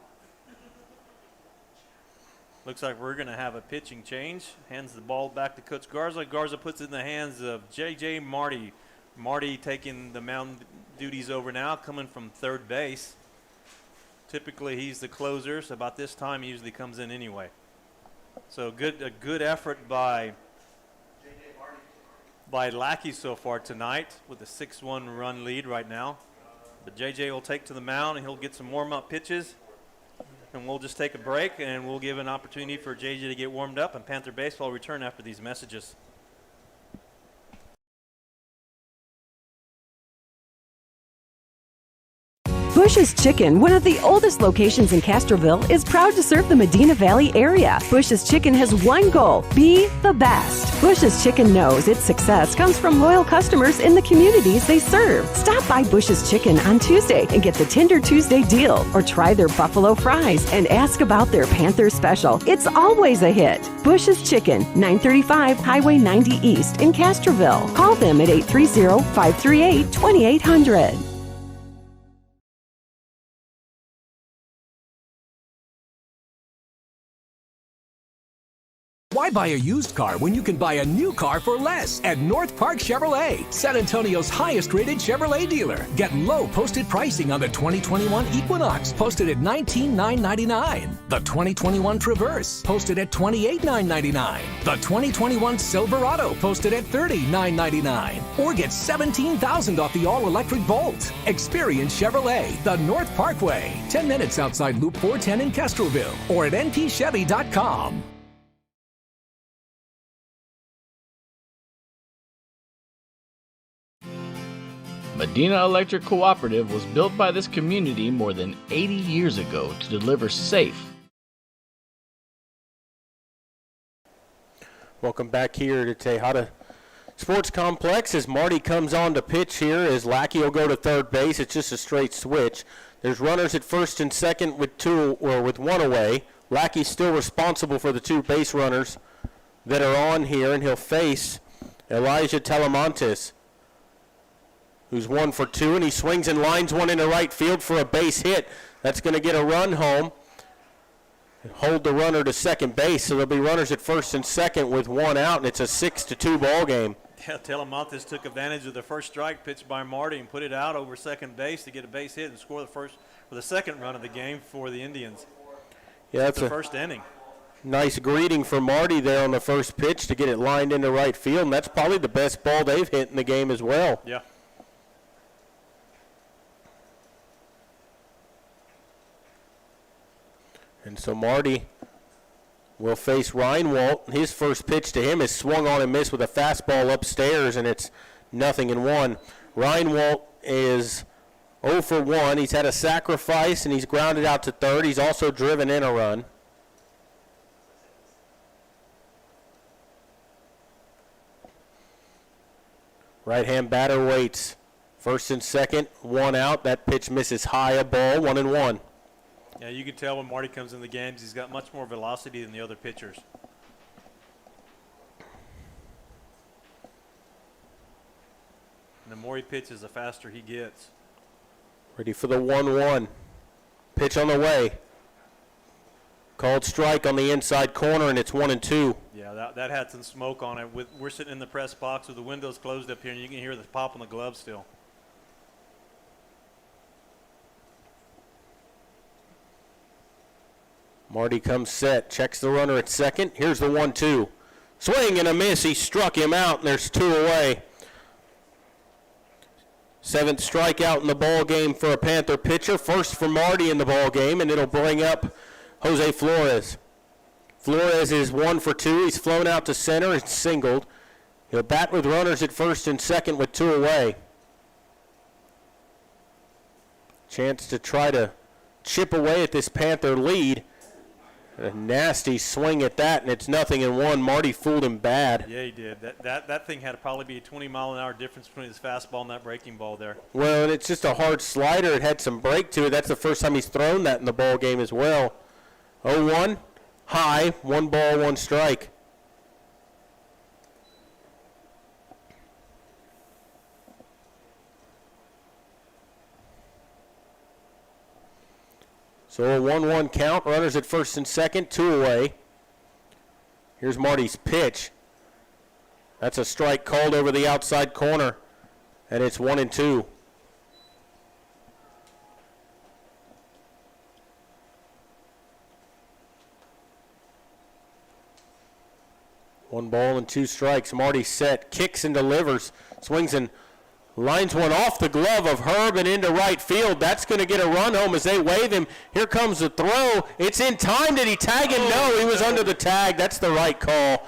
Looks like we're going to have a pitching change. Hands the ball back to Coach Garza. Garza puts it in the hands of J.J. Marty. Marty taking the mound duties over now, coming from third base. Typically he's the closer, so about this time he usually comes in anyway. So a good effort by Lackey so far tonight with a 6-1 run lead right now. But J.J. will take to the mound and he'll get some warm-up pitches. And we'll just take a break and we'll give an opportunity for J.J. to get warmed up, and Panther Baseball will return after these messages. Bush's Chicken, one of the oldest locations in Castroville, is proud to serve the Medina Valley area. Bush's Chicken has one goal: be the best. Bush's Chicken knows its success comes from loyal customers in the communities they serve. Stop by Bush's Chicken on Tuesday and get the Tender Tuesday deal, or try their buffalo fries and ask about their Panther special. It's always a hit. Bush's Chicken, 935 Highway 90 East in Castroville. Call them at 830-538-2800. Why buy a used car when you can buy a new car for less at North Park Chevrolet, San Antonio's highest-rated Chevrolet dealer? Get low posted pricing on the 2021 Equinox, posted at $19,999. The 2021 Traverse, posted at $28,999. The 2021 Silverado, posted at $30,999. Or get $17,000 off the all-electric Bolt. Experience Chevrolet, the North Parkway, 10 minutes outside Loop 410 in Castroville, or at npchevy.com. Medina Electric Cooperative was built by this community more than 80 years ago to deliver safe. Welcome back here to Tejada Sports Complex as Marty comes on to pitch here, as Lackey will go to third base. It's just a straight switch. There's runners at first and second with one away. Lackey's still responsible for the 2 base runners that are on here, and he'll face Elijah Telemontes, who's 1 for 2, and he swings and lines one into right field for a base hit. That's going to get a run home and hold the runner to second base. So there'll be runners at first and second with 1 out, and it's a 6-2 ball game. Yeah, Telemontes took advantage of the first strike pitched by Marty and put it out over second base to get a base hit and score the second run of the game for the Indians. Yeah, that's the first inning. Nice greeting for Marty there on the first pitch to get it lined into right field, and that's probably the best ball they've hit in the game as well. Yeah. And so Marty will face Reinwald. His first pitch to him is swung on and missed with a fastball upstairs, and it's 0-1. Reinwald is 0 for 1. He's had a sacrifice, and he's grounded out to third. He's also driven in a run. Right-hand batter waits. First and second, 1 out. That pitch misses high, a ball, 1-1. Yeah, you can tell when Marty comes in the games, he's got much more velocity than the other pitchers. And the more he pitches, the faster he gets. Ready for the 1-1. Pitch on the way. Called strike on the inside corner, and it's 1-2. Yeah, that had some smoke on it. We're sitting in the press box with the windows closed up here, and you can hear the pop on the glove still. Marty comes set, checks the runner at second. Here's the 1-2. Swing and a miss. He struck him out, and there's 2 away. 7th strikeout in the ball game for a Panther pitcher. First for Marty in the ball game, and it'll bring up Jose Flores. Flores is 1 for 2. He's flown out to center and singled. He'll bat with runners at first and second with 2 away. Chance to try to chip away at this Panther lead A nasty swing at that, and it's 0-1. Marty fooled him bad. Yeah, he did. That thing had to probably be a 20-mile-an-hour difference between his fastball and that breaking ball there. Well, and it's just a hard slider. It had some break to it. That's the first time he's thrown that in the ball game as well. 0-1, high, 1 ball, 1 strike. So a 1-1 count. Runners at first and second, 2 away. Here's Marty's pitch. That's a strike called over the outside corner, and it's 1-2. One ball and 2 strikes. Marty set, kicks and delivers, swings and lines one off the glove of Herb and into right field. That's going to get a run home as they wave him. Here comes the throw. It's in time. Did he tag him? No, he was under the tag. That's the right call.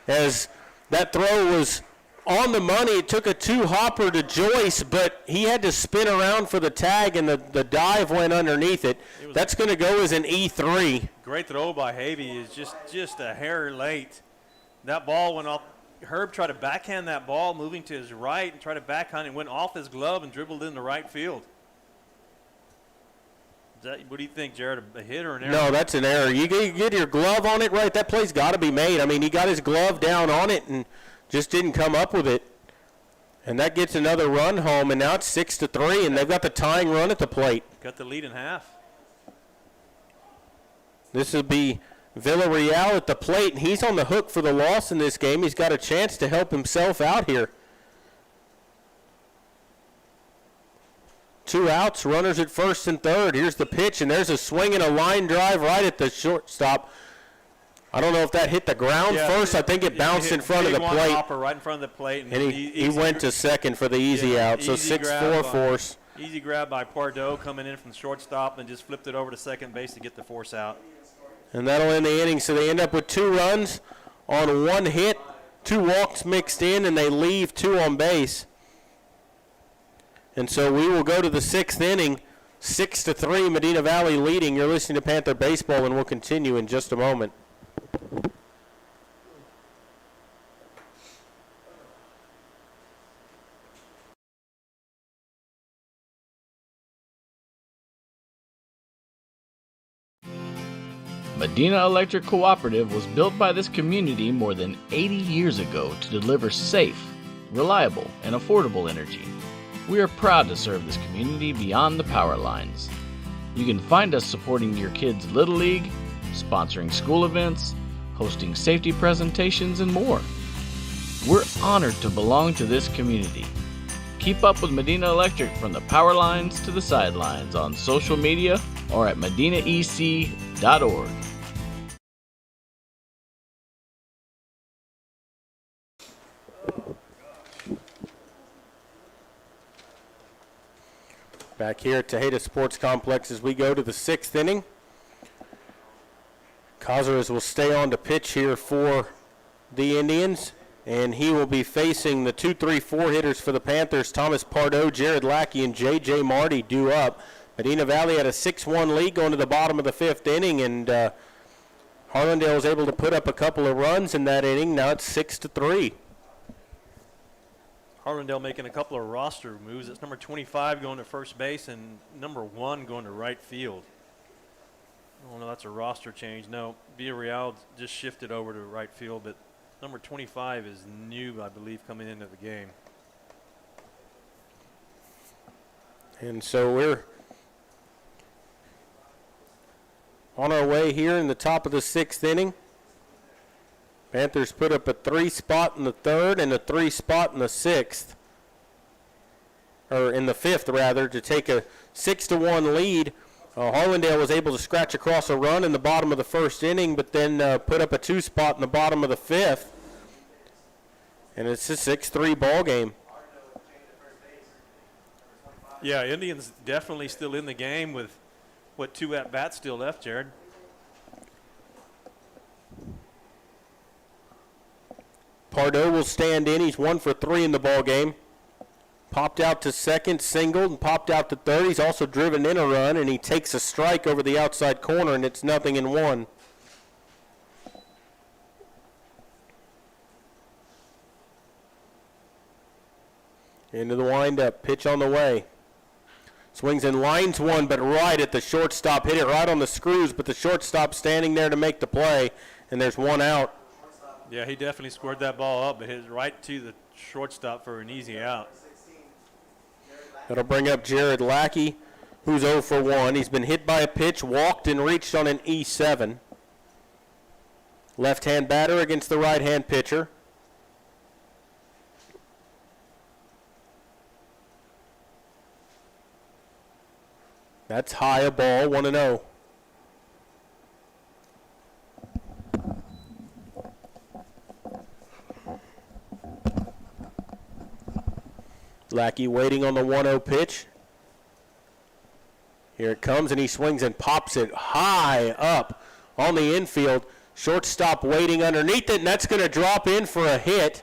As that throw was on the money, it took a 2-hopper to Joyce, but he had to spin around for the tag, and the dive went underneath it. That's going to go as an E3. Great throw by Havey. Is just a hair late. That ball went off. Herb tried to backhand that ball, moving to his right, and tried to backhand it. Went off his glove and dribbled into right field. What do you think, Jared? A hit or an error? No, that's an error. You get your glove on it right, that play's got to be made. I mean, he got his glove down on it and just didn't come up with it. And that gets another run home, and now it's 6-3, and they've got the tying run at the plate. Got the lead in half. This will be Villarreal at the plate, and he's on the hook for the loss in this game. He's got a chance to help himself out here. 2 outs, runners at first and third. Here's the pitch, and there's a swing and a line drive right at the shortstop. I don't know if that hit the ground first. I think it bounced in front of the plate. Right in front of the plate. And he went to second for the easy out, so 6-4 force. Easy grab by Pardo coming in from the shortstop and just flipped it over to second base to get the force out. And that'll end the inning. So they end up with 2 runs on 1 hit, 2 walks mixed in, and they leave 2 on base. And so we will go to the 6th inning, 6-3, Medina Valley leading. You're listening to Panther Baseball, and we'll continue in just a moment. Medina Electric Cooperative was built by this community more than 80 years ago to deliver safe, reliable, and affordable energy. We are proud to serve this community beyond the power lines. You can find us supporting your kids' Little League, sponsoring school events, hosting safety presentations, and more. We're honored to belong to this community. Keep up with Medina Electric from the power lines to the sidelines on social media or at medinaec.org. Back here at Tejeda Sports Complex as we go to the 6th inning. Cazares will stay on to pitch here for the Indians, and he will be facing the 2-3-4 hitters for the Panthers, Thomas Pardo, Jared Lackey, and J.J. Marty due up. Medina Valley had a 6-1 lead going to the bottom of the 5th inning, and Harlandale was able to put up a couple of runs in that inning. Now it's 6-3. Harlandale making a couple of roster moves. It's number 25 going to first base and number 1 going to right field. Oh, no, that's a roster change. No, Villarreal just shifted over to right field, but number 25 is new, I believe, coming into the game. And so we're on our way here in the top of the 6th inning. Panthers put up a 3 spot in the 3rd and a 3 spot in the 6th. Or in the 5th, rather, to take a 6-1 lead. Harlandale was able to scratch across a run in the bottom of the 1st inning, but then put up a 2 spot in the bottom of the 5th. And it's a 6-3 ball game. Yeah, Indians definitely still in the game with, 2 at-bats still left, Jared. Pardo will stand in. He's 1 for 3 in the ball game. Popped out to second, singled, and popped out to third. He's also driven in a run, and he takes a strike over the outside corner, and it's 0-1. Into the windup, pitch on the way. Swings and lines one, but right at the shortstop. Hit it right on the screws, but the shortstop standing there to make the play, and there's one out. Yeah, he definitely scored that ball up, but hit it right to the shortstop for an easy out. That'll bring up Jared Lackey, who's 0 for 1. He's been hit by a pitch, walked, and reached on an E7. Left-hand batter against the right-hand pitcher. That's high, a ball, 1-0. Lackey waiting on the 1-0 pitch. Here it comes, and he swings and pops it high up on the infield. Shortstop waiting underneath it, and that's going to drop in for a hit.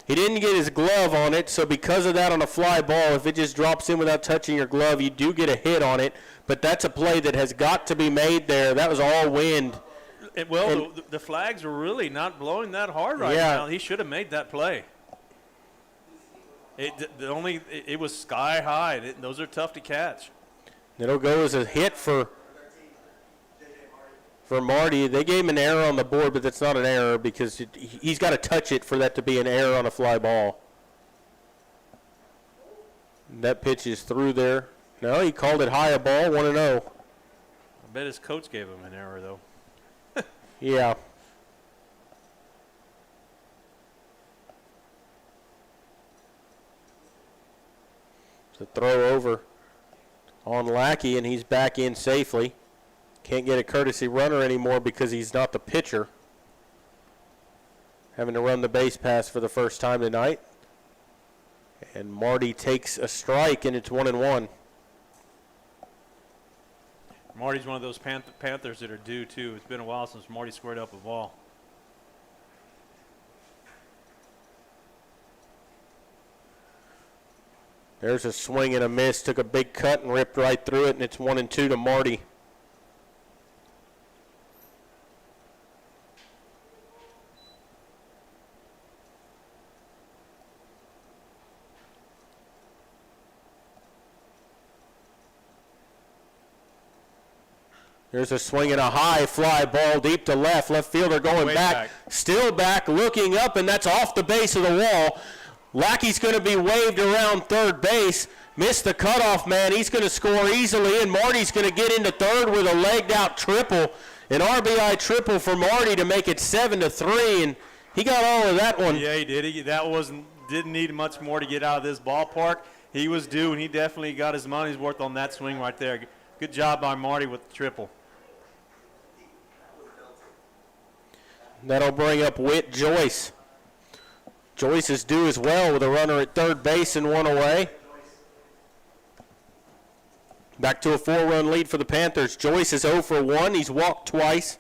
He didn't get his glove on it, so because of that on a fly ball, if it just drops in without touching your glove, you do get a hit on it. But that's a play that has got to be made there. That was all wind. The flags were really not blowing that hard right now. He should have made that play. It was sky high. Those are tough to catch. It'll go as a hit for Marty. They gave him an error on the board, but that's not an error because he's got to touch it for that to be an error on a fly ball. That pitch is through there. No, he called it high, a ball, 1-0. I bet his coach gave him an error, though. Yeah. It's a throw over on Lackey, and he's back in safely. Can't get a courtesy runner anymore because he's not the pitcher. Having to run the base pass for the first time tonight. And Marty takes a strike, and it's 1-1. Marty's one of those Panthers that are due, too. It's been a while since Marty squared up a ball. There's a swing and a miss. Took a big cut and ripped right through it, and it's 1-2 to Marty. There's a swing and a high fly ball deep to left. Left fielder going back. Still back, looking up, and that's off the base of the wall. Lackey's going to be waved around third base. Missed the cutoff man. He's going to score easily, and Marty's going to get into third with a legged out triple. An RBI triple for Marty to make it 7-3, and he got all of that one. Yeah, he did. Didn't need much more to get out of this ballpark. He was due, and he definitely got his money's worth on that swing right there. Good job by Marty with the triple. That'll bring up Whit Joyce. Joyce is due as well with a runner at third base and one away. Back to a 4-run lead for the Panthers. Joyce is 0 for 1. He's walked twice.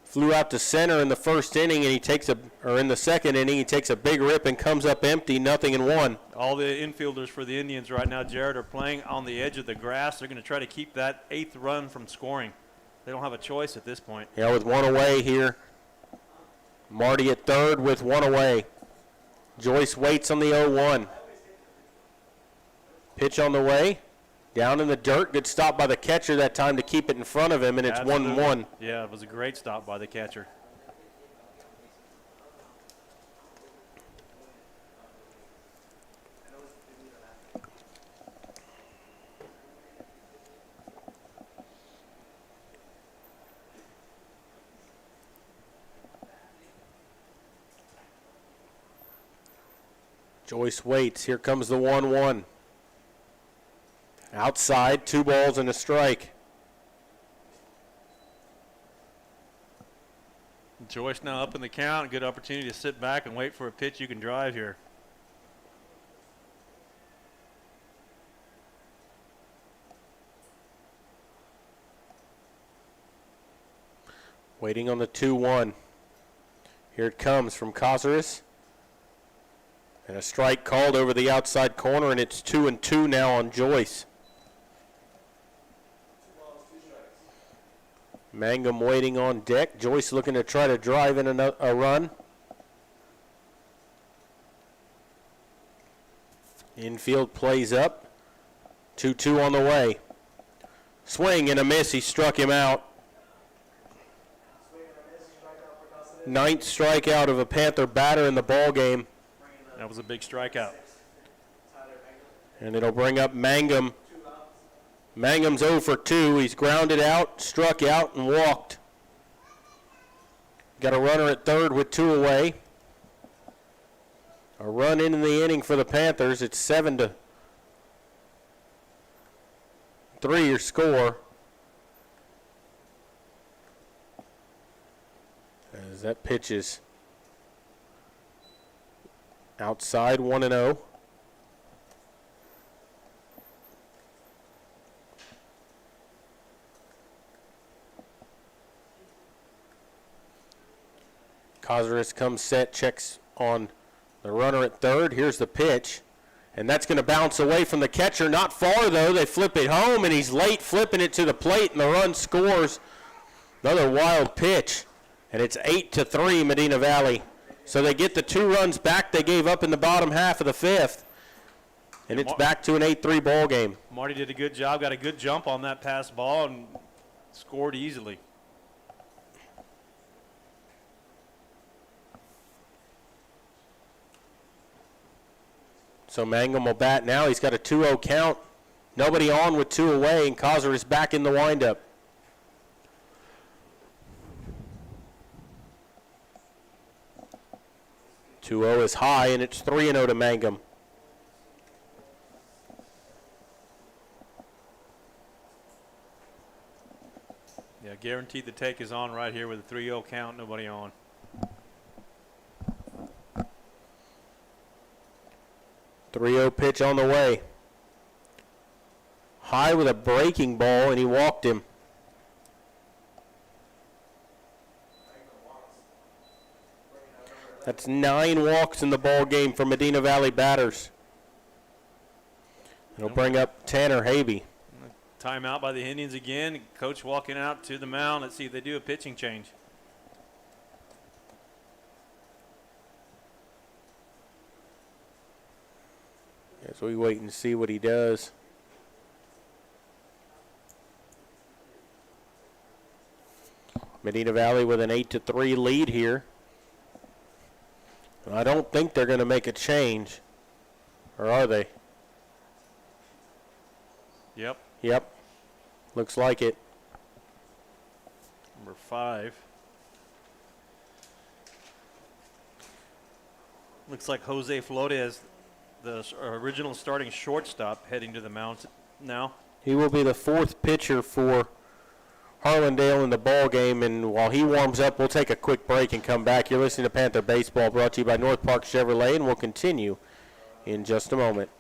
Flew out to center in the first inning, and in the second inning, he takes a big rip and comes up empty, 0-1. All the infielders for the Indians right now, Jared, are playing on the edge of the grass. They're going to try to keep that 8th run from scoring. They don't have a choice at this point. Yeah, with one away here. Marty at third with one away. Joyce waits on the 0-1. Pitch on the way. Down in the dirt. Good stop by the catcher that time to keep it in front of him, and it's 1-1. Yeah, it was a great stop by the catcher. Joyce waits. Here comes the 1-1. Outside, 2 balls and a strike. Joyce now up in the count. Good opportunity to sit back and wait for a pitch you can drive here. Waiting on the 2-1. Here it comes from Cazares. And a strike called over the outside corner, and it's 2-2 now on Joyce. Mangum waiting on deck. Joyce looking to try to drive in a run. Infield plays up. 2-2 on the way. Swing and a miss. He struck him out. Ninth strikeout of a Panther batter in the ball game. That was a big strikeout. And it'll bring up Mangum. Mangum's 0 for 2. He's grounded out, struck out, and walked. Got a runner at third with 2 away. A run in the inning for the Panthers. It's 7-3 your score. As that pitch is outside, 1-0. Cazares comes set, checks on the runner at third. Here's the pitch. And that's going to bounce away from the catcher. Not far, though. They flip it home, and he's late flipping it to the plate, and the run scores. Another wild pitch. And it's 8-3 Medina Valley. So they get the 2 runs back they gave up in the bottom half of the 5th. And it's back to an 8-3 ball game. Marty did a good job, got a good jump on that pass ball, and scored easily. So Mangum will bat now. He's got a 2-0 count. Nobody on with 2 away, and Cazares back in the windup. .20 is high, and it's 3-0 to Mangum. Yeah, guaranteed the take is on right here with a 3-0 count, nobody on. .30 pitch on the way. High with a breaking ball, and he walked him. That's 9 walks in the ball game for Medina Valley batters. It'll bring up Tanner Habe. Timeout by the Indians again. Coach walking out to the mound. Let's see if they do a pitching change. As we wait and see what he does. Medina Valley with an 8-3 lead here. I don't think they're going to make a change, or are they? Yep. Yep. Looks like it. Number 5. Looks like Jose Flores, the original starting shortstop, heading to the mound now. He will be the 4th pitcher for Harlandale in the ball game, and while he warms up, we'll take a quick break and come back. You're listening to Panther Baseball, brought to you by North Park Chevrolet, and we'll continue in just a moment.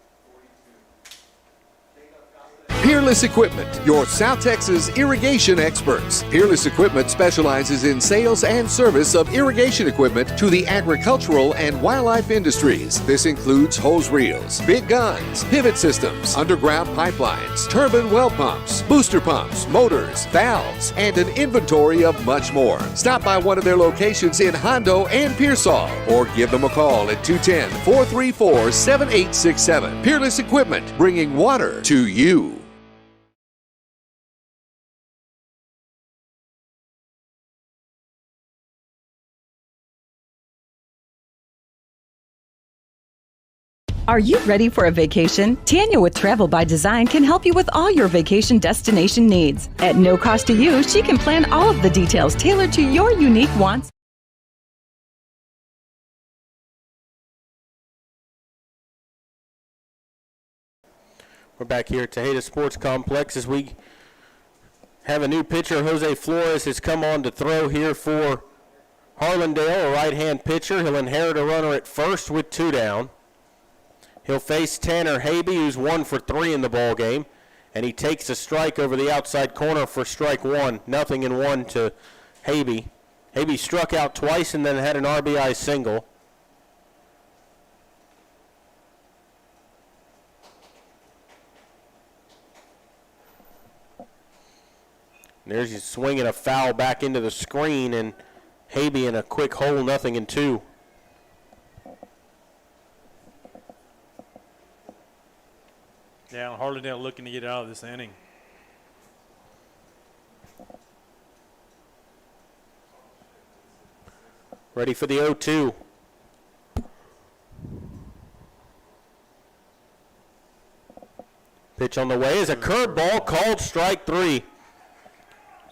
Peerless Equipment, your South Texas irrigation experts. Peerless Equipment specializes in sales and service of irrigation equipment to the agricultural and wildlife industries. This includes hose reels, big guns, pivot systems, underground pipelines, turbine well pumps, booster pumps, motors, valves, and an inventory of much more. Stop by one of their locations in Hondo and Pearsall, or give them a call at 210-434-7867. Peerless Equipment, bringing water to you. Are you ready for a vacation? Tanya with Travel by Design can help you with all your vacation destination needs. At no cost to you, she can plan all of the details tailored to your unique wants. We're back here at Tejeda Sports Complex as we have a new pitcher. Jose Flores has come on to throw here for Harlandale, a right-hand pitcher. He'll inherit a runner at first with 2 down. He'll face Tanner Habe, who's 1 for 3 in the ball game, and he takes a strike over the outside corner for strike 1. 0-1 to Habe. Habe struck out twice and then had an RBI single. And there's his swinging a foul back into the screen, and Habe in a quick hole, 0-2. Yeah, Harlandale looking to get out of this inning. Ready for the 0-2. Pitch on the way is a curveball called strike 3.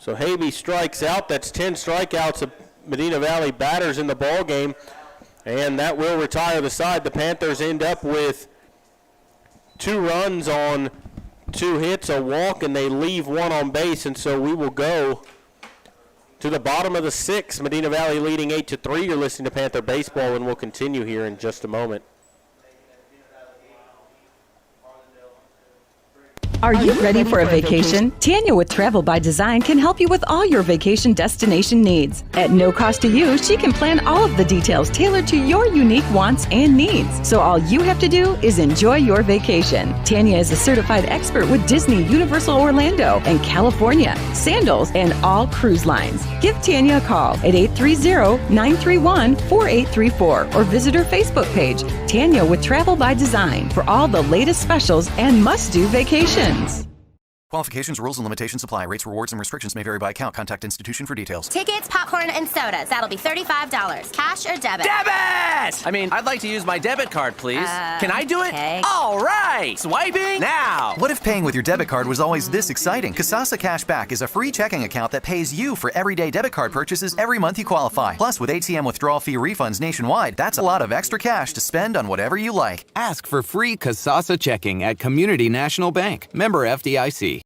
So Habe strikes out. That's 10 strikeouts of Medina Valley batters in the ball game, and that will retire the side. The Panthers end up with 2 runs on 2 hits, a walk, and they leave 1 on base, and so we will go to the bottom of the 6th. Medina Valley leading 8-3. You're listening to Panther Baseball, and we'll continue here in just a moment. Are you ready for a vacation? Tanya with Travel by Design can help you with all your vacation destination needs. At no cost to you, she can plan all of the details tailored to your unique wants and needs. So all you have to do is enjoy your vacation. Tanya is a certified expert with Disney, Universal Orlando, and California, Sandals, and all cruise lines. Give Tanya a call at 830-931-4834 or visit her Facebook page, Tanya with Travel by Design, for all the latest specials and must-do vacations. Qualifications, rules, and limitations apply. Rates, rewards, and restrictions may vary by account. Contact institution for details. Tickets, popcorn, and sodas. That'll be $35. Cash or debit? Debit! I'd like to use my debit card, please. Can I do it? Okay. All right! Swiping now! What if paying with your debit card was always this exciting? Kasasa Cashback is a free checking account that pays you for everyday debit card purchases every month you qualify. Plus, with ATM withdrawal fee refunds nationwide, that's a lot of extra cash to spend on whatever you like. Ask for free Kasasa checking at Community National Bank. Member FDIC.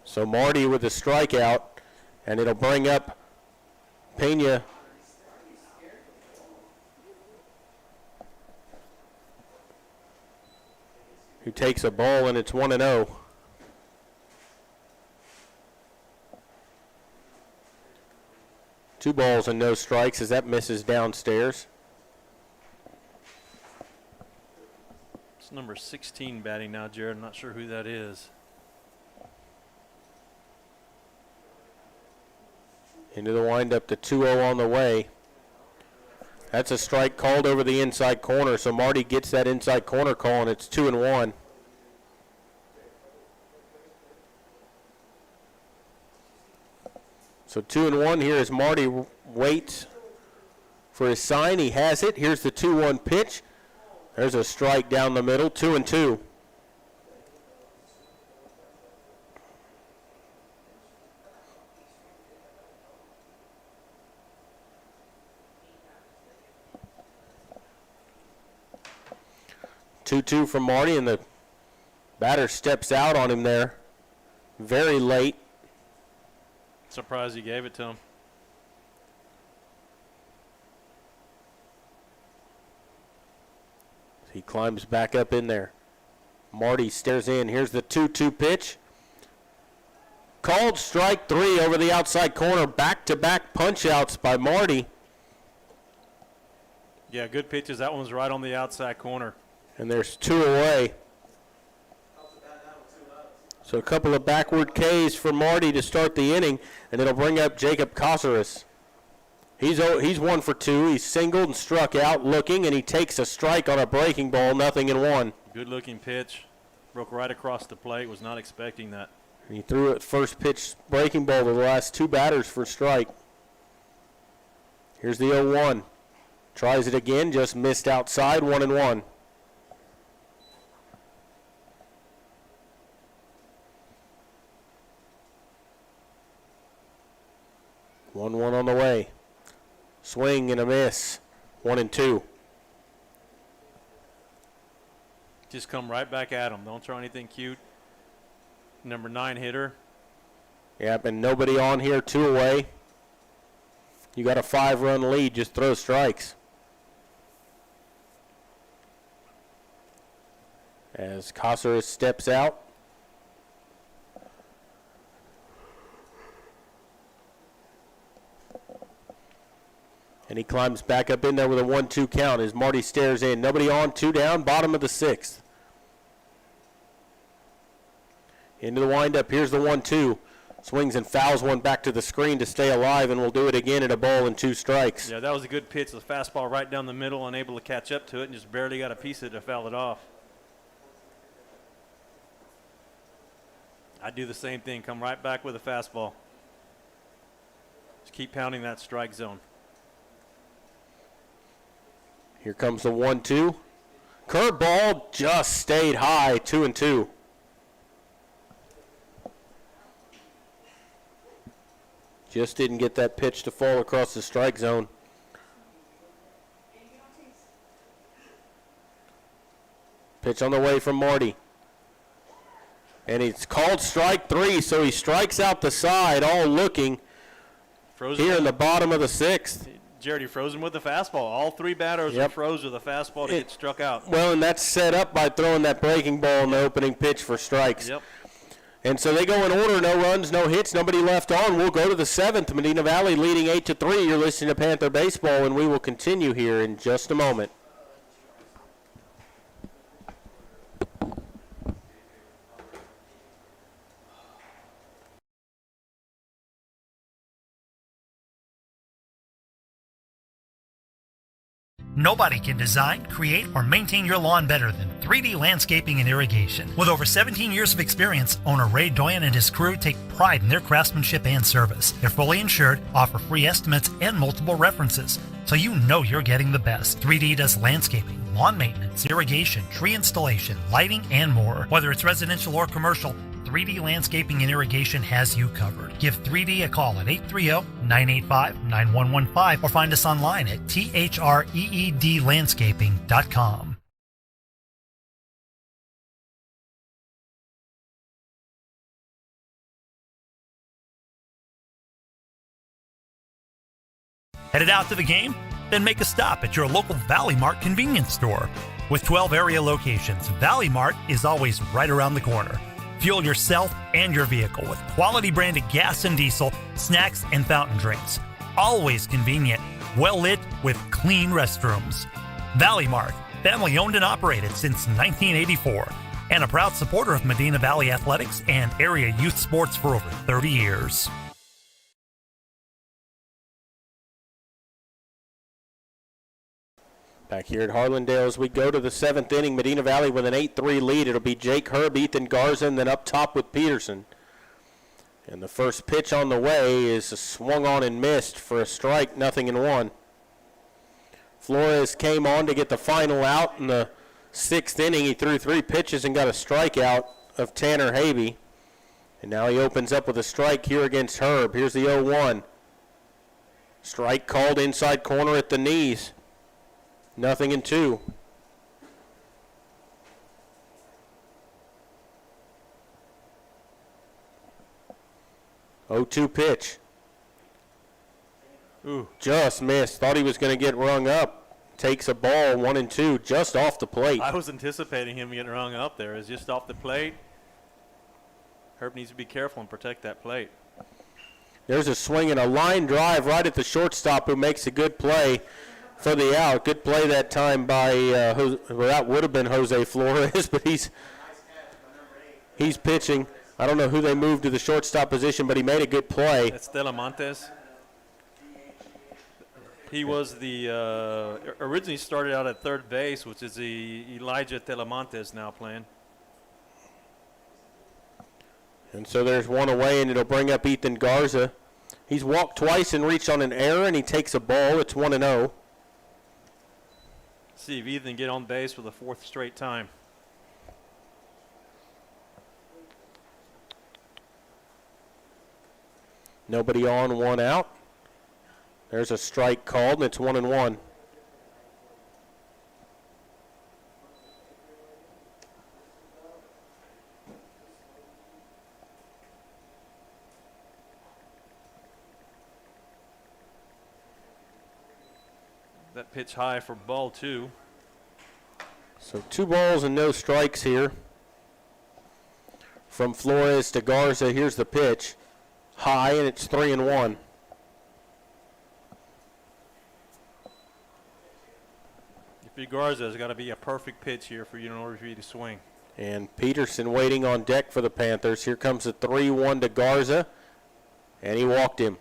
So Marty with a strikeout, and it'll bring up Pena. Who takes a ball, and it's 1-0. Two balls and no strikes as that misses downstairs. It's number 16 batting now, Jared. I'm not sure who that is. Into the windup, the 2-0 on the way. That's a strike called over the inside corner, so Marty gets that inside corner call, and it's 2-1. So 2-1 here as Marty waits for his sign. He has it. Here's the 2-1 pitch. There's a strike down the middle, 2-2. Two from Marty, and the batter steps out on him there very late. Surprised he gave it to him. He climbs back up in there. Marty stares in. Here's the 2-2 pitch. Called strike 3 over the outside corner. Back-to-back punch-outs by Marty. Yeah, good pitches. That one's right on the outside corner. And there's 2 away. So a couple of backward Ks for Marty to start the inning, and it'll bring up Jacob Casares. He's 1 for 2. He's singled and struck out looking, and he takes a strike on a breaking ball, 0-1. Good-looking pitch. Broke right across the plate. Was not expecting that. And he threw it first pitch breaking ball to the last 2 batters for strike. Here's the 0-1. Tries it again, just missed outside, 1-1. One on the way. Swing and a miss. 1-2. Just come right back at him. Don't throw anything cute. Number 9 hitter. Yep, and nobody on here, 2 away. You got a 5-run lead, just throw strikes. As Casares steps out. And he climbs back up in there with a 1-2 count as Marty stares in. Nobody on, 2 down, bottom of the 6th. Into the windup, here's the 1-2. Swings and fouls one back to the screen to stay alive, and we'll do it again at a ball and 2 strikes. Yeah, that was a good pitch. The fastball right down the middle, unable to catch up to it, and just barely got a piece of it to foul it off. I'd do the same thing. Come right back with a fastball. Just keep pounding that strike zone. Here comes the 1-2. Curveball just stayed high, 2-2. Just didn't get that pitch to fall across the strike zone. Pitch on the way from Marty. And it's called strike 3, so he strikes out the side, all looking here in the bottom of the 6th. Jared, he froze him with the fastball. All 3 batters were froze with a fastball to get struck out. Well, and that's set up by throwing that breaking ball in the opening pitch for strikes. Yep. And so they go in order, no runs, no hits, nobody left on. We'll go to the 7th. Medina Valley leading 8-3. You're listening to Panther Baseball, and we will continue here in just a moment. Nobody can design, create, or maintain your lawn better than 3D Landscaping and Irrigation. With over 17 years of experience, owner Ray Doyen and his crew take pride in their craftsmanship and service. They're fully insured, offer free estimates, and multiple references, so you know you're getting the best. 3D does landscaping, lawn maintenance, irrigation, tree installation, lighting, and more. Whether it's residential or commercial, 3D Landscaping and Irrigation has you covered. Give 3D a call at 830-985-9115 or find us online at threedlandscaping.com. Headed out to the game? Then make a stop at your local Valley Mart convenience store. With 12 area locations, Valley Mart is always right around the corner. Fuel yourself and your vehicle with quality branded gas and diesel, snacks, and fountain drinks. Always convenient, well lit with clean restrooms. Valley Mart, family owned and operated since 1984, and a proud supporter of Medina Valley athletics and area youth sports for over 30 years. Back here at Harlandale as we go to the 7th inning, Medina Valley with an 8-3 lead. It'll be Jake Herb, Ethan Garza, and then up top with Peterson. And the first pitch on the way is swung on and missed for a strike, 0-1. Flores came on to get the final out in the 6th inning. He threw 3 pitches and got a strikeout of Tanner Habe. And now he opens up with a strike here against Herb. Here's the 0-1. Strike called inside corner at the knees. 0-2. 0-2 pitch. Ooh. Just missed. Thought he was going to get rung up. Takes a ball, 1-2, just off the plate. I was anticipating him getting rung up there. It's just off the plate. Herb needs to be careful and protect that plate. There's a swing and a line drive right at the shortstop who makes a good play for the out. Good play that time by, that would have been Jose Flores, but he's pitching. I don't know who they moved to the shortstop position, but he made a good play. That's Telemontes. He was the originally started out at third base, which is the Elijah Telemontes now playing. And so there's one away, and it'll bring up Ethan Garza. He's walked twice and reached on an error, and he takes a ball. It's 1-0. See if Ethan can get on base for the 4th straight time. Nobody on, 1 out. There's a strike called, and it's 1-1. That pitch high for ball 2. So 2 balls and no strikes here. From Flores to Garza, here's the pitch. High, and it's 3-1. If you're Garza, it's got to be a perfect pitch here for you in order for you to swing. And Peterson waiting on deck for the Panthers. Here comes the 3-1 to Garza, and he walked him.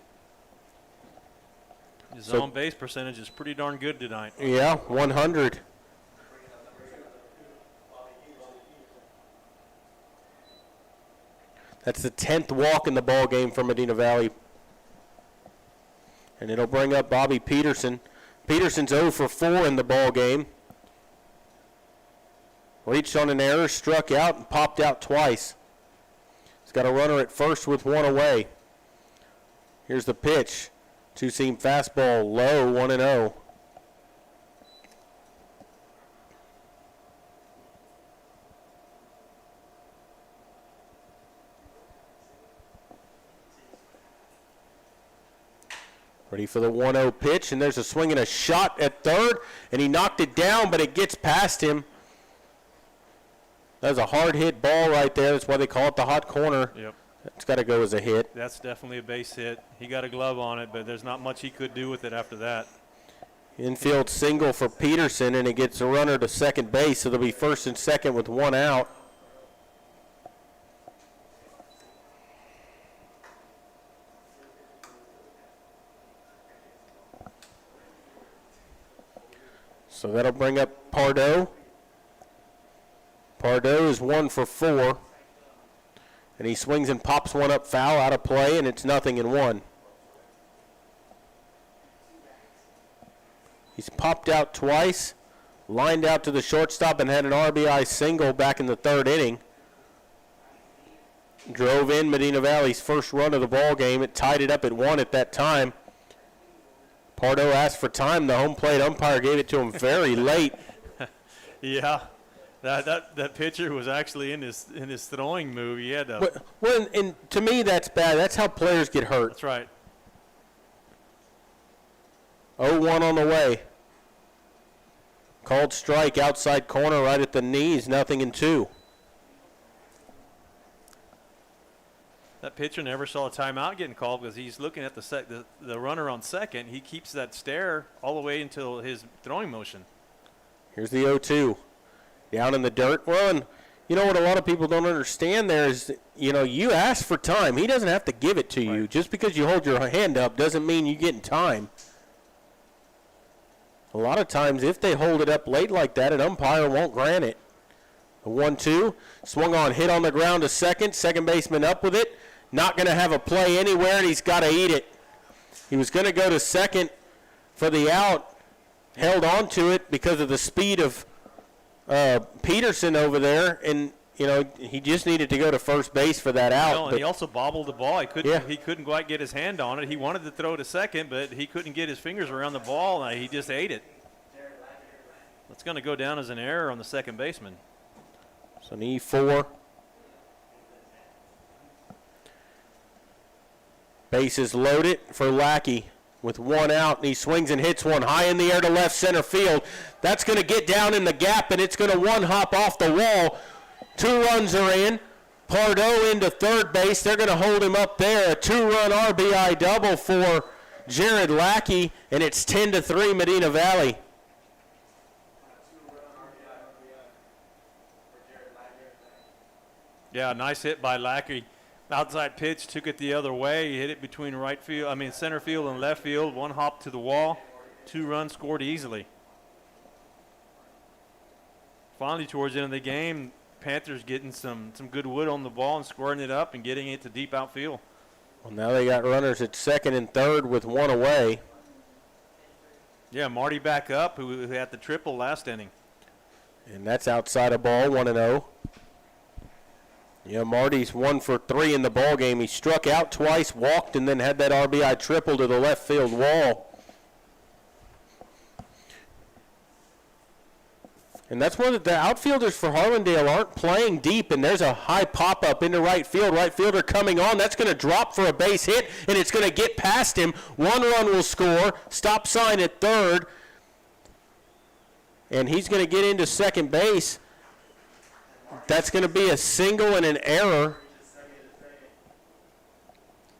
His on-base percentage is pretty darn good tonight. Yeah, 100. That's the 10th walk in the ball game for Medina Valley. And it'll bring up Bobby Peterson. Peterson's 0 for 4 in the ball game. Reached on an error, struck out, and popped out twice. He's got a runner at first with 1 away. Here's the pitch. 2-seam fastball, low, 1-0. Ready for the 1-0 pitch, and there's a swing and a shot at third, and he knocked it down, but it gets past him. That was a hard-hit ball right there. That's why they call it the hot corner. Yep. It's got to go as a hit. That's definitely a base hit. He got a glove on it, but there's not much he could do with it after that. Infield single for Peterson, and it gets a runner to second base, so they'll be first and second with 1 out. So that'll bring up Pardo. Pardo is 1 for 4. And he swings and pops one up foul, out of play, and it's 0-1. He's popped out twice, lined out to the shortstop, and had an RBI single back in the 3rd inning. Drove in Medina Valley's first run of the ball game. It tied it up at 1 at that time. Pardo asked for time. The home plate umpire gave it to him very late. Yeah. That pitcher was actually in his throwing move. He had to. Well, and to me, that's bad. That's how players get hurt. That's right. 0-1 on the way. Called strike outside corner right at the knees, 0-2. That pitcher never saw a timeout getting called because he's looking at the runner on second. He keeps that stare all the way until his throwing motion. Here's the 0-2. Down in the dirt. Well, and you know what a lot of people don't understand there is, you ask for time. He doesn't have to give it to you. Just because you hold your hand up doesn't mean you get in time. A lot of times, if they hold it up late like that, an umpire won't grant it. The 1-2, swung on, hit on the ground to second. Second baseman up with it. Not going to have a play anywhere, and he's got to eat it. He was going to go to second for the out, held on to it because of the speed of Peterson over there, and he just needed to go to first base for that out. And he also bobbled the ball. He couldn't quite get his hand on it. He wanted to throw to second, but he couldn't get his fingers around the ball, and he just ate it. It's going to go down as an error on the second baseman. So an E4. Bases loaded for Lackey with one out. He swings and hits one high in the air to left center field. That's going to get down in the gap, and it's going to one hop off the wall. 2 runs are in. Pardo into third base. They're going to hold him up there. A 2-run RBI double for Jared Lackey, and it's 10-3 Medina Valley. Yeah, nice hit by Lackey. Outside pitch, took it the other way. He hit it between center field and left field. One hop to the wall. 2 runs scored easily. Finally, towards the end of the game, Panthers getting some good wood on the ball and squaring it up and getting it to deep outfield. Well, now they got runners at second and third with one away. Yeah, Marty back up, who had the triple last inning. And that's outside a ball, 1-0. Yeah, Marty's 1 for 3 in the ball game. He struck out twice, walked, and then had that RBI triple to the left field wall. And that's one of the outfielders for Harlandale aren't playing deep, and there's a high pop-up into right field. Right fielder coming on. That's going to drop for a base hit, and it's going to get past him. 1 run will score. Stop sign at third. And he's going to get into second base. That's going to be a single and an error.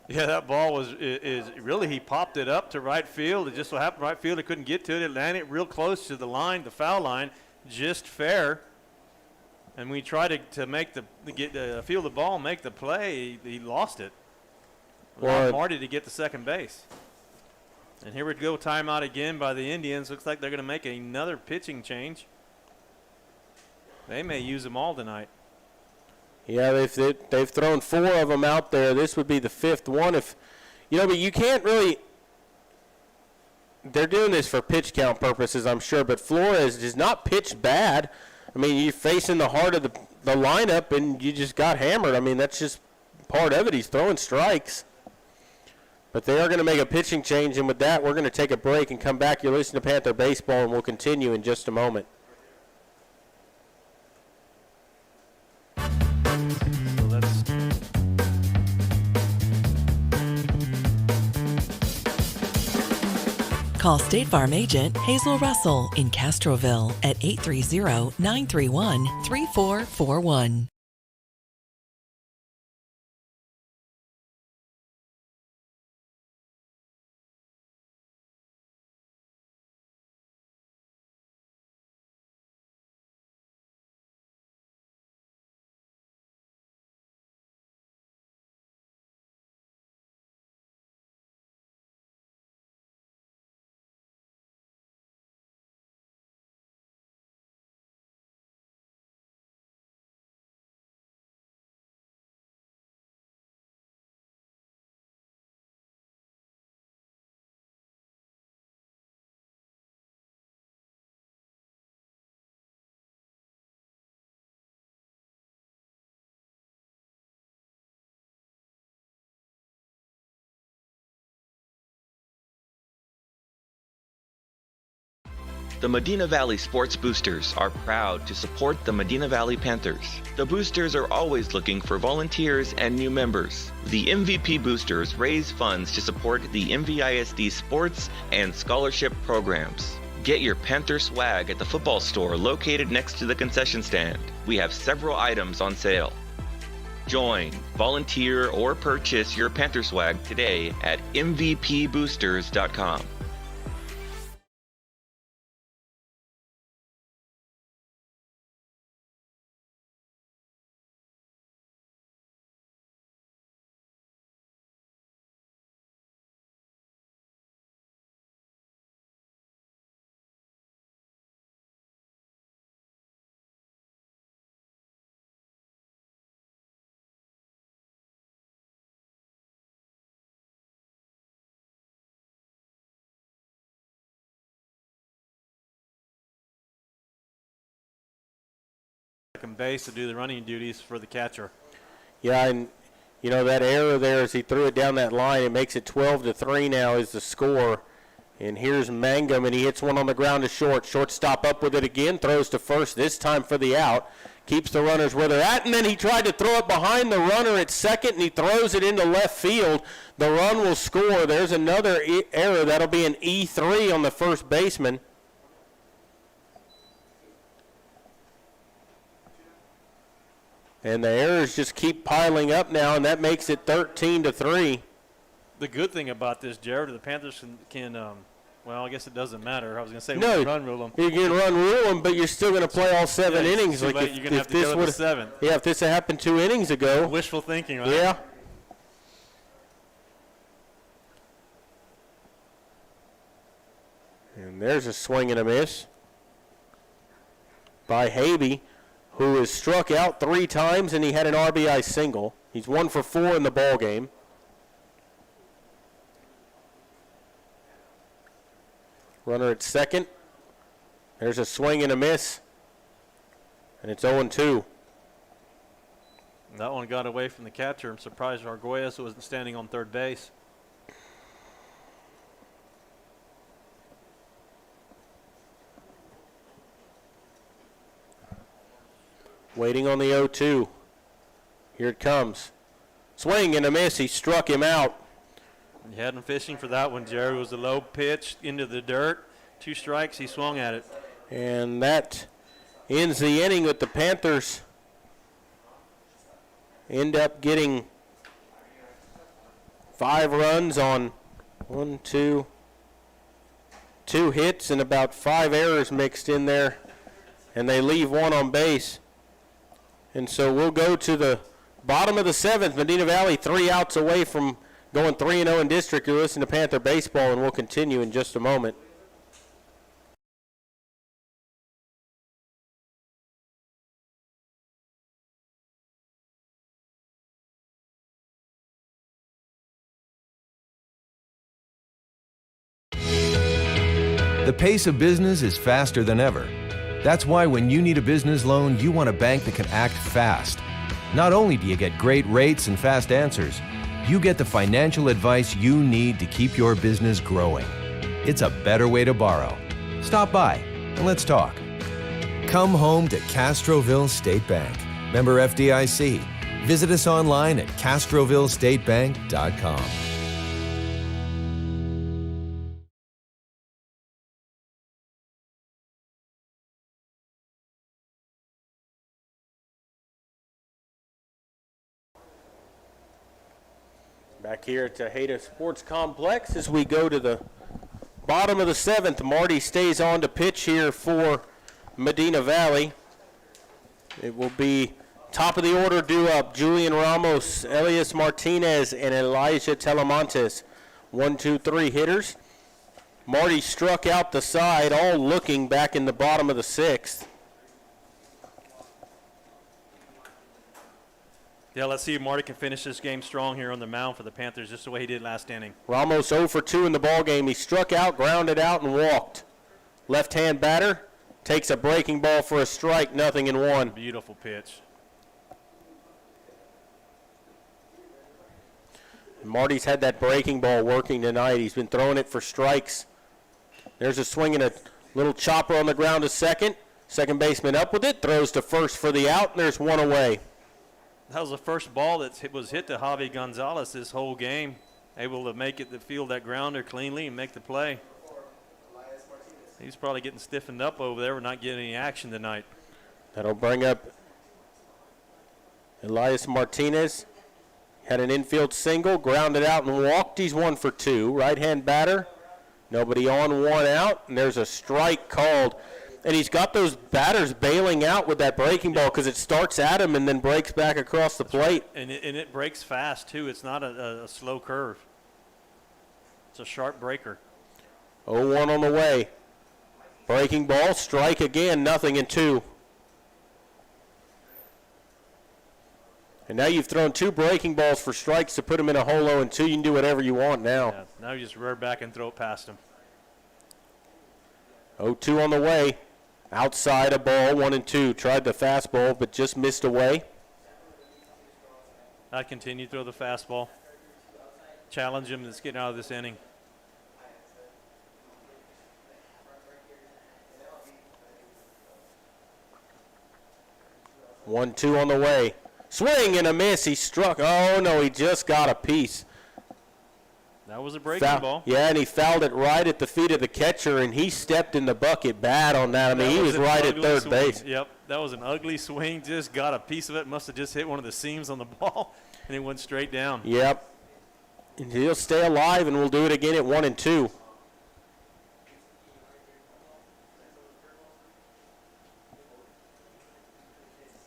Yeah, that ball he popped it up to right field. It just so happened right fielder couldn't get to it. It landed real close to the line, the foul line, just fair. And we tried to field the ball and make the play. He lost it. Allowed Marty to get to second base. And here we go, timeout again by the Indians. Looks like they're going to make another pitching change. They may use them all tonight. Yeah, they've thrown 4 of them out there. This would be the 5th one. But you can't really. They're doing this for pitch count purposes, I'm sure. But Flores does not pitch bad. I mean, you're facing the heart of the lineup, and you just got hammered. I mean, that's just part of it. He's throwing strikes. But they are going to make a pitching change, and with that, we're going to take a break and come back. You're listening to Panther Baseball, and we'll continue in just a moment. Call State Farm agent Hazel Russell in Castroville at 830-931-3441. The Medina Valley Sports Boosters are proud to support the Medina Valley Panthers. The Boosters are always looking for volunteers and new members. The MVP Boosters raise funds to support the MVISD sports and scholarship programs. Get your Panther swag at the football store located next to the concession stand. We have several items on sale. Join, volunteer, or purchase your Panther swag today at mvpboosters.com. second base to do the running duties for the catcher. Yeah, and you know that error there as he threw it down that line, it makes it 12-3 now is the score. And here's Mangum, and he hits one on the ground to short. Shortstop up with it again, throws to first, this time for the out. Keeps the runners where they're at, and then he tried to throw it behind the runner at second, and he throws it into left field. The run will score. There's another error. That'll be an E3 on the first baseman. And the errors just keep piling up now, and that makes it 13-3. The good thing about this, Jared, the Panthers can well, I guess it doesn't matter. I was going to say No, we can run rule them. You can run rule them, but you're still going to play all 7 innings. Like you're going to have to go to 7. Yeah, if this had happened 2 innings ago. Wishful thinking, right? Yeah. And there's a swing and a miss by Habe, who has struck out 3 times, and he had an RBI single. He's 1 for 4 in the ball game. Runner at second. There's a swing and a miss, and it's 0-2. That one got away from the catcher. I'm surprised Arguelles wasn't standing on third base. Waiting on the 0-2. Here it comes. Swing and a miss. He struck him out. You had him fishing for that one, Jerry. It was a low pitch into the dirt. 2 strikes, he swung at it. And that ends the inning with the Panthers end up getting 5 runs on 2 hits and about 5 errors mixed in there. And they leave 1 on base. And so we'll go to the bottom of the 7th. Medina Valley 3 outs away from going 3-0 in district. You're listening to Panther Baseball, and we'll continue in just a moment. The pace of business is faster than ever. That's why when you need a business loan, you want a bank that can act fast. Not only do you get great rates and fast answers, you get the financial advice you need to keep your business growing. It's a better way to borrow. Stop by and let's talk. Come home to Castroville State Bank. Member FDIC. Visit us online at castrovillestatebank.com. Back here at Tejeda Sports Complex as we go to the bottom of the 7th. Marty stays on to pitch here for Medina Valley. It will be top of the order due up. Julian Ramos, Elias Martinez, and Elijah Telemontes. 1, 2, 3 hitters. Marty struck out the side, all looking back in the bottom of the 6th. Yeah, let's see if Marty can finish this game strong here on the mound for the Panthers, just the way he did last inning. Ramos 0 for 2 in the ball game. He struck out, grounded out, and walked. Left-hand batter takes a breaking ball for a strike, 0-1. Beautiful pitch. And Marty's had that breaking ball working tonight. He's been throwing it for strikes. There's a swing and a little chopper on the ground to second. Second baseman up with it, throws to first for the out, and there's 1 away. That was the first ball that was hit to Javi Gonzalez this whole game. Able to make it, to field that grounder cleanly and make the play. He's probably getting stiffened up over there. We're not getting any action tonight. That'll bring up Elias Martinez. Had an infield single, grounded out and walked. He's 1 for 2. Right-hand batter. Nobody on, 1 out. And there's a strike called. And he's got those batters bailing out with that breaking ball because it starts at him and then breaks back across the plate. And it breaks fast, too. It's not a slow curve. It's a sharp breaker. 0-1 on the way. Breaking ball, strike again, 0-2. And now you've thrown 2 breaking balls for strikes to put him in a hole 0-2. You can do whatever you want now. Yeah, now you just rear back and throw it past him. 0-2 on the way. Outside a ball, 1-2. Tried the fastball, but just missed away. I'd continue to throw the fastball. Challenge him. Let's get out of this inning. One, two on the way. Swing and a miss. He struck. Oh, no, he just got a piece. That was a breaking ball. Yeah, and he fouled it right at the feet of the catcher, and he stepped in the bucket bad on that. I mean, he was right at third base. Yep, that was an ugly swing. Just got a piece of it. Must have just hit one of the seams on the ball, and it went straight down. Yep. And he'll stay alive, and we'll do it again at 1-2.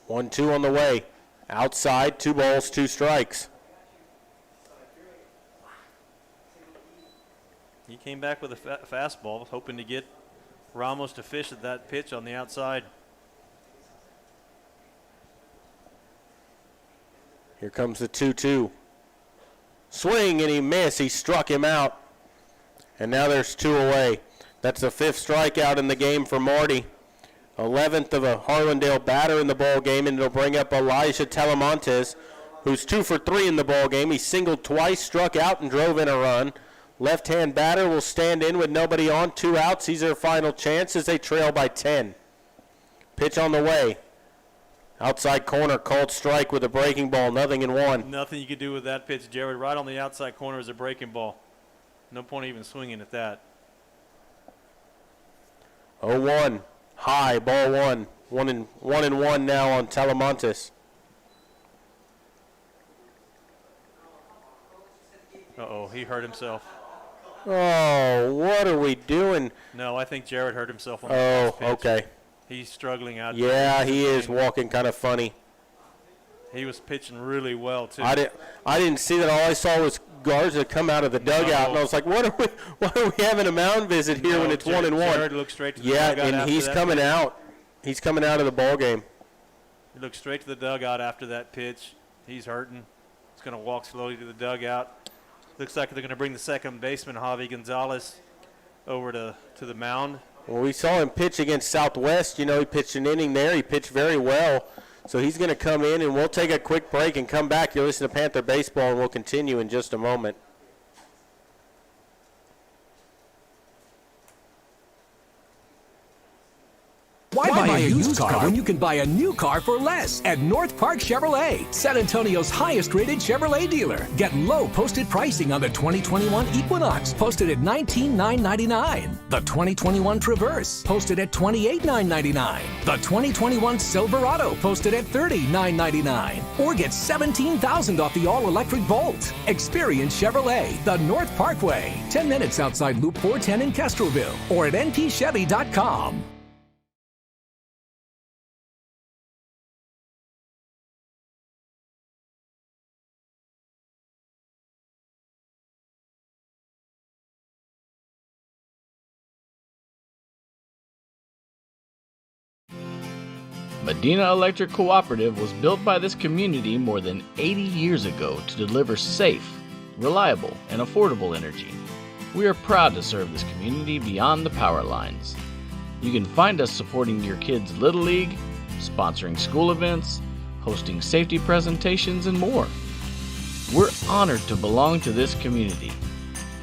One, two on the way. Outside, 2 balls, 2 strikes. He came back with a fastball, hoping to get Ramos to fish at that pitch on the outside. Here comes the 2-2. Swing, and he missed. He struck him out. And now there's 2 away. That's the 5th strikeout in the game for Marty. 11th of a Harlandale batter in the ball game, and it'll bring up Elijah Telemontes, who's 2 for 3 in the ball game. He singled twice, struck out, and drove in a run. Left-hand batter will stand in with nobody on, 2 outs. These are final chances. They trail by 10. Pitch on the way. Outside corner, called strike with a breaking ball, 0-1. Nothing you could do with that pitch, Jared. Right on the outside corner is a breaking ball. No point even swinging at that. 0-1. High, ball 1. 1-1 now on Telemontes. Uh-oh, he hurt himself. Oh, what are we doing? No, I think Jared hurt himself on the first pitch. Okay. He's struggling out. Yeah, he is walking kind of funny. He was pitching really well, too. I didn't see that. All I saw was Garza come out of the dugout, and I was like, why are we having a mound visit here when it's 1-1? Jared looked straight to the dugout. Yeah, and he's coming out. He's coming out of the ball game. He looked straight to the dugout after that pitch. He's hurting. He's going to walk slowly to the dugout. Looks like they're going to bring the second baseman, Javi Gonzalez, over to the mound. Well, we saw him pitch against Southwest. You know, he pitched an inning there. He pitched very well. So he's going to come in, and we'll take a quick break and come back. You'll listen to Panther Baseball, and we'll continue in just a moment. Why buy a used car when you can buy a new car for less at North Park Chevrolet, San Antonio's highest-rated Chevrolet dealer? Get low posted pricing on the 2021 Equinox, posted at $19,999. The 2021 Traverse, posted at $28,999. The 2021 Silverado, posted at $30,999. Or get $17,000 off the all-electric Bolt. Experience Chevrolet, the North Parkway, 10 minutes outside Loop 410 in Castroville, or at npchevy.com. Medina Electric Cooperative was built by this community more than 80 years ago to deliver safe, reliable, and affordable energy. We are proud to serve this community beyond the power lines. You can find us supporting your kids' Little League, sponsoring school events, hosting safety presentations, and more. We're honored to belong to this community.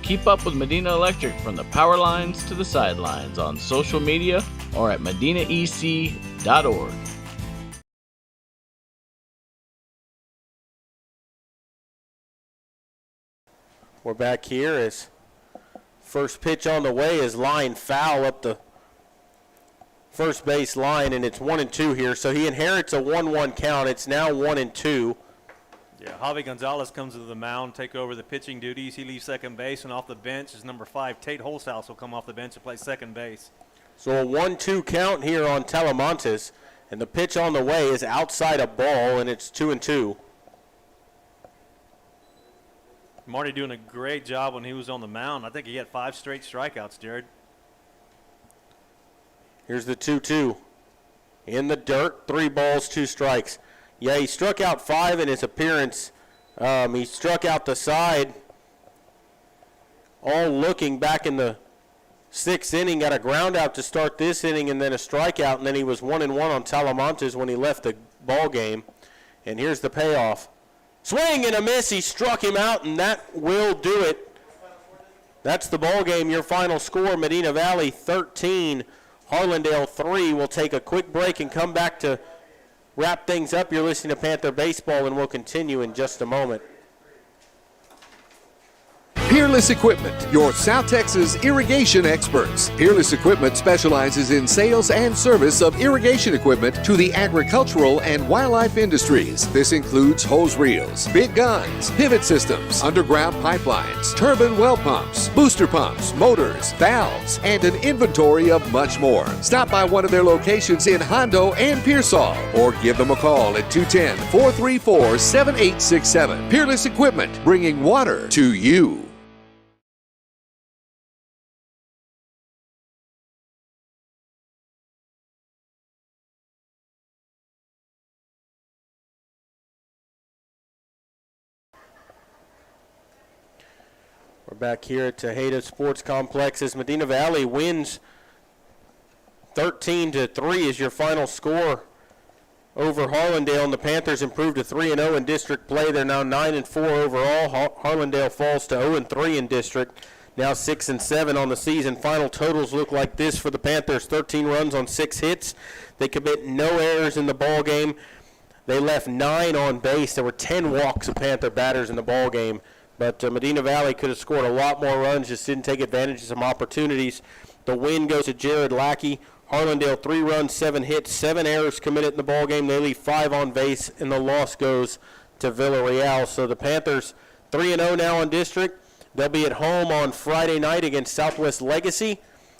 Keep up with Medina Electric from the power lines to the sidelines on social media or at medinaec.org. We're back here as first pitch on the way is line foul up the first base line, and it's 1-2 here. So he inherits a 1-1 count. It's now 1-2. Yeah, Javi Gonzalez comes to the mound, take over the pitching duties. He leaves second base, and off the bench is number 5, Tate Holzhaus will come off the bench and play second base. So a 1-2 count here on Telemontes, and the pitch on the way is outside a ball, and it's 2-2. Marty doing a great job when he was on the mound. I think he had 5 straight strikeouts, Jared. Here's the 2-2. In the dirt, 3 balls, 2 strikes. Yeah, he struck out 5 in his appearance. He struck out the side, all looking back in the sixth inning, got a ground out to start this inning and then a strikeout, and then he was 1-1 on Talamantes when he left the ball game. And here's the payoff. Swing and a miss. He struck him out, and that will do it. That's the ball game. Your final score, Medina Valley 13, Harlandale 3. We'll take a quick break and come back to wrap things up. You're listening to Panther Baseball, and we'll continue in just a moment. Peerless Equipment, your South Texas irrigation experts. Peerless Equipment specializes in sales and service of irrigation equipment to the agricultural and wildlife industries. This includes hose reels, big guns, pivot systems, underground pipelines, turbine well pumps, booster pumps, motors, valves, and an inventory of much more. Stop by one of their locations in Hondo and Pearsall, or give them a call at 210-434-7867. Peerless Equipment, bringing water to you. We're back here at Tejeda Sports Complex as Medina Valley wins 13-3 is your final score over Harlandale, and the Panthers improved to 3-0 in district play. They're now 9-4 overall. Harlandale falls to 0-3 in district, now 6-7 on the season. Final totals look like this for the Panthers: 13 runs on 6 hits. They commit no errors in the ball game. They left 9 on base. There were 10 walks of Panther batters in the ball game. But Medina Valley could have scored a lot more runs, just didn't take advantage of some opportunities. The win goes to Jared Lackey. Harlandale 3 runs, 7 hits, 7 errors committed in the ballgame. They leave 5 on base, and the loss goes to Villarreal. So the Panthers 3-0 now in district. They'll be at home on Friday night against Southwest Legacy.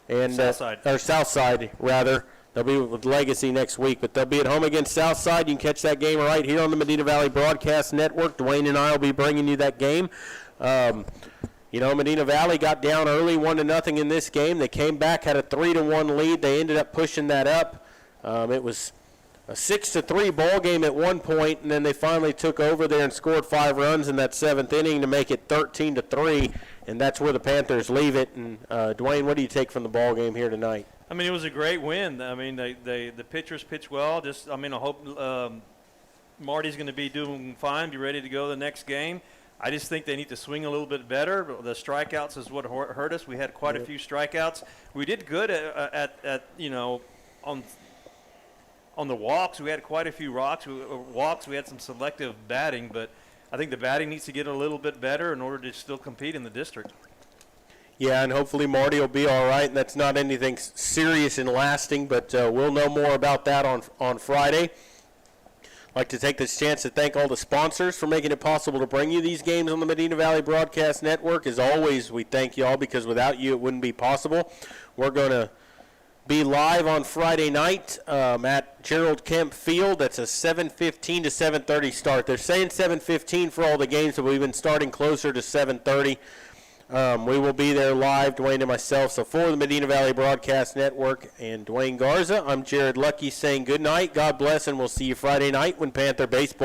And Southside, rather. They'll be with Legacy next week, but they'll be at home against Southside. You can catch that game right here on the Medina Valley Broadcast Network. Dwayne and I will be bringing you that game. Medina Valley got down early 1-0 in this game. They came back, had a 3-1 lead. They ended up pushing that up. It was a 6-3 ball game at one point, and then they finally took over there and scored 5 runs in that 7th inning to make it 13-3, and that's where the Panthers leave it. And Dwayne, what do you take from the ball game here tonight? I mean, it was a great win. I mean, the pitchers pitched well. I hope Marty's going to be doing fine, be ready to go the next game. I just think they need to swing a little bit better. The strikeouts is what hurt us. We had quite a few strikeouts. We did good on the walks. We had quite a few walks. We had some selective batting, but I think the batting needs to get a little bit better in order to still compete in the district. Yeah, and hopefully Marty will be all right, and that's not anything serious and lasting, but we'll know more about that on Friday. I'd like to take this chance to thank all the sponsors for making it possible to bring you these games on the Medina Valley Broadcast Network. As always, we thank you all, because without you it wouldn't be possible. We're going to be live on Friday night at Gerald Kemp Field. That's a 7:15 to 7:30 start. They're saying 7:15 for all the games, but we've been starting closer to 7:30. We will be there live, Dwayne and myself. So for the Medina Valley Broadcast Network and Dwayne Garza, I'm Jared Lucky saying good night, God bless, and we'll see you Friday night when Panther Baseball